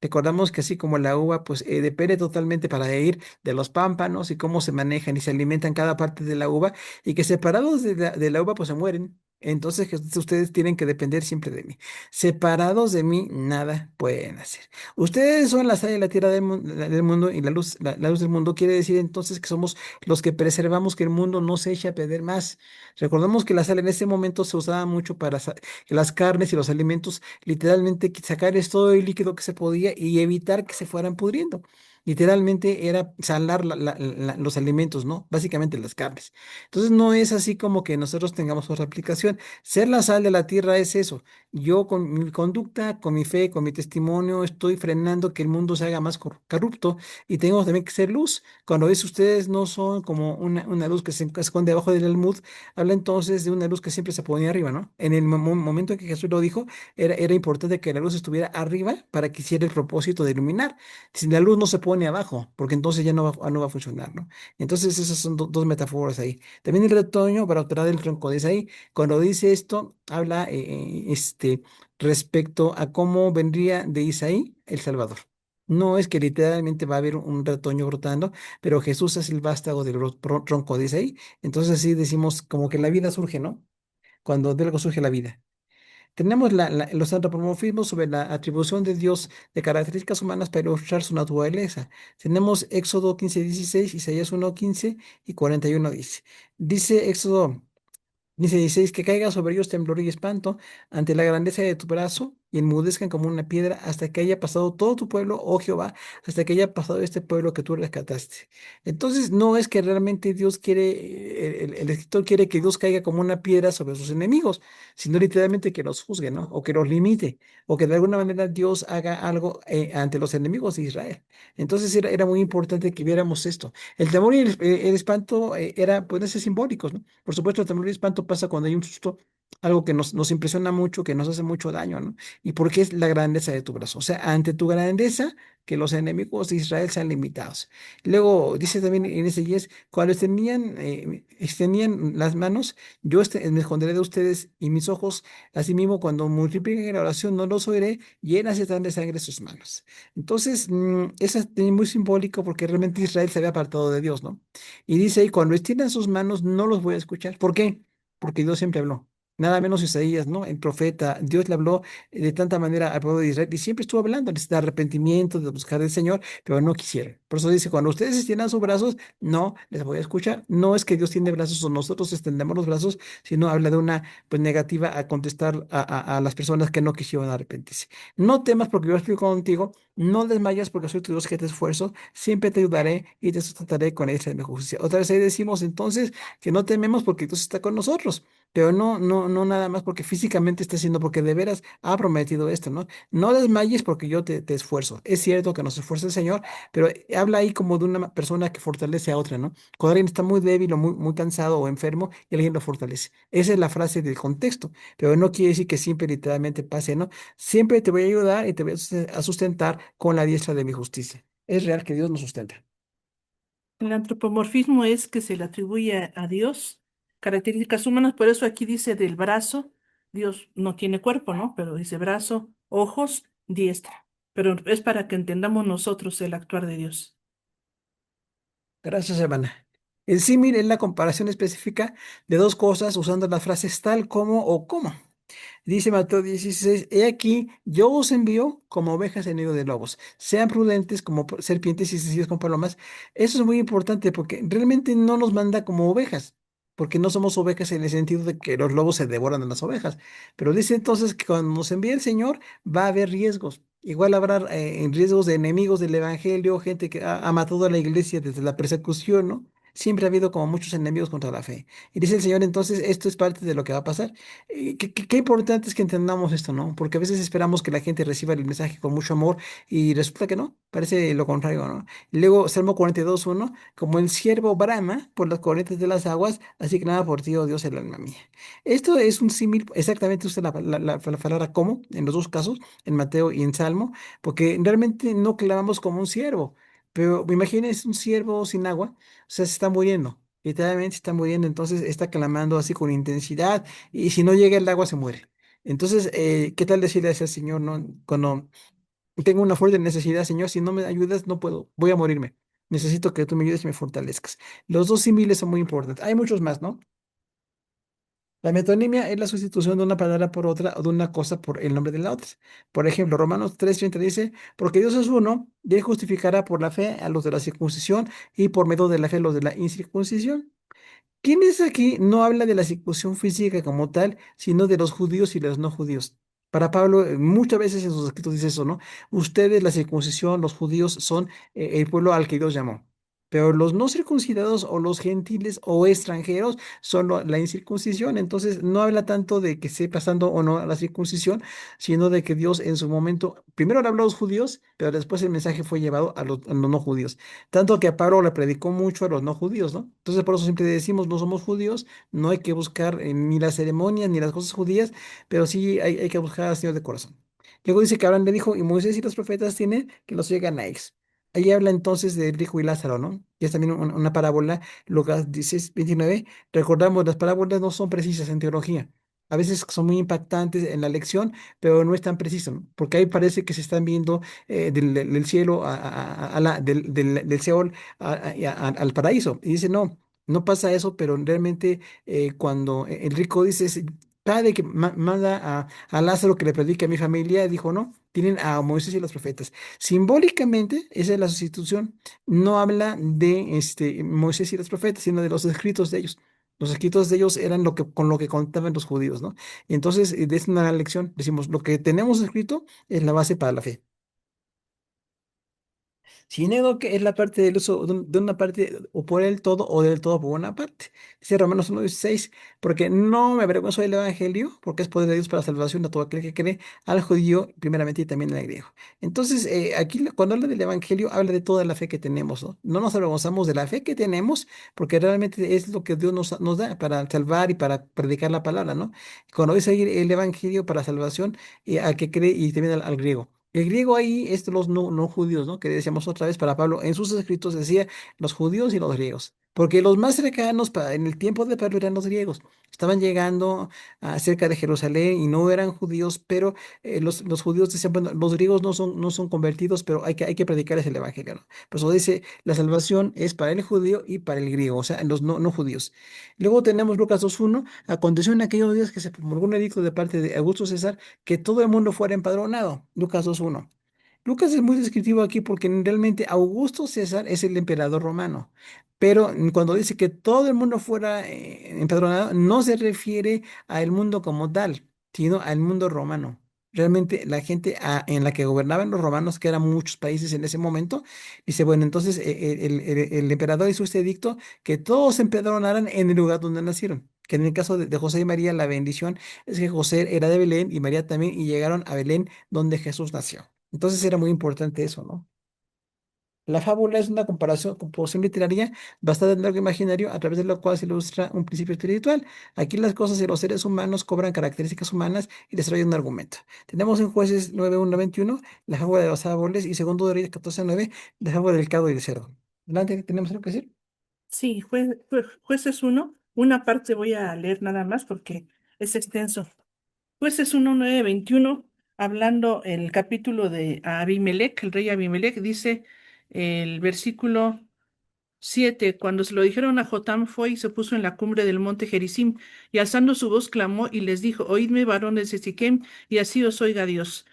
[SPEAKER 1] Recordamos que así como la uva, pues depende totalmente para ir de los pámpanos y cómo se manejan y se alimentan cada parte de la uva y que separados de la uva, pues se mueren. Entonces, ustedes tienen que depender siempre de mí. Separados de mí, nada pueden hacer. Ustedes son la sal y la tierra del mundo y la luz del mundo. Quiere decir entonces que somos los que preservamos que el mundo no se eche a perder más. Recordemos que la sal en ese momento se usaba mucho para que las carnes y los alimentos, literalmente sacarles todo el líquido que se podía y evitar que se fueran pudriendo. Literalmente era salar los alimentos, ¿no? Básicamente las carnes. Entonces no es así como que nosotros tengamos otra aplicación. Ser la sal de la tierra es eso. Yo con mi conducta, con mi fe, con mi testimonio, estoy frenando que el mundo se haga más corrupto y tengo también que ser luz. Cuando ves ustedes no son como una luz que se esconde debajo del almud, habla entonces de una luz que siempre se ponía arriba, ¿no? En el momento en que Jesús lo dijo, era importante que la luz estuviera arriba para que hiciera el propósito de iluminar. Si la luz no se pone abajo, porque entonces ya no va a funcionar, ¿no? Entonces esas son dos metáforas ahí. También el retoño para obtener el tronco de Isaí. Cuando dice esto, habla respecto a cómo vendría de Isaí el Salvador. No es que literalmente va a haber un retoño brotando, pero Jesús es el vástago del tronco de Isaí. Entonces así decimos como que la vida surge, ¿no? Cuando de algo surge la vida. Tenemos los antropomorfismos sobre la atribución de Dios de características humanas para ilustrar su naturaleza. Tenemos Éxodo 15:16, Isaías 1:15 y 41 dice. Dice Éxodo Dice 16, que caiga sobre ellos temblor y espanto ante la grandeza de tu brazo y enmudezcan como una piedra hasta que haya pasado todo tu pueblo, oh Jehová, hasta que haya pasado este pueblo que tú rescataste. Entonces, no es que realmente Dios quiere, el escritor quiere que Dios caiga como una piedra sobre sus enemigos, sino literalmente que los juzgue, ¿no? O que los limite, o que de alguna manera Dios haga algo ante los enemigos de Israel. Entonces, era muy importante que viéramos esto. El temor y el espanto pueden ser simbólicos, ¿no? Por supuesto, el temor y el espanto pasa cuando hay un susto, algo que nos impresiona mucho, que nos hace mucho daño, ¿no? Y porque es la grandeza de tu brazo. O sea, ante tu grandeza, que los enemigos de Israel sean limitados. Luego dice también en ese 10, cuando extendían las manos, yo me esconderé de ustedes y mis ojos, asimismo, cuando multipliquen la oración, no los oiré, llenas están de sangre sus manos. Entonces, eso es muy simbólico porque realmente Israel se había apartado de Dios, ¿no? Y dice ahí, cuando extiendan sus manos, no los voy a escuchar. ¿Por qué? Porque Dios siempre habló. Nada menos Isaías, ¿no? El profeta, Dios le habló de tanta manera al pueblo de Israel y siempre estuvo hablando de arrepentimiento, de buscar al Señor, pero no quisieron. Por eso dice, cuando ustedes extiendan sus brazos, no les voy a escuchar. No es que Dios tiene brazos o nosotros extendemos los brazos, sino habla de una pues negativa a contestar a las personas que no quisieron arrepentirse. No temas porque yo estoy contigo, No desmayas porque soy tu Dios que te esfuerzo, siempre te ayudaré y te sustentaré con esta de mi justicia. Otra vez ahí decimos entonces que no tememos porque Dios está con nosotros, pero no nada más porque físicamente está haciendo, porque de veras ha prometido esto, ¿no? No desmayes porque yo te esfuerzo. Es cierto que nos esfuerza el Señor, pero habla ahí como de una persona que fortalece a otra, ¿no? Cuando alguien está muy débil o muy cansado o enfermo y alguien lo fortalece. Esa es la frase del contexto, pero no quiere decir que siempre literalmente pase, ¿no? Siempre te voy a ayudar y te voy a sustentar con la diestra de mi justicia. Es real que Dios nos sustenta.
[SPEAKER 3] El antropomorfismo es que se le atribuye a Dios características humanas, por eso aquí dice del brazo, Dios no tiene cuerpo, ¿no? Pero dice brazo, ojos, diestra. Pero es para que entendamos nosotros el actuar de Dios.
[SPEAKER 1] Gracias, hermana. El símil es la comparación específica de dos cosas usando las frases tal como o como. Dice Mateo 16, he aquí, yo os envío como ovejas en medio de lobos. Sean prudentes como serpientes y sencillos como palomas. Eso es muy importante porque realmente no nos manda como ovejas, porque no somos ovejas en el sentido de que los lobos se devoran a las ovejas. Pero dice entonces que cuando nos envíe el Señor va a haber riesgos. Igual habrá riesgos de enemigos del Evangelio, gente que ha matado a la iglesia desde la persecución, ¿no? Siempre ha habido como muchos enemigos contra la fe. Y dice el Señor, entonces, esto es parte de lo que va a pasar. Qué importante es que entendamos esto, ¿no? Porque a veces esperamos que la gente reciba el mensaje con mucho amor y resulta que no, parece lo contrario, ¿no? Y luego, Salmo 42:1, como el siervo brama por las corrientes de las aguas, así que nada por ti, oh Dios, el alma mía. Esto es un símil, exactamente usted la palabra como, en los dos casos, en Mateo y en Salmo, porque realmente no clamamos como un siervo, pero imagínense un siervo sin agua, o sea, se está muriendo. Literalmente se está muriendo, entonces está clamando así con intensidad y si no llega el agua se muere. Entonces, ¿qué tal decirle a ese Señor, no? Cuando tengo una fuerte necesidad, Señor, si no me ayudas, no puedo, voy a morirme. Necesito que tú me ayudes y me fortalezcas. Los dos símiles son muy importantes. Hay muchos más, ¿no? La metonimia es la sustitución de una palabra por otra o de una cosa por el nombre de la otra. Por ejemplo, Romanos 3:30 dice, porque Dios es uno y él justificará por la fe a los de la circuncisión y por medio de la fe a los de la incircuncisión. ¿Quién es aquí? No habla de la circuncisión física como tal, sino de los judíos y los no judíos. Para Pablo, muchas veces en sus escritos dice eso, ¿no? Ustedes, la circuncisión, los judíos, son el pueblo al que Dios llamó. Pero los no circuncidados o los gentiles o extranjeros son la incircuncisión. Entonces, no habla tanto de que esté pasando o no la circuncisión, sino de que Dios en su momento, primero le habló a los judíos, pero después el mensaje fue llevado a los no judíos. Tanto que a Pablo le predicó mucho a los no judíos, ¿no? Entonces por eso siempre decimos, no somos judíos, no hay que buscar ni las ceremonias ni las cosas judías, pero sí hay que buscar al Señor de corazón. Luego dice que Abraham le dijo, y Moisés y los profetas tienen que los llegan a ellos. Ahí habla entonces de rico y Lázaro, ¿no? Y es también una parábola, Lucas 16:29. Recordamos, las parábolas no son precisas en teología. A veces son muy impactantes en la lección, pero no es tan preciso, ¿no? Porque ahí parece que se están viendo del cielo del Seol al paraíso. Y dice, no, no pasa eso, pero realmente cuando el rico dice, Padre, que manda a Lázaro que le predique a mi familia, dijo, no, tienen a Moisés y los profetas. Simbólicamente, esa es la sustitución. No habla de Moisés y los profetas, sino de los escritos de ellos. Los escritos de ellos eran con lo que contaban los judíos, ¿no? Y entonces, de esta una lección, decimos, lo que tenemos escrito es la base para la fe. Si nego que es la parte del uso de una parte o por el todo o del todo por una parte. Dice Romanos 1:16, porque no me avergüenzo del Evangelio, porque es poder de Dios para salvación a todo aquel que cree, al judío primeramente y también al griego. Entonces, aquí cuando habla del Evangelio, habla de toda la fe que tenemos, ¿no? No nos avergonzamos de la fe que tenemos, porque realmente es lo que Dios nos da para salvar y para predicar la palabra, ¿no? Cuando dice ahí el Evangelio para salvación, al que cree y también al griego. El griego ahí es de los no judíos, ¿no? Que decíamos otra vez para Pablo, en sus escritos decía los judíos y los griegos, porque los más cercanos en el tiempo de Pablo eran los griegos. Estaban llegando cerca de Jerusalén y no eran judíos, pero los judíos decían, bueno, los griegos no son convertidos, pero hay que predicarles el evangelio, ¿no? Por eso dice, la salvación es para el judío y para el griego, o sea, los no judíos. Luego tenemos Lucas 2:1, aconteció en aquellos días que se promulgó un edicto de parte de Augusto César que todo el mundo fuera empadronado. Lucas 2:1. Lucas es muy descriptivo aquí porque realmente Augusto César es el emperador romano. Pero cuando dice que todo el mundo fuera empadronado, no se refiere al mundo como tal, sino al mundo romano. realmente la gente en la que gobernaban los romanos, que eran muchos países en ese momento, dice, bueno, entonces el emperador hizo este edicto que todos se empadronaran en el lugar donde nacieron. Que en el caso de José y María, la bendición es que José era de Belén y María también, y llegaron a Belén donde Jesús nació. Entonces era muy importante eso, ¿no? La fábula es una composición literaria basada en algo imaginario a través de lo cual se ilustra un principio espiritual. Aquí las cosas y los seres humanos cobran características humanas y desarrollan un argumento. Tenemos en Jueces 9:1-21 la fábula de los árboles y segundo de Reyes 14:9 la fábula del cardo y del cerdo. Adelante, ¿tenemos algo que decir?
[SPEAKER 3] Sí, jueces uno, una parte voy a leer nada más porque es extenso. Jueces 1:9-21, hablando el capítulo de Abimelech, el rey Abimelech, dice el versículo 7. Cuando se lo dijeron a Jotam, fue y se puso en la cumbre del monte Gerizim, y alzando su voz clamó y les dijo: Oídme, varones de Siquem, y así os oiga Dios.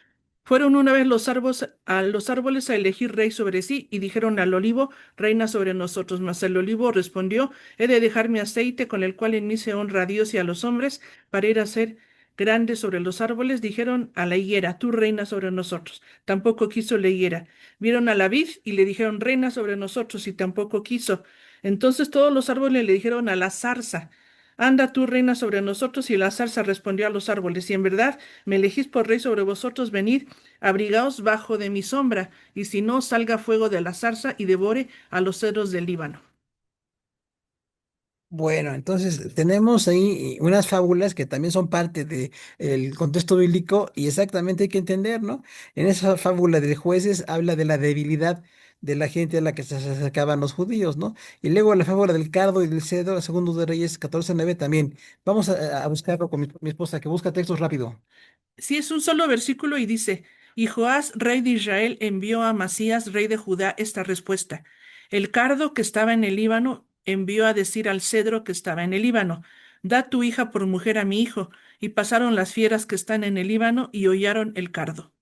[SPEAKER 3] Fueron una vez los árboles a elegir rey sobre sí, y dijeron al olivo: Reina sobre nosotros. Mas el olivo respondió: He de dejar mi aceite, con el cual en mí se honra a Dios y a los hombres, para ir a ser grande sobre los árboles. Dijeron a la higuera: Tú reina sobre nosotros. Tampoco quiso la higuera. Vieron a la vid y le dijeron: Reina sobre nosotros, y tampoco quiso. Entonces todos los árboles le dijeron a la zarza: Anda tú, reina sobre nosotros. Y la zarza respondió a los árboles: Si en verdad me elegís por rey sobre vosotros, venid, abrigaos bajo de mi sombra, y si no, salga fuego de la zarza y devore a los cedros del Líbano.
[SPEAKER 1] Bueno, entonces tenemos ahí unas fábulas que también son parte del contexto bíblico y exactamente hay que entender, ¿no? En esa fábula de jueces habla de la debilidad de la gente a la que se acercaban los judíos, ¿no? Y luego la fábula del cardo y del cedro, segundo de Reyes 14:9 también. Vamos a buscarlo con mi esposa, que busca textos rápido.
[SPEAKER 3] Sí, es un solo versículo y dice: Y Joás, rey de Israel, envió a Amasías, rey de Judá, esta respuesta: El cardo que estaba en el Líbano envió a decir al cedro que estaba en el Líbano: Da tu hija por mujer a mi hijo. Y pasaron las fieras que están en el Líbano y hollaron el cardo.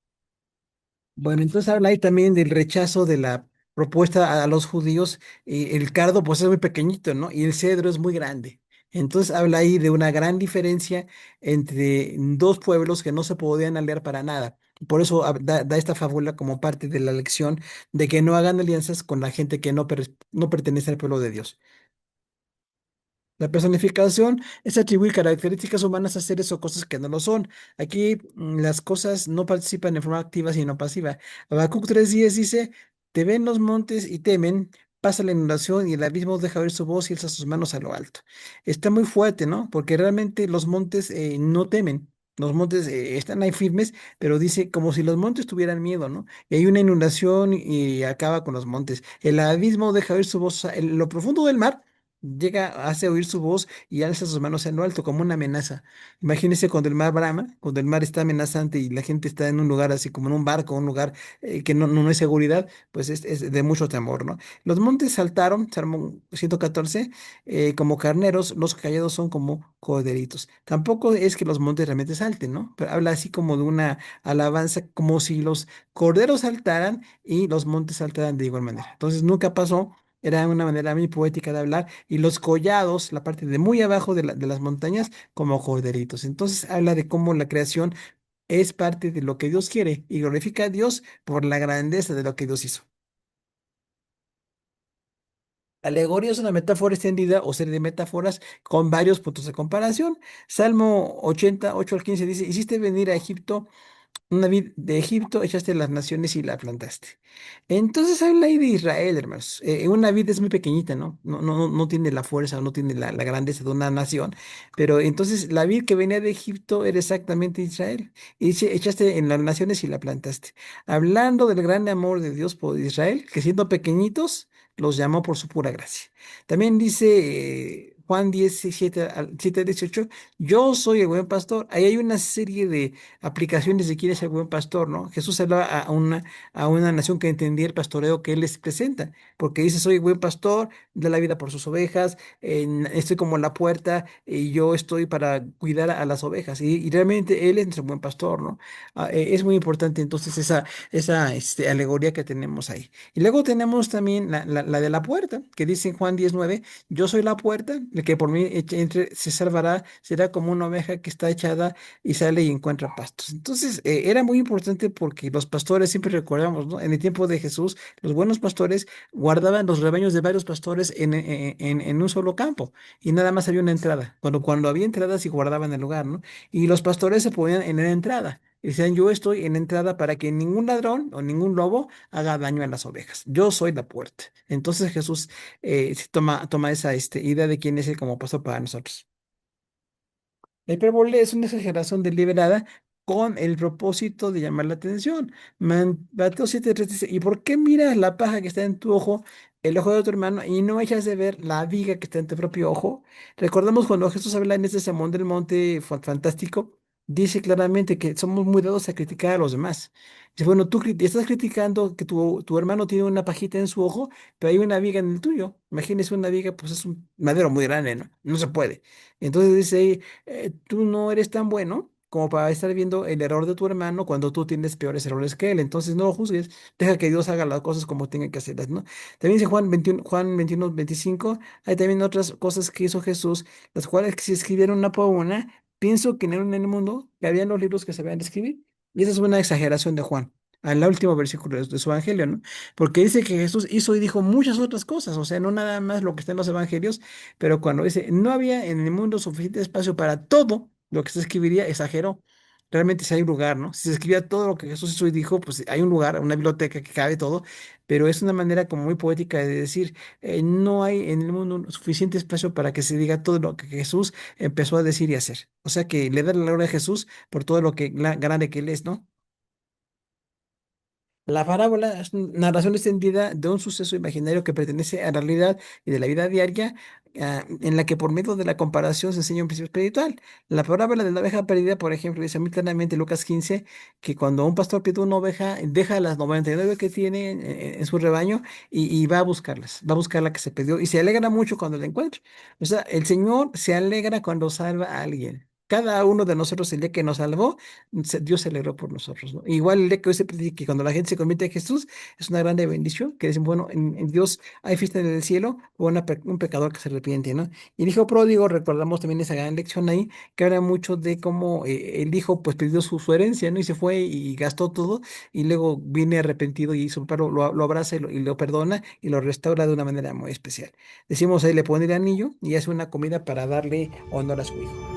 [SPEAKER 1] Bueno, entonces habla ahí también del rechazo de la propuesta a los judíos. El cardo pues es muy pequeñito, ¿no? Y el cedro es muy grande. Entonces habla ahí de una gran diferencia entre dos pueblos que no se podían aliar para nada. Por eso da esta fábula como parte de la lección de que no hagan alianzas con la gente que no pertenece al pueblo de Dios. La personificación es atribuir características humanas a seres o cosas que no lo son. Aquí las cosas no participan de forma activa, sino pasiva. Habacuc 3:10 dice: Te ven los montes y temen, pasa la inundación y el abismo deja oír su voz y alza sus manos a lo alto. Está muy fuerte, ¿no? Porque realmente los montes no temen. Los montes están ahí firmes, pero dice como si los montes tuvieran miedo, ¿no? Y hay una inundación y acaba con los montes. El abismo deja oír su voz, o sea, en lo profundo del mar llega, hace oír su voz y alza sus manos en lo alto como una amenaza. Imagínese cuando el mar brama, cuando el mar está amenazante y la gente está en un lugar así como en un barco, un lugar que no hay seguridad, pues es de mucho temor, ¿no? Los montes saltaron, Salmo 114, como carneros, los callados son como corderitos. Tampoco es que los montes realmente salten, ¿no? Pero habla así como de una alabanza, como si los corderos saltaran y los montes saltaran de igual manera. Entonces nunca pasó. Era una manera muy poética de hablar, y los collados, la parte de muy abajo de las montañas, como corderitos. Entonces habla de cómo la creación es parte de lo que Dios quiere y glorifica a Dios por la grandeza de lo que Dios hizo. Alegoría es una metáfora extendida o serie de metáforas con varios puntos de comparación. Salmo 88-15 dice: Hiciste venir a Egipto una vid de Egipto, echaste las naciones y la plantaste. Entonces habla ahí de Israel, hermanos. Una vid es muy pequeñita, ¿no? No tiene la fuerza, no tiene la grandeza de una nación. Pero entonces la vid que venía de Egipto era exactamente Israel. Y dice: echaste en las naciones y la plantaste. Hablando del gran amor de Dios por Israel, que siendo pequeñitos, los llamó por su pura gracia. También dice Juan 10:7-18: Yo soy el buen pastor. Ahí hay una serie de aplicaciones de quién es el buen pastor, ¿no? Jesús hablaba a una nación que entendía el pastoreo que él les presenta, porque dice: soy el buen pastor, da la vida por sus ovejas, estoy como la puerta y yo estoy para cuidar a las ovejas, y realmente él es nuestro buen pastor, ¿no? Es muy importante entonces esa alegoría que tenemos ahí. Y luego tenemos también la de la puerta, que dice en Juan 19: Yo soy la puerta, el que por mí entre se salvará, será como una oveja que está echada y sale y encuentra pastos. Entonces, era muy importante porque los pastores, siempre recordamos, ¿no? En el tiempo de Jesús, los buenos pastores guardaban los rebaños de varios pastores en un solo campo y nada más había una entrada. Cuando había entradas y guardaban el lugar, ¿no? Y los pastores se ponían en la entrada. Y decían, yo estoy en la entrada para que ningún ladrón o ningún lobo haga daño a las ovejas. Yo soy la puerta. Entonces Jesús se toma esa idea de quién es él como pastor para nosotros. La hipérbole es una exageración deliberada con el propósito de llamar la atención. Mateo 7:3 dice, ¿y por qué miras la paja que está en tu ojo, el ojo de tu hermano, y no echas de ver la viga que está en tu propio ojo? Recordamos cuando Jesús habla en este sermón del monte fantástico, dice claramente que somos muy dados a criticar a los demás. Dice, bueno, tú estás criticando que tu hermano tiene una pajita en su ojo, pero hay una viga en el tuyo. Imagínese una viga, pues es un madero muy grande, ¿no? No se puede. Entonces dice tú no eres tan bueno como para estar viendo el error de tu hermano cuando tú tienes peores errores que él. Entonces no lo juzgues, deja que Dios haga las cosas como tenga que hacerlas, ¿no? También dice Juan 21:25, hay también otras cosas que hizo Jesús, las cuales que se escribieron una por una, pienso que no eran en el mundo, que habían los libros que se habían de escribir. Y esa es una exageración de Juan. Al último versículo de su evangelio, ¿no? Porque dice que Jesús hizo y dijo muchas otras cosas, o sea, no nada más lo que está en los evangelios, pero cuando dice, no había en el mundo suficiente espacio para todo lo que se escribiría, exageró. Realmente sí hay un lugar, ¿no? Si se escribía todo lo que Jesús hizo y dijo, pues hay un lugar, una biblioteca que cabe todo, pero es una manera como muy poética de decir, no hay en el mundo suficiente espacio para que se diga todo lo que Jesús empezó a decir y hacer. O sea que le da la gloria a Jesús por todo lo que grande que él es, ¿no? La parábola es una narración extendida de un suceso imaginario que pertenece a la realidad y de la vida diaria, en la que por medio de la comparación se enseña un principio espiritual. La parábola de la oveja perdida, por ejemplo, dice muy claramente Lucas 15 que cuando un pastor pierde una oveja, deja las 99 que tiene en su rebaño y va a buscarlas, va a buscar la que se perdió y se alegra mucho cuando la encuentra. O sea, el Señor se alegra cuando salva a alguien. Cada uno de nosotros, el día que nos salvó, Dios se alegró por nosotros, ¿no? Igual el día que hoy se predica que cuando la gente se convierte a Jesús es una grande bendición, que dicen, bueno, en Dios hay fiesta en el cielo o un pecador que se arrepiente, ¿no? Y el hijo pródigo, recordamos también esa gran lección ahí, que habla mucho de cómo el hijo pues perdió su herencia, ¿no? Y se fue y gastó todo y luego viene arrepentido y su padre lo abraza y lo perdona y lo restaura de una manera muy especial. Decimos ahí, le pone el anillo y hace una comida para darle honor a su hijo.